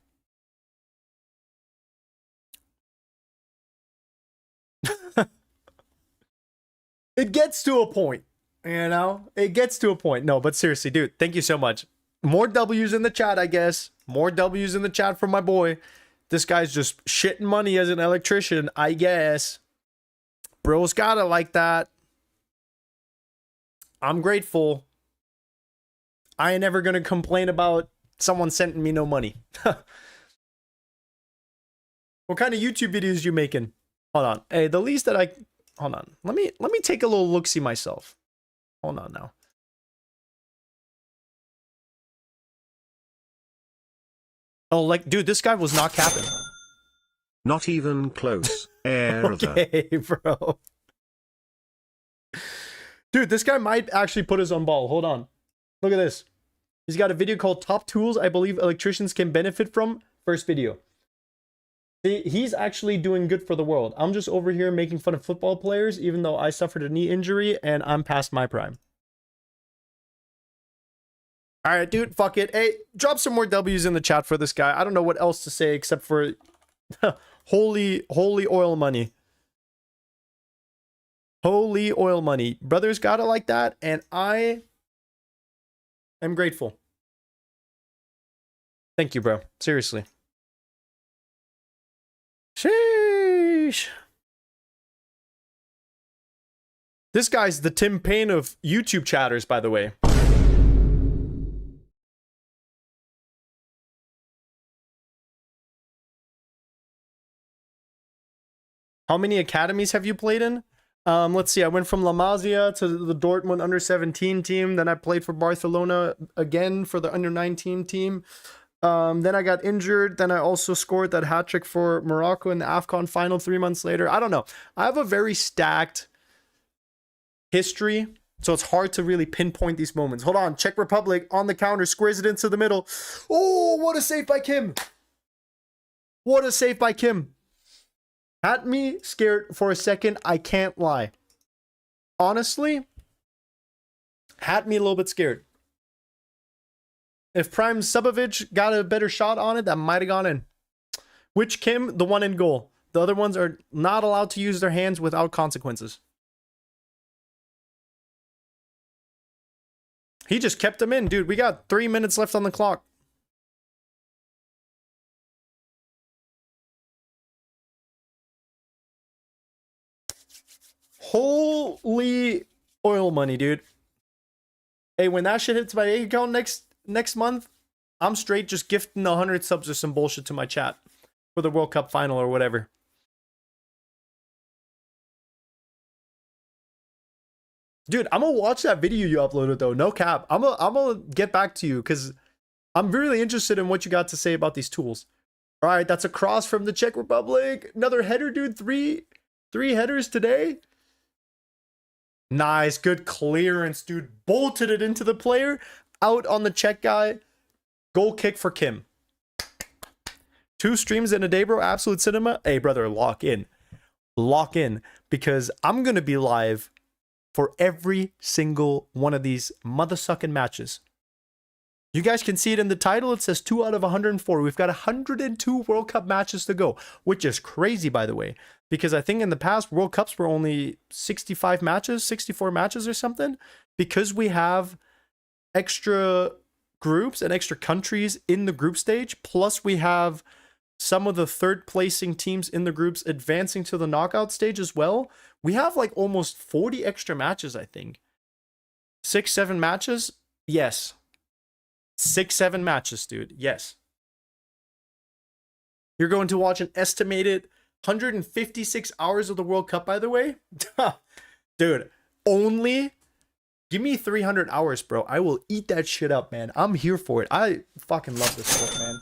It gets to a point, you know? It gets to a point. No, but seriously, dude, thank you so much. More W's in the chat, I guess. More W's in the chat from my boy. This guy's just shitting money as an electrician, I guess. Bro's got it like that. I'm grateful. I ain't never gonna complain about someone sending me no money. What kind of YouTube videos you making? Hold on. Hey, the least that I... Hold on. Let me take a little look-see myself. Hold on now. Oh, like, dude, this guy was not capping. Not even close. Okay, bro. Dude, this guy might actually put us on ball. Hold on. Look at this. He's got a video called Top Tools I Believe Electricians Can Benefit From. First video. See, he's actually doing good for the world. I'm just over here making fun of football players, even though I suffered a knee injury and I'm past my prime. All right, dude, fuck it. Hey, drop some more W's in the chat for this guy. I don't know what else to say except for holy oil money. Holy oil money. Brothers got it like that, and I am grateful. Thank you, bro. Seriously. Sheesh. This guy's the Tim Payne of YouTube chatters, by the way. How many academies have you played in? Let's see. I went from La Masia to the Dortmund under-17 team. Then I played for Barcelona again for the under-19 team. Then I got injured. Then I also scored that hat-trick for Morocco in the AFCON final 3 months later. I don't know. I have a very stacked history, so it's hard to really pinpoint these moments. Hold on. Czech Republic on the counter. Squares it into the middle. Oh, what a save by Kim. What a save by Kim. Had me scared for a second, I can't lie. Honestly, had me a little bit scared. If Prime Subovic got a better shot on it, that might have gone in. Which Kim, the one in goal. The other ones are not allowed to use their hands without consequences. He just kept them in, dude. We got 3 minutes left on the clock. Holy oil money, dude. Hey, when that shit hits my bank account next month, I'm straight just gifting 100 subs or some bullshit to my chat for the World Cup final or whatever. Dude, I'm gonna watch that video you uploaded though. No cap. I'm gonna get back to you because I'm really interested in what you got to say about these tools. All right, that's a cross from the Czech Republic. Another header, dude. Three headers today. Nice, good clearance, dude. Bolted it into the player. Out on the Czech guy. Goal kick for Kim. 2 streams in a day, bro. Absolute cinema. Hey, brother, lock in. Lock in. Because I'm going to be live for every single one of these mother-sucking matches. You guys can see it in the title. It says 2 out of 104. We've got 102 World Cup matches to go, which is crazy, by the way, because I think in the past World Cups were only 65 matches, 64 matches or something, because we have extra groups and extra countries in the group stage, plus we have some of the third placing teams in the groups advancing to the knockout stage as well. We have like almost 40 extra matches, I think. 6-7 matches? Yes. 6-7 matches, dude. Yes. You're going to watch an estimated 156 hours of the World Cup, by the way. Dude, only give me 300 hours, bro. I will eat that shit up, man. I'm here for it. I fucking love this sport, man.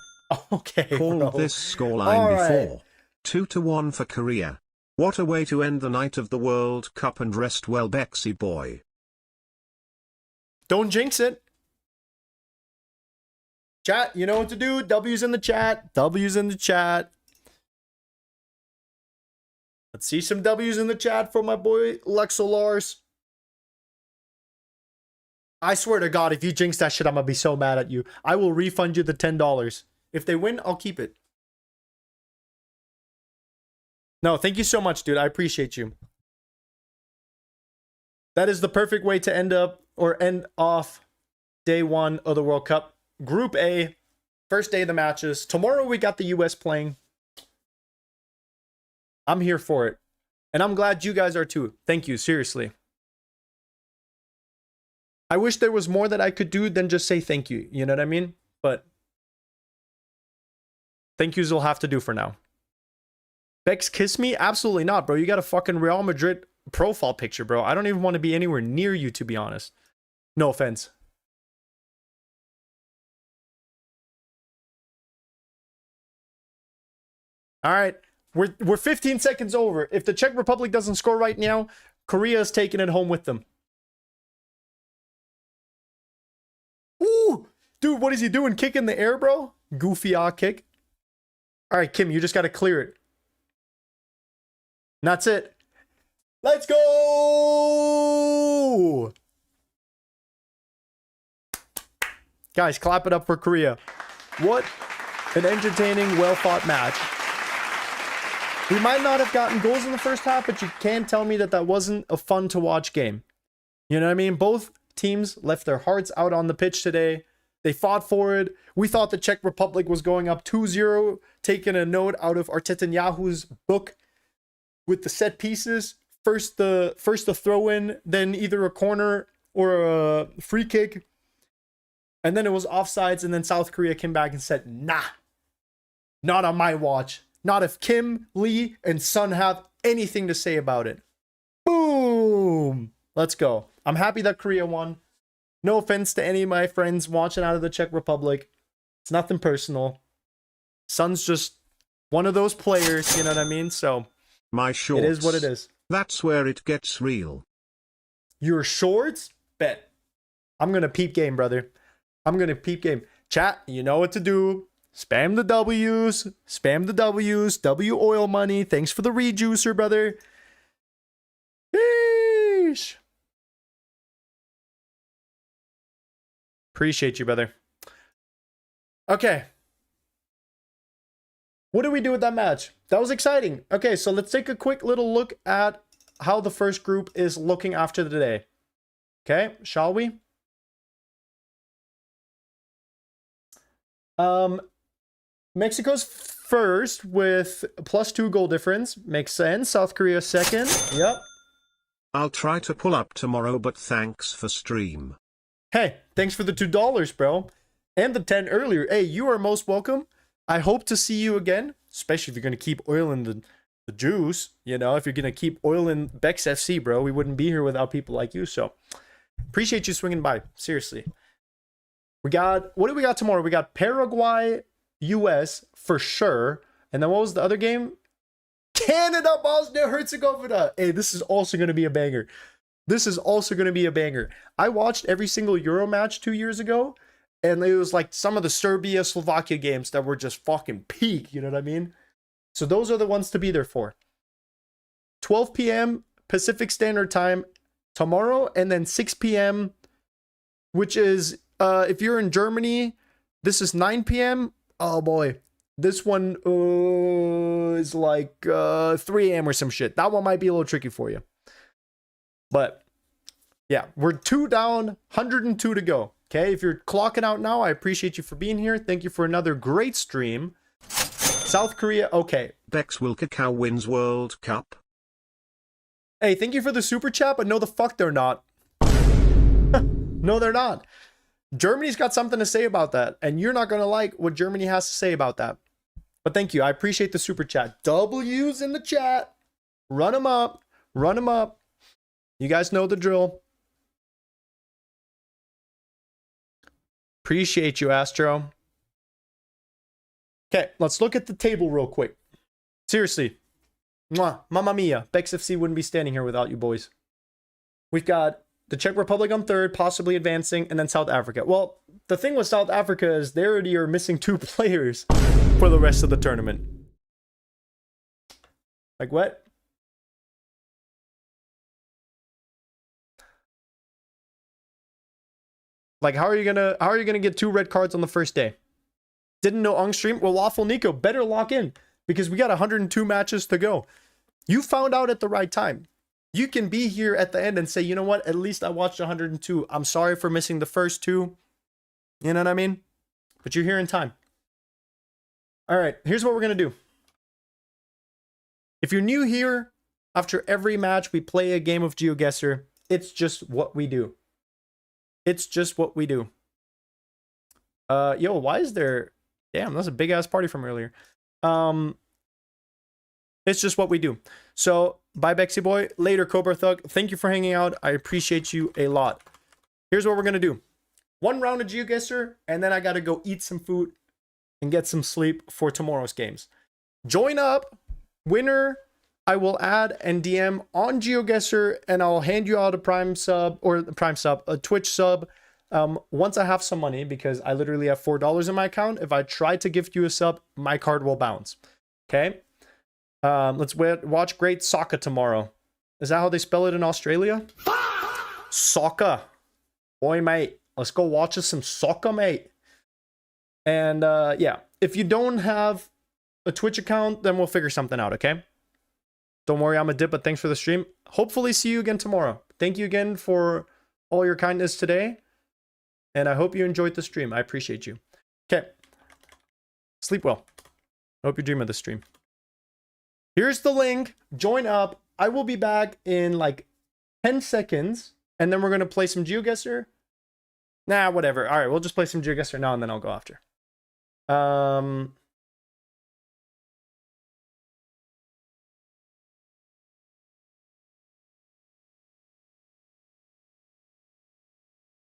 Okay, Call bro. this scoreline All right. before. 2-1 for Korea. What a way to end the night of the World Cup, and rest well, Bexy boy. Don't jinx it. Chat, you know what to do. W's in the chat. W's in the chat. Let's see some W's in the chat for my boy Lexolars. I swear to God, if you jinx that shit, I'm gonna be so mad at you. I will refund you the $10. If they win, I'll keep it. No, thank you so much, dude. I appreciate you. That is the perfect way to end off day 1 of the World Cup. Group A, first day of the matches. Tomorrow we got the US playing. I'm here for it. And I'm glad you guys are too. Thank you, seriously. I wish there was more that I could do than just say thank you. You know what I mean? But thank yous will have to do for now. Bex, kiss me? Absolutely not, bro. You got a fucking Real Madrid profile picture, bro. I don't even want to be anywhere near you, to be honest. No offense. All right. We're 15 seconds over. If the Czech Republic doesn't score right now, Korea is taking it home with them. Ooh! Dude, what is he doing? Kick in the air, bro? Goofy kick. All right, Kim, you just got to clear it. And that's it. Let's go! Guys, clap it up for Korea. What an entertaining, well-fought match. We might not have gotten goals in the first half, but you can't tell me that that wasn't a fun-to-watch game. You know what I mean? Both teams left their hearts out on the pitch today. They fought for it. We thought the Czech Republic was going up 2-0, taking a note out of Artetanyahu's book with the set pieces. First the throw-in, then either a corner or a free kick. And then it was offsides, and then South Korea came back and said, nah, not on my watch. Not if Kim, Lee, and Sun have anything to say about it. Boom! Let's go. I'm happy that Korea won. No offense to any of my friends watching out of the Czech Republic. It's nothing personal. Sun's just one of those players, you know what I mean? So, my shorts. it is what it is. That's where it gets real. Your shorts? Bet. I'm going to peep game, brother. I'm going to peep game. Chat, you know what to do. Spam the W's. Spam the W's. W oil money. Thanks for the rejuicer, brother. Yeesh. Appreciate you, brother. Okay. What did we do with that match? That was exciting. Okay, so let's take a quick little look at how the first group is looking after the day. Okay, shall we? Mexico's first with +2 goal difference. Makes sense. South Korea second. Yep. I'll try to pull up tomorrow, but thanks for stream. Hey, thanks for the $2, bro. And the 10 earlier. Hey, you are most welcome. I hope to see you again, especially if you're going to keep oiling the juice. You know, if you're going to keep oiling Bex FC, bro, we wouldn't be here without people like you. So appreciate you swinging by. Seriously. What do we got tomorrow? We got Paraguay, US for sure. And then what was the other game? Canada, Bosnia, Herzegovina. Hey, this is also going to be a banger. This is also going to be a banger. I watched every single Euro match 2 years ago. And it was like some of the Serbia, Slovakia games that were just fucking peak. You know what I mean? So those are the ones to be there for. 12 p.m. Pacific Standard Time tomorrow. And then 6 p.m. which is, if you're in Germany, this is 9 p.m. Oh boy. This one is like 3 a.m. or some shit. That one might be a little tricky for you. But yeah, we're 2 down, 102 to go. Okay, if you're clocking out now, I appreciate you for being here. Thank you for another great stream. South Korea, okay. Bex will Cacao wins World Cup. Hey, thank you for the super chat, but no the fuck they're not. No, they're not. Germany's got something to say about that, and you're not going to like what Germany has to say about that. But thank you. I appreciate the super chat. W's in the chat. Run them up. Run them up. You guys know the drill. Appreciate you, Astro. Okay, let's look at the table real quick. Seriously. Mwah, mamma mia. Bex FC wouldn't be standing here without you boys. We've got the Czech Republic on third, possibly advancing, and then South Africa. Well, the thing with South Africa is they already are missing 2 players for the rest of the tournament. Like what? Like, how are you gonna get 2 red cards on the first day? Didn't know on stream? Well, Waffle Nico, better lock in because we got 102 matches to go. You found out at the right time. You can be here at the end and say, you know what? At least I watched 102. I'm sorry for missing the first 2. You know what I mean? But you're here in time. All right, here's what we're gonna do. If you're new here, after every match we play a game of GeoGuessr. It's just what we do. It's just what we do. Yo, why is there... Damn, that's a big-ass party from earlier. It's just what we do. So, bye, Bexy Boy. Later, Cobra Thug. Thank you for hanging out. I appreciate you a lot. Here's what we're going to do. 1 round of GeoGuessr, and then I got to go eat some food and get some sleep for tomorrow's games. Join up. Winner, I will add and DM on GeoGuessr, and I'll hand you out a a Twitch sub, once I have some money, because I literally have $4 in my account. If I try to gift you a sub, my card will bounce. Okay? Let's watch great soccer tomorrow. Is that how they spell it in Australia? Soccer. Boy, mate. Let's go watch us some soccer, mate. And yeah, if you don't have a Twitch account, then we'll figure something out, okay? Don't worry, I'm a dip, but thanks for the stream. Hopefully see you again tomorrow. Thank you again for all your kindness today. And I hope you enjoyed the stream. I appreciate you. Okay. Sleep well. I hope you dream of the stream. Here's the link. Join up. I will be back in like 10 seconds. And then we're going to play some GeoGuessr. Nah, whatever. All right, we'll just play some GeoGuessr now and then I'll go after.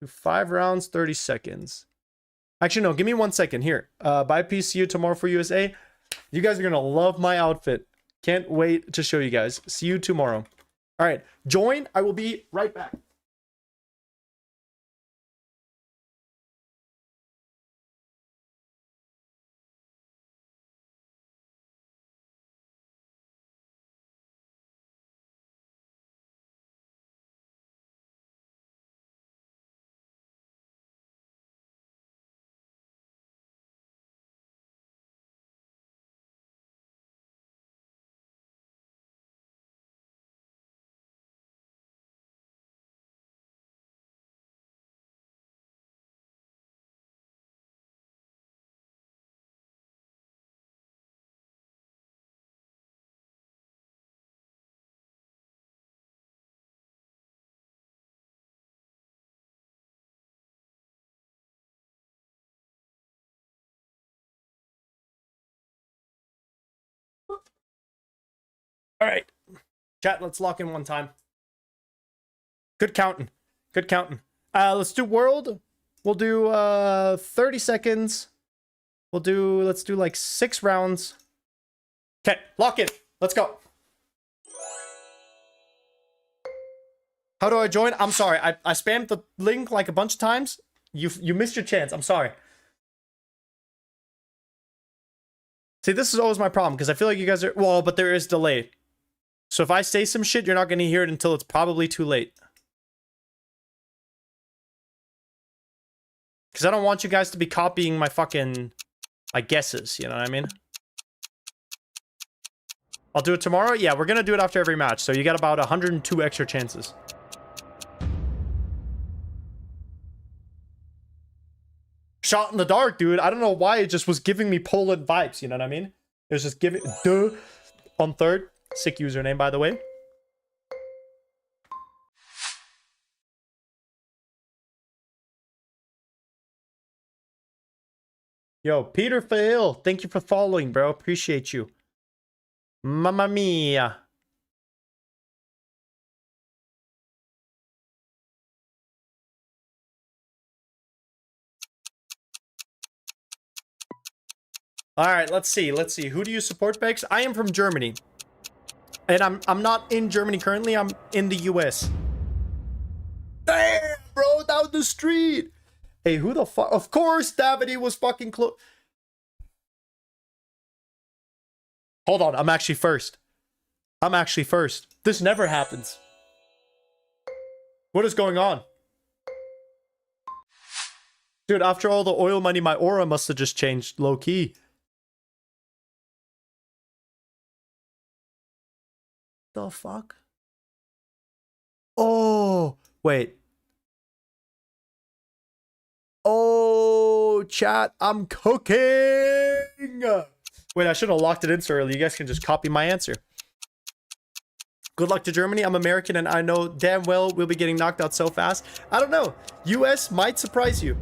5 rounds, 30 seconds. Actually, no, give me 1 second. Here. Bye, peace. See you tomorrow for USA. You guys are going to love my outfit. Can't wait to show you guys. See you tomorrow. All right. Join. I will be right back. All right. Chat, let's lock in one time. Good counting. Good counting. Let's do world. We'll do 30 seconds. Let's do like 6 rounds. Okay, lock in. Let's go. How do I join? I'm sorry. I spammed the link like a bunch of times. You missed your chance. I'm sorry. See, this is always my problem because I feel like you guys are... Well, but there is delay. So if I say some shit, you're not going to hear it until it's probably too late. Because I don't want you guys to be copying my fucking... my guesses, you know what I mean? I'll do it tomorrow? Yeah, we're going to do it after every match. So you got about 102 extra chances. Shot in the dark, dude. I don't know why it just was giving me Poland vibes, you know what I mean? It was just giving... Duh. On third. Sick username, by the way. Yo, Peter Phil, thank you for following, bro. Appreciate you. Mamma mia. All right, let's see. Let's see. Who do you support, Bex? I am from Germany. And I'm not in Germany currently. I'm in the US. Damn, bro, down the street. Hey, who the fuck? Of course, Davide was fucking close. Hold on, I'm actually first. I'm actually first. This never happens. What is going on? Dude, after all the oil money, my aura must have just changed low-key. The fuck? Oh, wait. Oh, chat, I'm cooking. Wait, I should have locked it in so early. You guys can just copy my answer. Good luck to Germany. I'm American and I know damn well we'll be getting knocked out so fast. I don't know. US might surprise you.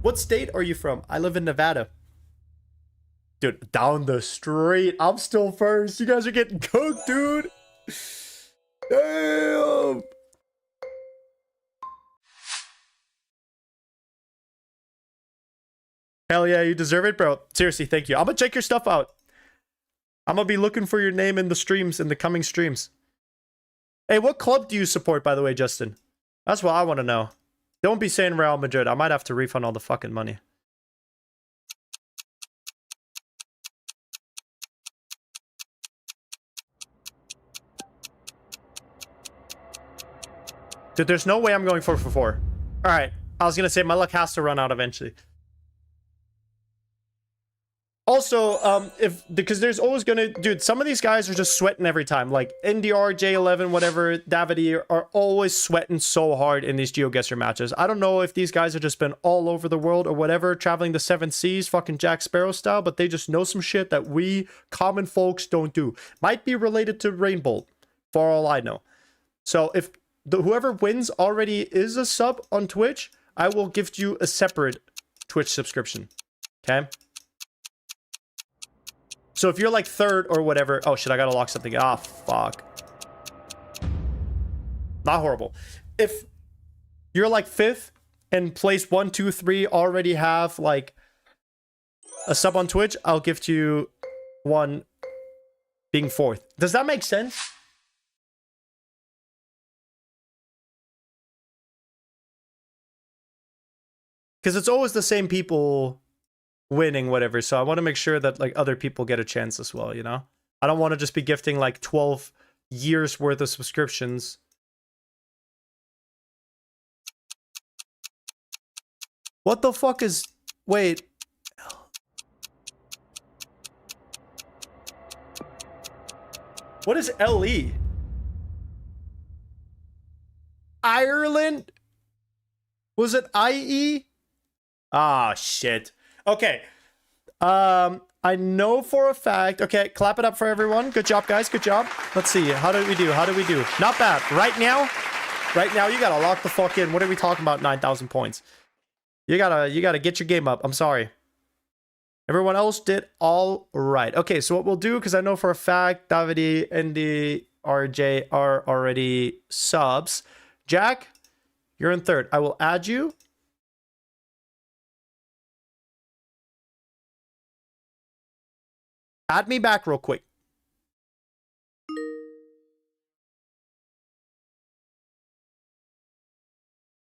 What state are you from? I live in Nevada. Dude, down the street. I'm still first. You guys are getting cooked, dude. Damn. Hell yeah, you deserve it, bro. Seriously, thank you. I'm gonna check your stuff out. I'm gonna be looking for your name in the streams, in the coming streams. Hey, what club do you support, by the way, Justin? That's what I want to know. Don't be saying Real Madrid. I might have to refund all the fucking money. Dude, there's no way I'm going 4 for 4. All right. I was going to say my luck has to run out eventually. Also, because there's always gonna, dude, some of these guys are just sweating every time. Like NDR, J11, whatever, Davide are always sweating so hard in these GeoGuessr matches. I don't know if these guys have just been all over the world or whatever, traveling the 7 seas, fucking Jack Sparrow style, but they just know some shit that we common folks don't do. Might be related to Rainbow, for all I know. So if whoever wins already is a sub on Twitch, I will gift you a separate Twitch subscription. Okay? So if you're like 3rd or whatever... Oh, shit, I gotta lock something. Ah, fuck. Not horrible. If you're like 5th and place 1, 2, 3 already have like a sub on Twitch, I'll gift you one being 4th. Does that make sense? Because it's always the same people winning whatever, so I want to make sure that like other people get a chance as well, you know? I don't want to just be gifting like 12 years worth of subscriptions. What the fuck is... Wait. What is LE? Ireland? Was it IE? Ah, shit. Okay. I know for a fact. Okay, clap it up for everyone. Good job, guys. Good job. Let's see. How did we do? How did we do? Not bad. Right now, you gotta lock the fuck in. What are we talking about? 9,000 points. You gotta get your game up. I'm sorry. Everyone else did all right. Okay, so what we'll do, because I know for a fact Davide and the RJ are already subs. Jack, you're in third. I will add you. Add me back real quick.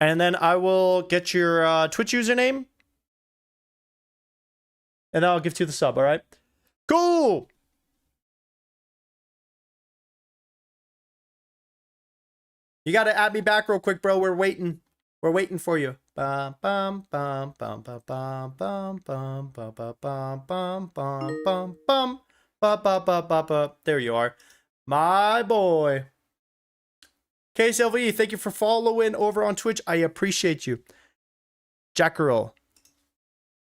And then I will get your Twitch username. And then I'll give you the sub, all right? Cool! You gotta add me back real quick, bro. We're waiting. We're waiting for you. Bum bum bum bum bum bum bum bum bum bum bum bum bum bum bum. There you are. My boy. KSLV, thank you for following over on Twitch. I appreciate you. Jackarol.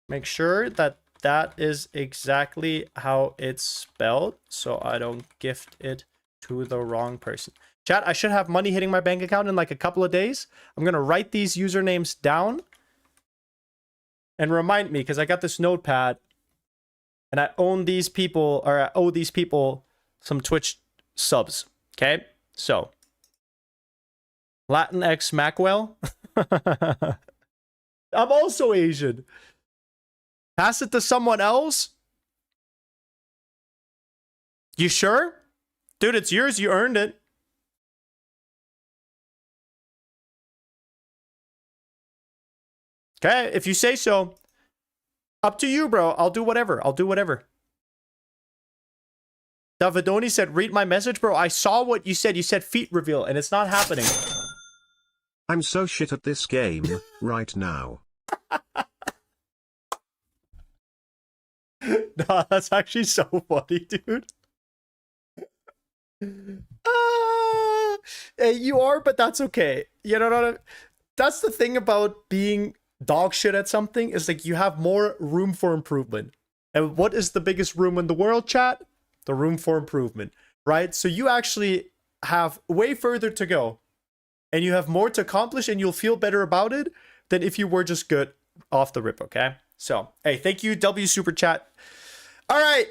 Make sure that that is exactly how it's spelled, so I don't gift it to the wrong person. Chat, I should have money hitting my bank account in like a couple of days. I'm going to write these usernames down and remind me, because I got this notepad and I own these people, or I owe these people some Twitch subs. Okay, so Latinx Macwell. I'm also Asian. Pass it to someone else? You sure? Dude, it's yours. You earned it. Okay, if you say so. Up to you, bro. I'll do whatever. I'll do whatever. Davidoni said, read my message, bro. I saw what you said. You said feet reveal, and it's not happening. I'm so shit at this game right now. No, that's actually so funny, dude. You are, but that's okay. You know what I mean? That's the thing about being dog shit at something, is like you have more room for improvement. And what is the biggest room in the world, chat? The room for improvement, right? So you actually have way further to go, and you have more to accomplish, and you'll feel better about it than if you were just good off the rip, okay? So, hey, thank you, W Super Chat. All right.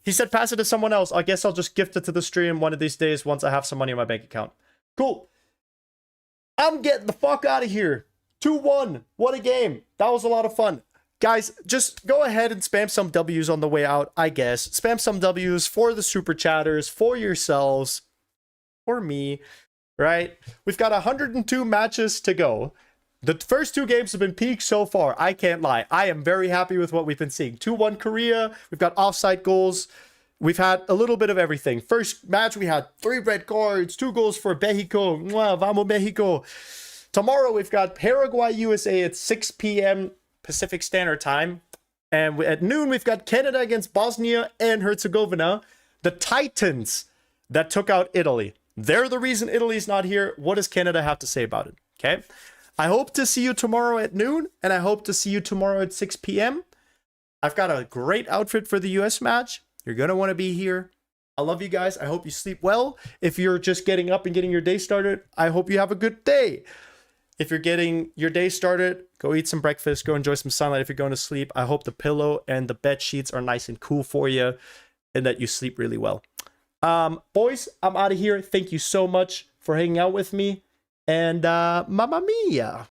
He said pass it to someone else. I guess I'll just gift it to the stream one of these days once I have some money in my bank account. Cool. I'm getting the fuck out of here. 2-1. What a game. That was a lot of fun. Guys, just go ahead and spam some W's on the way out, I guess. Spam some W's for the super chatters, for yourselves, for me, right? We've got 102 matches to go. The first two games have been peak so far. I can't lie. I am very happy with what we've been seeing. 2-1 Korea. We've got offside goals. We've had a little bit of everything. First match, we had 3 red cards, 2 goals for Mexico. Mwah, vamos Mexico. Tomorrow, we've got Paraguay, USA at 6 p.m. Pacific Standard Time. And at noon, we've got Canada against Bosnia and Herzegovina. The Titans that took out Italy. They're the reason Italy's not here. What does Canada have to say about it? Okay. I hope to see you tomorrow at noon, and I hope to see you tomorrow at 6 p.m. I've got a great outfit for the US match. You're going to want to be here. I love you guys. I hope you sleep well. If you're just getting up and getting your day started, I hope you have a good day. If you're getting your day started, go eat some breakfast, go enjoy some sunlight. If you're going to sleep, I hope the pillow and the bed sheets are nice and cool for you and that you sleep really well. Boys, I'm out of here. Thank you so much for hanging out with me. And Mamma Mia.